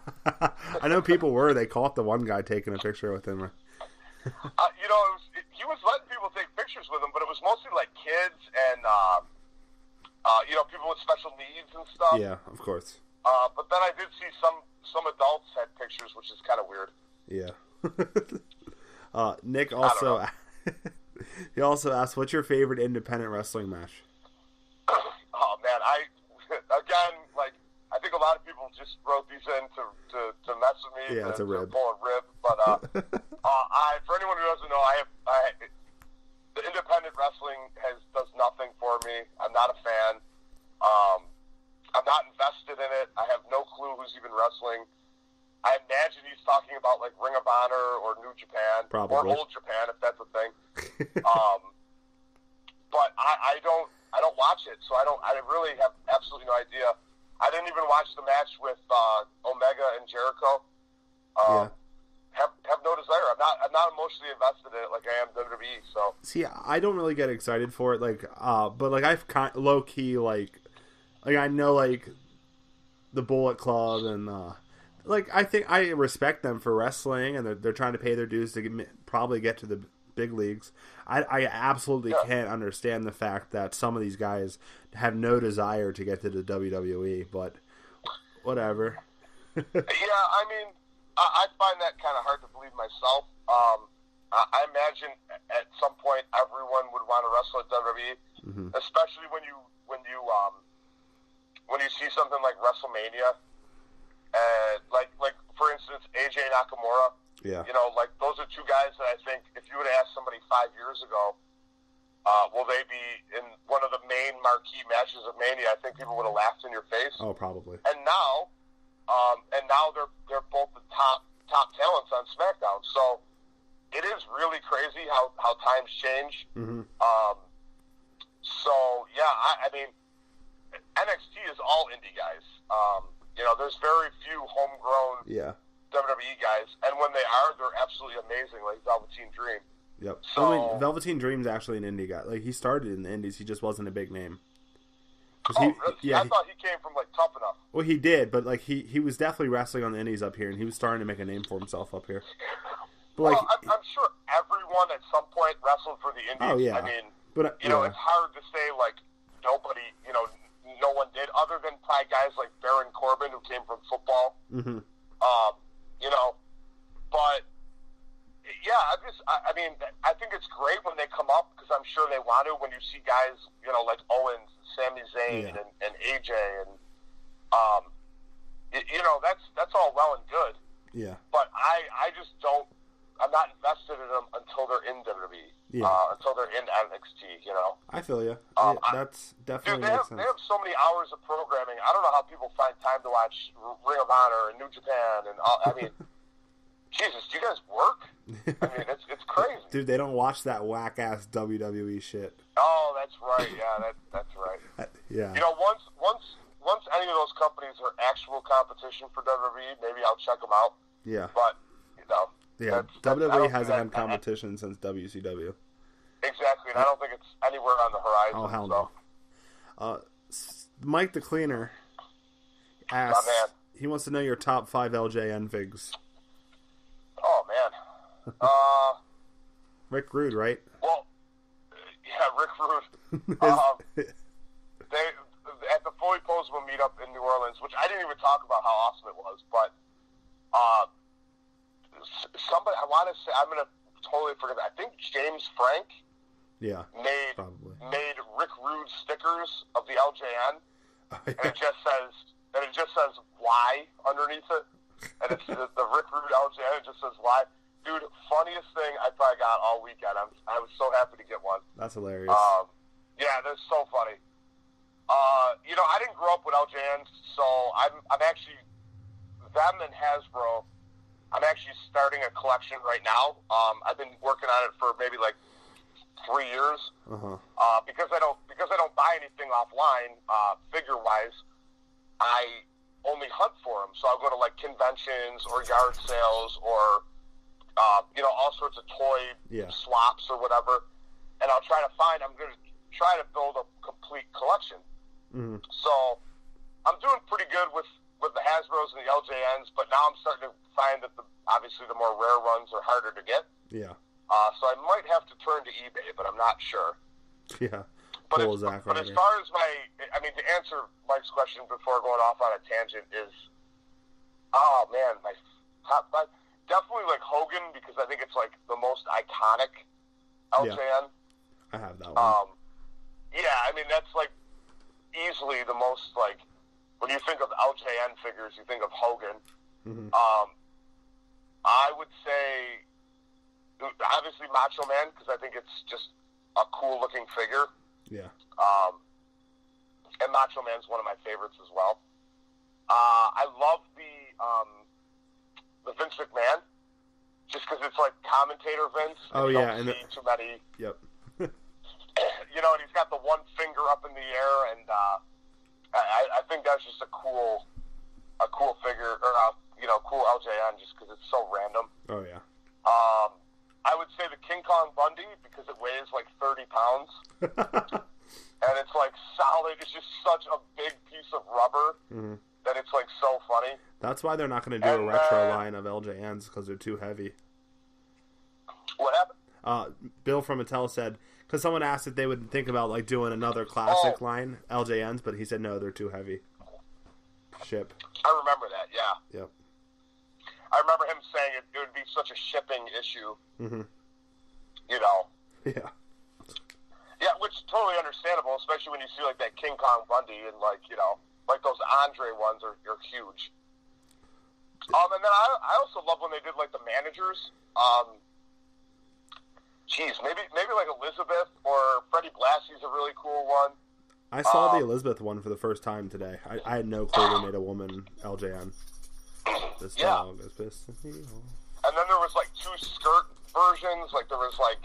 I know people were. They caught the one guy taking a picture with him. You know, he was letting people take pictures with him, but it was mostly like kids and you know, people with special needs and stuff. Yeah, of course. But then I did see some adults had pictures, which is kind of weird. Yeah. Nick also he also asked, "What's your favorite independent wrestling match?" Oh man, I think a lot of people just wrote these in to mess with me. Yeah, it's a rib. To pull a rib, but for anyone who doesn't know, the independent wrestling does nothing for me. I'm not a fan. I'm not invested in it. I have no clue who's even wrestling. I imagine he's talking about like Ring of Honor or New Japan, probably, or Old Japan, if that's a thing. But I don't watch it, so I really have absolutely no idea. I didn't even watch the match with Omega and Jericho. Have no desire. I'm not emotionally invested in it like I am WWE. So see, I don't really get excited for it, but like I've low key like I know like the Bullet Club and like I think I respect them for wrestling, and they're trying to pay their dues to probably get to the big leagues. I absolutely can't understand the fact that some of these guys have no desire to get to the WWE, but whatever. Yeah, I mean, I find that kind of hard to believe myself. I imagine at some point everyone would want to wrestle at WWE, especially when you see something like WrestleMania, and like for instance AJ Nakamura. Yeah. You know, like those are two guys that I think if you would have asked somebody 5 years ago, Will they be in one of the main marquee matches of Mania? I think people would have laughed in your face. Oh, probably. And now they're both the top talents on SmackDown. So it is really crazy how times change. Mm-hmm. So yeah, I mean, NXT is all indie guys. There's very few homegrown WWE guys, and when they are, they're absolutely amazing, like Velveteen Dream. Yep. So, I mean, Velveteen Dream's actually an indie guy. Like, he started in the indies, he just wasn't a big name. I thought he came from like Tough Enough. Well, he did, but like he was definitely wrestling on the indies up here, and he was starting to make a name for himself up here. But, like, I'm sure everyone at some point wrestled for the indies. Oh yeah. I mean, but it's hard to say like nobody, no one did, other than probably guys like Baron Corbin who came from football. Mm-hmm. But yeah, I think it's great when they come up because I'm sure they want to. When you see guys, like Owens, Sami Zayn, and AJ, and that's all well and good. Yeah. But I just don't. I'm not invested in them until they're in WWE. Yeah. Until they're in NXT. I feel you. That's definitely dude, makes sense. They have so many hours of programming. I don't know how people find time to watch Ring of Honor and New Japan and all. I mean, Jesus, do you guys work? I mean, it's crazy. Dude, they don't watch that whack ass WWE shit. Oh, that's right. Yeah, that's right. Yeah. Once any of those companies are actual competition for WWE, maybe I'll check them out. Yeah. But yeah, WWE hasn't had competition since WCW. Exactly, and I don't think it's anywhere on the horizon. Oh, hell no. Mike the Cleaner asks, he wants to know your top 5 LJN figs. Oh, man. Rick Rude, right? Well, yeah, Rick Rude. They at the Fully Posable meetup in New Orleans, which I didn't even talk about how awesome it was, but somebody, I want to say, I'm going to totally forget that. I think James Frank made Rick Rude stickers of the LJN, and it just says "Y" underneath it, and it's the Rick Rude LJN. It just says "Y." Dude, funniest thing I probably got all weekend. I was so happy to get one. That's hilarious. Yeah, they're so funny. I didn't grow up with LJNs, so I'm actually them and Hasbro. I'm actually starting a collection right now. I've been working on it for maybe like 3 years. Because I don't buy anything offline, figure wise. I only hunt for them. So I'll go to like conventions or yard sales or all sorts of toy swaps or whatever, and I'll try to find. I'm going to try to build a complete collection. Mm-hmm. So I'm doing pretty good with the Hasbros and the LJNs, but now I'm starting to find that obviously the more rare ones are harder to get. Yeah. So I might have to turn to eBay, but I'm not sure. Yeah. But as far as to answer Mike's question before going off on a tangent is, my top 5, definitely like Hogan, because I think it's like the most iconic LJN. Yeah. I have that one. That's like easily the most, like, when you think of LJN figures, you think of Hogan. Mm-hmm. I would say, obviously, Macho Man, because I think it's just a cool-looking figure. Yeah. And Macho Man's one of my favorites as well. I love the Vince McMahon, just because it's like commentator Vince. Oh, you yeah. don't see too many. Yep. And he's got the one finger up in the air, and I think that's just a cool figure, or cool LJN, just because it's so random. Oh yeah. I would say the King Kong Bundy, because it weighs like 30 pounds, and it's like solid. It's just such a big piece of rubber that it's like so funny. That's why they're not going to do a retro line of LJNs, because they're too heavy. What happened? Bill from Mattel said, because someone asked if they would think about like doing another classic line LJNs, but he said no, they're too heavy. Ship. I remember that. Yeah. Yep. I remember him saying it would be such a shipping issue. Mm-hmm. Yeah. Yeah, which is totally understandable, especially when you see like that King Kong Bundy and like those Andre ones are huge. And then I also love when they did like the managers. Maybe like Elizabeth or Freddie Marty Blassie's a really cool one. I saw the Elizabeth one for the first time today. I had no clue they made a woman LJN. This dog is pissed at me off. And then there was like 2 skirt versions. Like there was like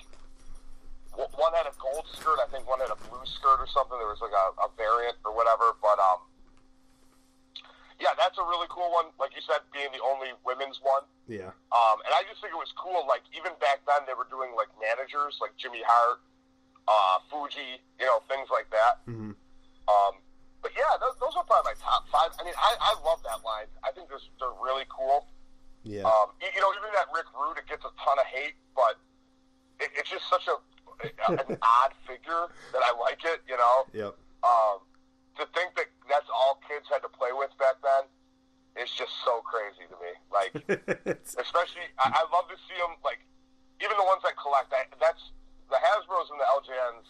one had a gold skirt, I think one had a blue skirt or something. There was like a variant or whatever. But yeah, that's a really cool one. Like you said, being the only women's one. Yeah. And I just think it was cool. Like even back then, they were doing like managers, like Jimmy Hart, Fuji, things like that. Mm-hmm. But yeah, those are probably my top 5. I mean, I love that line. I think they're really cool. Yeah. Even that Rick Rude, it gets a ton of hate, but it's just such an odd figure that I like it. Yep. To think that that's all kids had to play with back then is just so crazy to me. Like, especially, I love to see them, like, even the ones that collect. That's the Hasbros and the LJNs.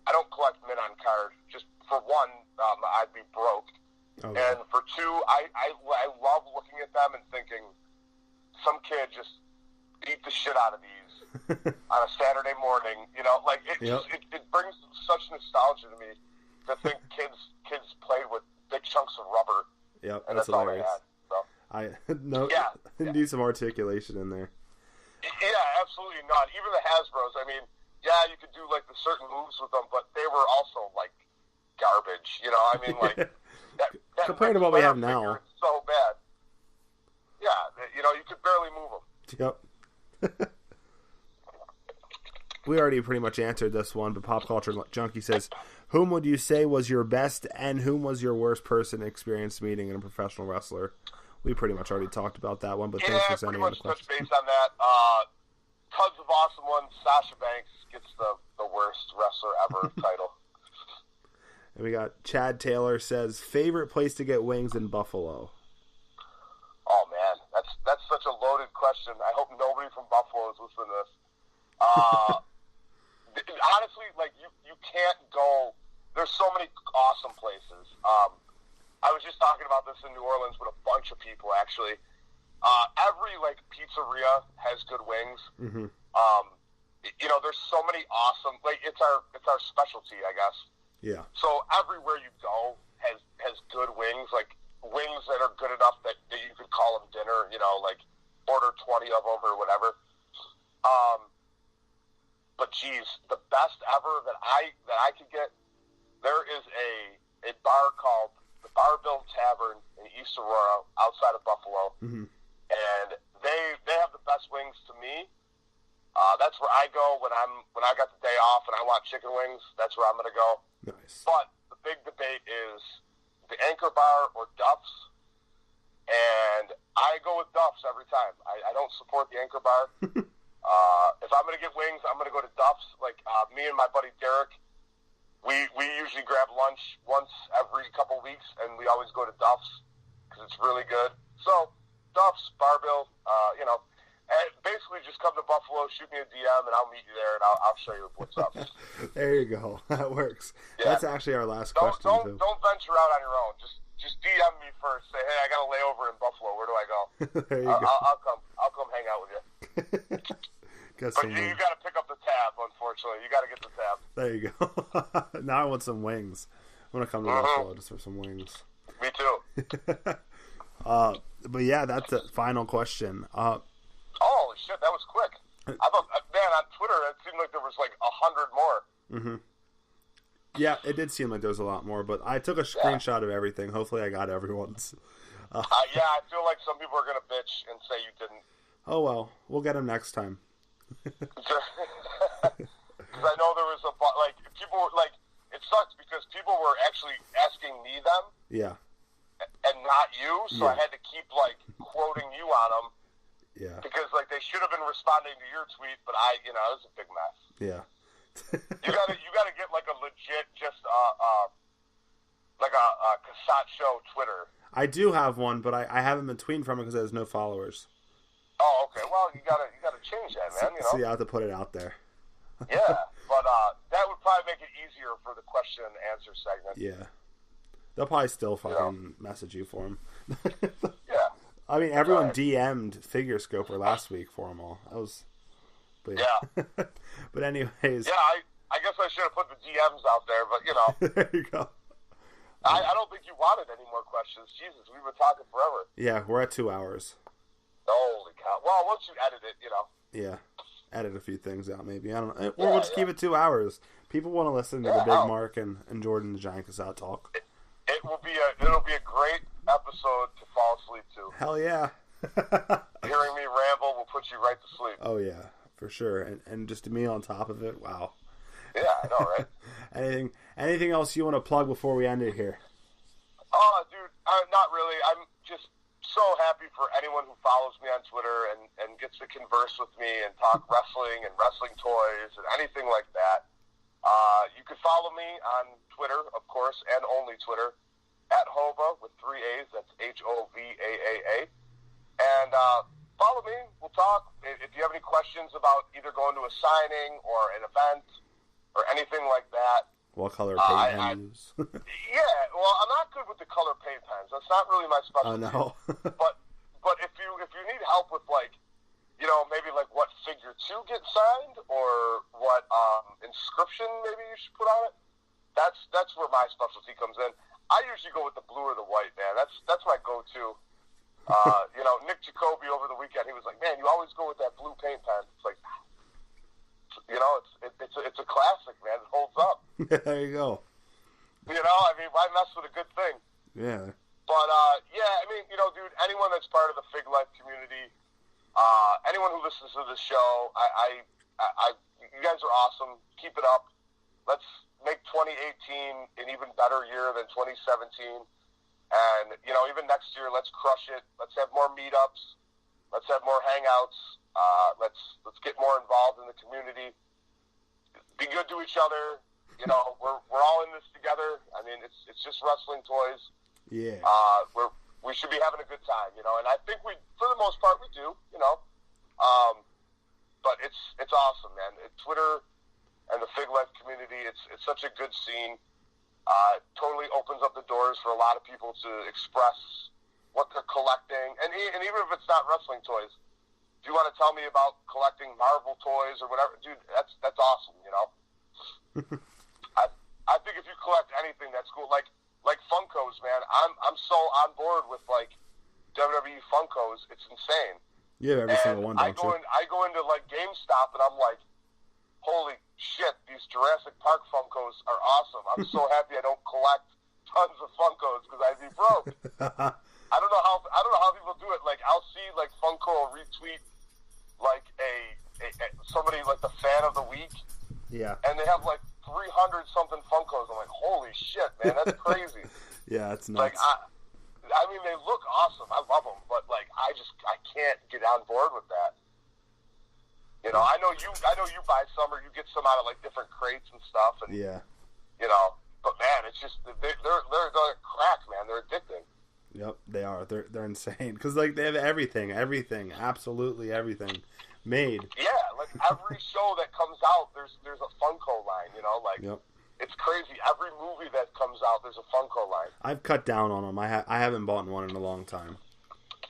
I don't collect Min-On card. Just for one, I'd be broke. Okay. And for 2, I love looking at them and thinking, some kid just eat the shit out of these on a Saturday morning. It brings such nostalgia to me to think kids played with big chunks of rubber. Yep, and that's hilarious. All they had. So. Need some articulation in there. Yeah, absolutely not. Even the Hasbros. I mean, you could do like the certain moves with them, but they were also like garbage. I mean, like that compared to what we have now, it's so bad. Yeah, you could barely move them. Yep. We already pretty much answered this one, but Pop Culture Junkie says, whom would you say was your best and whom was your worst person experienced meeting in a professional wrestler? We pretty much already talked about that one, but thanks for sending in the question. Pretty much touch base on that. Tons of awesome ones. Sasha Banks gets the worst wrestler ever title. And we got Chad Taylor says, favorite place to get wings in Buffalo? Oh, man. That's such a loaded question. I hope nobody from Buffalo is listening to this. Honestly, like, you can't go... There's so many awesome places. I was just talking about this in New Orleans with a bunch of people, actually. Every, like, pizzeria has good wings. Mm-hmm. There's so many awesome... Like, it's our specialty, I guess. Yeah. So everywhere you go has good wings, like wings that are good enough that you could call them dinner, like order 20 of them or whatever. But geez, the best ever that I could get, there is a bar called the Barbell Tavern in East Aurora outside of Buffalo. Mm-hmm. And they have the best wings to me. That's where I go when I got the day off and I want chicken wings. That's where I'm going to go. Nice. But the big debate is the Anchor Bar or Duff's, and I go with Duff's every time. I don't support the Anchor Bar. If I'm going to get wings, I'm going to go to Duff's. Like me and my buddy Derek, we usually grab lunch once every couple weeks, and we always go to Duff's because it's really good. So Duff's, Barbell, and basically just come to Buffalo, shoot me a DM, and I'll meet you there, and I'll show you what's up. There you go. That works. Yeah. That's actually our last question. Don't venture out on your own. Just DM me first. Say, hey, I got a layover in Buffalo. Where do I go? There you go. I'll come hang out with you. But you got to pick up the tab, unfortunately. You got to get the tab. There you go. Now I want some wings. I'm going to come to Buffalo just for some wings. Me too. But yeah, that's the final question. Holy shit, that was quick. I thought, man, on Twitter, it seemed like there was like 100 more. Mm-hmm. Yeah, it did seem like there was a lot more, but I took a screenshot of everything. Hopefully I got everyone's. Yeah, I feel like some people are going to bitch and say you didn't. Oh, well. We'll get them next time. Because I know there was people were, like, it sucks because people were actually asking me them. Yeah. And not you, so I had to keep, like, quoting you on them. Yeah. Because, like, they should have been responding to your tweet, but it was a big mess. Yeah. you gotta get, like, a legit, just, like a cassette show Twitter. I do have one, but I haven't been tweeting from it because it has no followers. Oh, okay. Well, you gotta change that, man, So you have to put it out there. Yeah, but that would probably make it easier for the question and answer segment. Yeah. They'll probably still fucking message you for them. Yeah. I mean, everyone DM'd Figure Scoper last week for them all. That was... But yeah. But anyways... Yeah, I guess guess I should have put the DMs out there, but, you know. There you go. I don't think you wanted any more questions. Jesus, we've been talking forever. Yeah, we're at 2 hours. Holy cow. Well, once you edit it, you know. Yeah. Edit a few things out, maybe. I don't know. Or we'll just keep it 2 hours. People want to listen to the Big Mark and Jordan the Giant Casat talk. It'll be a great episode to fall asleep to. Hell yeah. Hearing me ramble will put you right to sleep. Oh yeah, for sure. And just me on top of it. Wow. Yeah, I know, right? Anything else you want to plug before we end it here? Oh, dude, not really. I'm just so happy for anyone who follows me on Twitter and gets to converse with me and talk wrestling and wrestling toys and anything like that. You can follow me on Twitter, of course, and only Twitter, at Hova with 3 A's. That's HOVAAA. And follow me. We'll talk. If you have any questions about either going to a signing or an event or anything like that. What color paint pen you use? Yeah, well, I'm not good with the color paint pens. That's not really my specialty. Oh, no. but if you need help with, like, you know, maybe like what figure to get signed or what inscription maybe you should put on it, that's where my specialty comes in. I usually go with the blue or the white, man. That's my go-to. You know, Nick Jacoby over the weekend, he was like, man, you always go with that blue paint pen. It's like, you know, it's a classic, man. It holds up. There you go. You know, I mean, why mess with a good thing? Yeah. But, yeah, I mean, you know, dude, anyone that's part of the Fig Life community, anyone who listens to this show, you guys are awesome. Keep it up. Let's make 2018 an even better year than 2017. And, you know, even next year, let's crush it. Let's have more meetups. Let's have more hangouts. Let's get more involved in the community. Be good to each other. You know, we're all in this together. I mean, it's just wrestling toys. Yeah. We should be having a good time, you know. And I think for the most part, we do, you know. But it's awesome, man. Twitter and the Fig Life community, it's such a good scene. Totally opens up the doors for a lot of people to express what they're collecting. And even if it's not wrestling toys, if you want to tell me about collecting Marvel toys or whatever, dude, that's awesome, you know. I think if you collect anything, that's cool. Like Funkos, man. I'm so on board with, like, WWE Funkos. It's insane. Yeah, every single one, don't you? I go into, like, GameStop, and I'm like, holy shit, these Jurassic Park Funkos are awesome. I'm so happy I don't collect tons of Funkos because I'd be broke. I don't know how people do it. Like, I'll see, like, Funko retweet, like, somebody, like, the fan of the week. Yeah. And they have, like, 300 something Funkos. I'm like, holy shit, man, that's crazy. Yeah, it's nuts. Like, I mean, they look awesome. I love them, but, like, I can't get on board with that. You know, I know you buy some, or you get some out of, like, different crates and stuff, and yeah, you know, but man, it's just they're crack, man. They're addicting. Yep, they are. They're insane because, like, they have everything, absolutely everything made. Yeah, like every show that comes out, there's a Funko line. You know, like, yep. It's crazy. Every movie that comes out, there's a Funko line. I've cut down on them. I haven't bought one in a long time.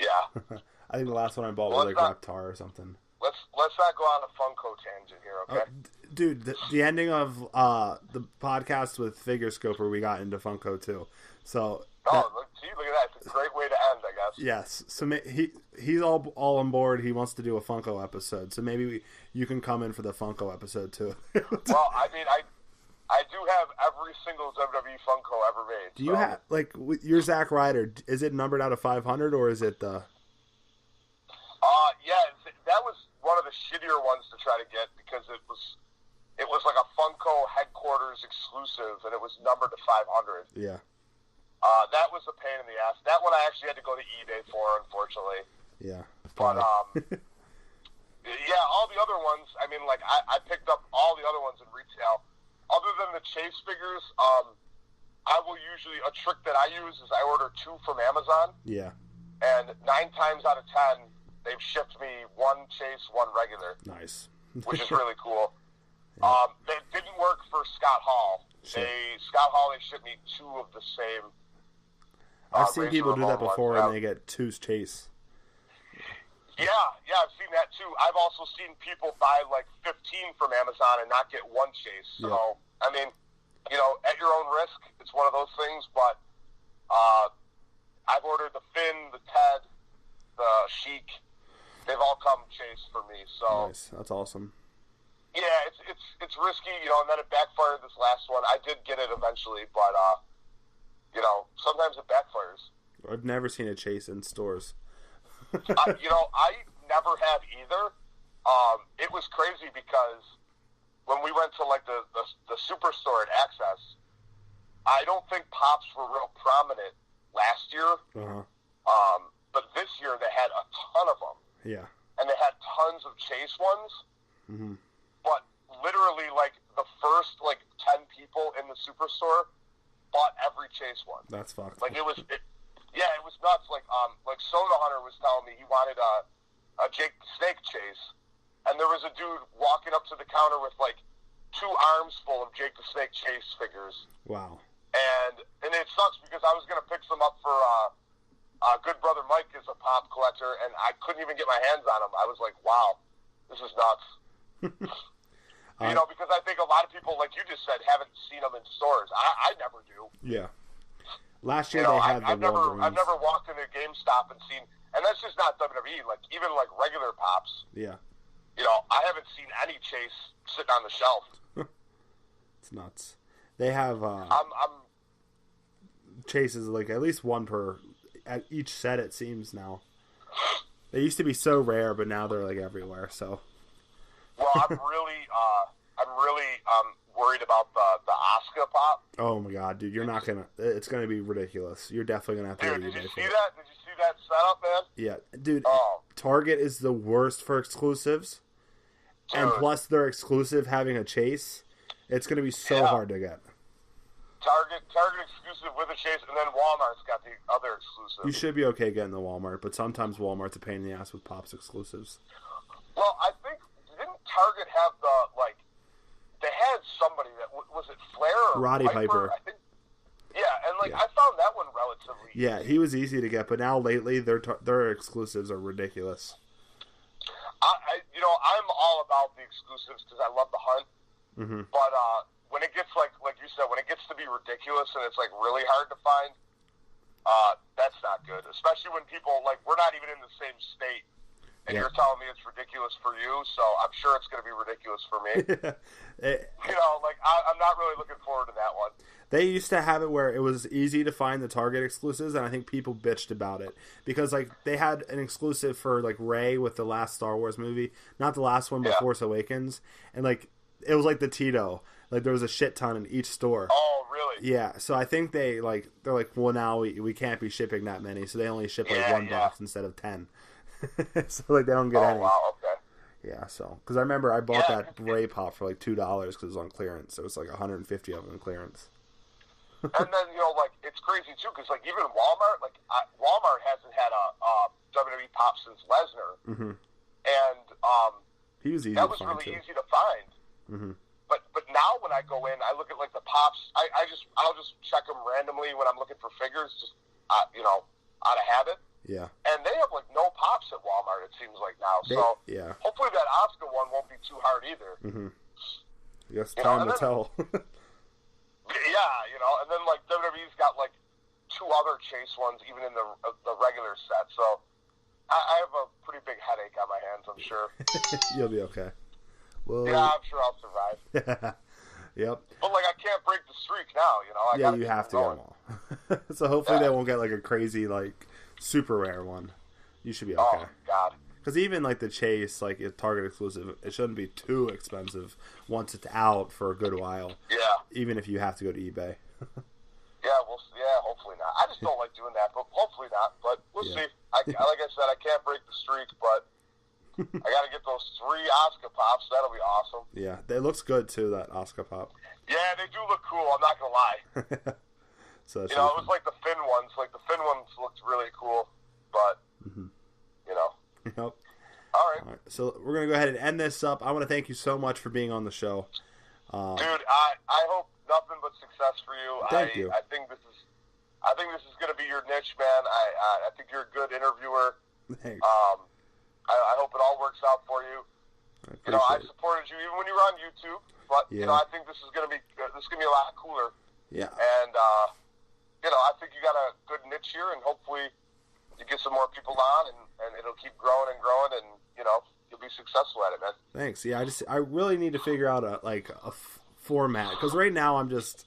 Yeah. I think the last one I bought was like Reptar or something. Let's not go on a Funko tangent here, okay? Dude, the ending of the podcast with Figure Scoper, we got into Funko too. So look at that. It's a great way to end, I guess. Yes. So he's all on board. He wants to do a Funko episode. So maybe you can come in for the Funko episode too. Well, I mean, I do have every single WWE Funko ever made. Do you have, like, your Zack Ryder? Is it numbered out of 500 or is it the? Yeah, that was one of the shittier ones to try to get because it was like a Funko headquarters exclusive, and it was numbered to 500. Yeah. That was a pain in the ass. That one I actually had to go to eBay for, unfortunately. Yeah. But yeah, all the other ones. I mean, like I picked up all the other ones in retail. Other than the Chase figures, I will usually, a trick that I use is I order 2 from Amazon. Yeah. And 9 times out of 10, they've shipped me 1 Chase, 1 regular. Nice. Which is really cool. Yeah. That didn't work for Scott Hall. Sure. They shipped me 2 of the same. I've seen people do that before, ones, and they get 2 Chase. Yeah, I've seen that too. I've also seen people buy like 15 from Amazon and not get one chase. So, I mean, at your own risk, it's one of those things. But I've ordered the Finn, the Ted, the Chic. They've all come chase for me. So nice. That's awesome. Yeah, it's risky, and then it backfired this last one. I did get it eventually, but sometimes it backfires. I've never seen a chase in stores. I never have either. It was crazy because when we went to like the superstore at Access, I don't think Pops were real prominent last year. But this year they had a ton of them. Yeah. And they had tons of chase ones. Mm-hmm. But literally, like the first 10 people in the superstore bought every chase one. That's fucked. Like it was nuts. Like Soda Hunter was telling me he wanted a Jake the Snake chase, and there was a dude walking up to the counter with like 2 arms full of Jake the Snake chase figures. Wow. And it sucks because I was gonna pick some up for good brother Mike is a pop collector, and I couldn't even get my hands on them. I was like, wow, this is nuts. Because I think a lot of people, like you just said, haven't seen them in stores. I never do. Yeah. Last year they had I've never walked into GameStop and seen, and that's just not WWE. Like even like regular pops. Yeah. I haven't seen any chase sitting on the shelf. It's nuts. They have chases like at least one per at each set. It seems now. They used to be so rare, but now they're like everywhere. So. Well, I'm really worried about the Asuka pop. Oh my god, dude! You're not gonna. It's gonna be ridiculous. You're definitely gonna have to. Dude, did you see that? Did you see that setup, man? Yeah, dude. Oh. Target is the worst for exclusives, Dude. and plus they're exclusive having a chase. It's gonna be so hard to get. Target exclusive with a chase, and then Walmart's got the other exclusive. You should be okay getting the Walmart, but sometimes Walmart's a pain in the ass with Pops exclusives. Well, I think didn't Target have they had somebody that was it Flair or Roddy Piper? I think. Yeah, and I found that one relatively. Yeah, he was easy to get, but now lately their exclusives are ridiculous. I'm all about the exclusives because I love the hunt. Mm-hmm. But when it gets like you said, when it gets to be ridiculous and it's like really hard to find, that's not good. Especially when people we're not even in the same state, and you're telling me it's ridiculous for you, so I'm sure it's going to be ridiculous for me. I'm not really looking forward to that one. They used to have it where it was easy to find the Target exclusives, and I think people bitched about it because they had an exclusive for Rey with the last Star Wars movie, not the last one, but Force Awakens, and it was like the Tito, there was a shit ton in each store. Oh, really? Yeah, so I think they're like, well, now we can't be shipping that many, so they only ship one box instead of 10. So they don't get any. Oh, wow, okay. Yeah, so because I remember I bought that Bray pop for $2 because it was on clearance. So it was 150 of them in clearance. And then it's crazy too because even Walmart, Walmart hasn't had a WWE pop since Lesnar, and he was easy. That was really easy to find. Mm-hmm. But now when I go in, I look at the pops. I'll just check them randomly when I'm looking for figures, just out of habit. Yeah. And they have no pops at Walmart. It seems like now. Hopefully that Asuka one won't be too hard either. Mm-hmm. Yes, time to tell. Yeah, and then WWE's got 2 other chase ones even in the regular set. So I have a pretty big headache on my hands. I'm sure. You'll be okay. Well, yeah, I'm sure I'll survive. Yep. But I can't break the streak now. You have to get them all. So hopefully they won't get a crazy super rare one. You should be okay. Oh God. Because even the chase, a Target exclusive, it shouldn't be too expensive once it's out for a good while. Yeah. Even if you have to go to eBay. Hopefully not. I just don't like doing that, but hopefully not. But we'll see. Like I said, I can't break the streak, but I got to get those 3 Asuka pops. That'll be awesome. Yeah, it looks good too. That Asuka pop. Yeah, they do look cool. I'm not gonna lie. So it was like the Finn ones. The Finn ones looked really cool, but Yep. All right. So we're gonna go ahead and end this up. I want to thank you so much for being on the show, dude. I hope nothing but success for you. Thank you. I think this is gonna be your niche, man. I think you're a good interviewer. Thanks. I hope it all works out for you. I supported you even when you were on YouTube, but I think this is gonna be a lot cooler. Yeah. And I think you got a good niche here, and hopefully you get some more people on, and it'll keep growing and growing, and you'll be successful at it, man. Thanks. Yeah, I really need to figure out a format, because right now I'm just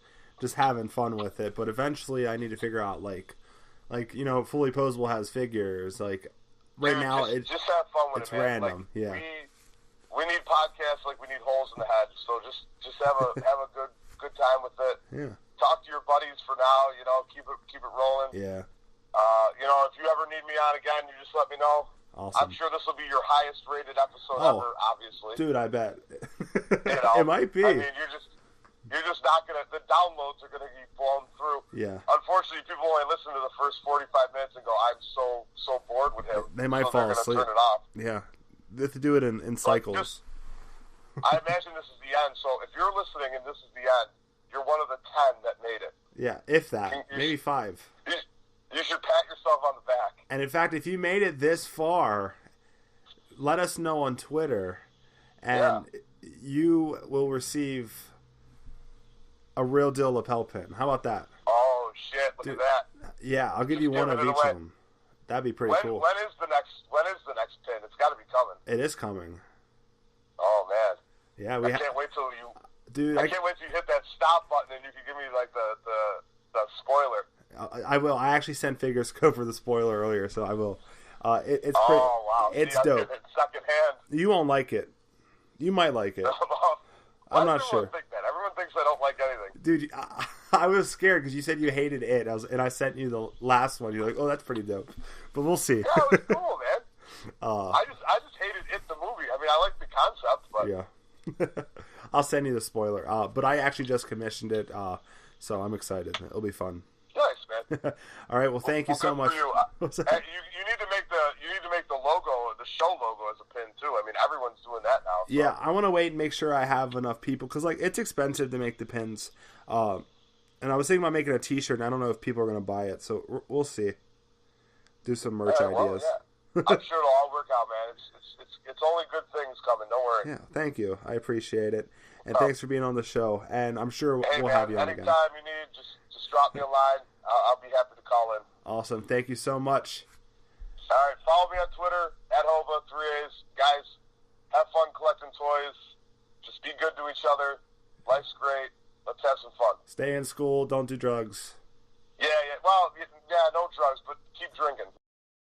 having fun with it, but eventually I need to figure out Fully Posable has figures, now just have fun with it's it, man. random. Yeah. We need podcasts like we need holes in the head, so just have a good time with it. Yeah. Talk to your buddies for now, keep it rolling. Yeah. If you ever need me on again, you just let me know. Awesome. I'm sure this will be your highest rated episode ever, obviously. Dude, I bet. It might be. I mean, you're just not gonna. The downloads are gonna be blown through. Yeah. Unfortunately, people only listen to the first 45 minutes and go, "I'm so bored with him." They might fall asleep. Turn it off. Yeah. They have to do it in cycles. I imagine this is the end. So if you're listening and this is the end, you're one of the 10 that made it. Yeah, if that, maybe 5. You should pat yourself on the back. And in fact, if you made it this far, let us know on Twitter, and you will receive a real deal lapel pin. How about that? Oh shit! Look at that. Yeah, I'll give you one of each of them. That'd be pretty cool. When is the next pin? It's got to be coming. It is coming. Oh man. Yeah, I can't wait till you. Dude, I can't wait till you hit that stop button and you can give me the spoiler. I will. I actually sent Figures Code for the spoiler earlier, so I will. It's wow! It's I'm dope. It secondhand. You won't like it. You might like it. I'm not sure. Think that? Everyone thinks I don't like anything. Dude, I was scared because you said you hated it, and I sent you the last one. You're like, oh, that's pretty dope. But we'll see. Yeah, it was cool, man. I just hated it, the movie. I mean, I like the concept, but yeah. I'll send you the spoiler. But I actually just commissioned it, so I'm excited. It'll be fun. Nice, man. All right. Well, thank you so much. You. You need to make the logo, the show logo, as a pin too. I mean, everyone's doing that now. So. Yeah, I want to wait and make sure I have enough people because it's expensive to make the pins. And I was thinking about making a T-shirt. And I don't know if people are going to buy it, so we'll see. Do some merch ideas. Yeah. I'm sure it'll all work out, man. It's only good things coming. Don't worry. Yeah, thank you. I appreciate it, and thanks for being on the show. And I'm sure we'll have you on again. Anytime you need, just drop me a line. I'll be happy to call in. Awesome. Thank you so much. All right, follow me on Twitter @Hova 3A's. Guys, have fun collecting toys. Just be good to each other. Life's great. Let's have some fun. Stay in school. Don't do drugs. Yeah. Well, no drugs, but keep drinking.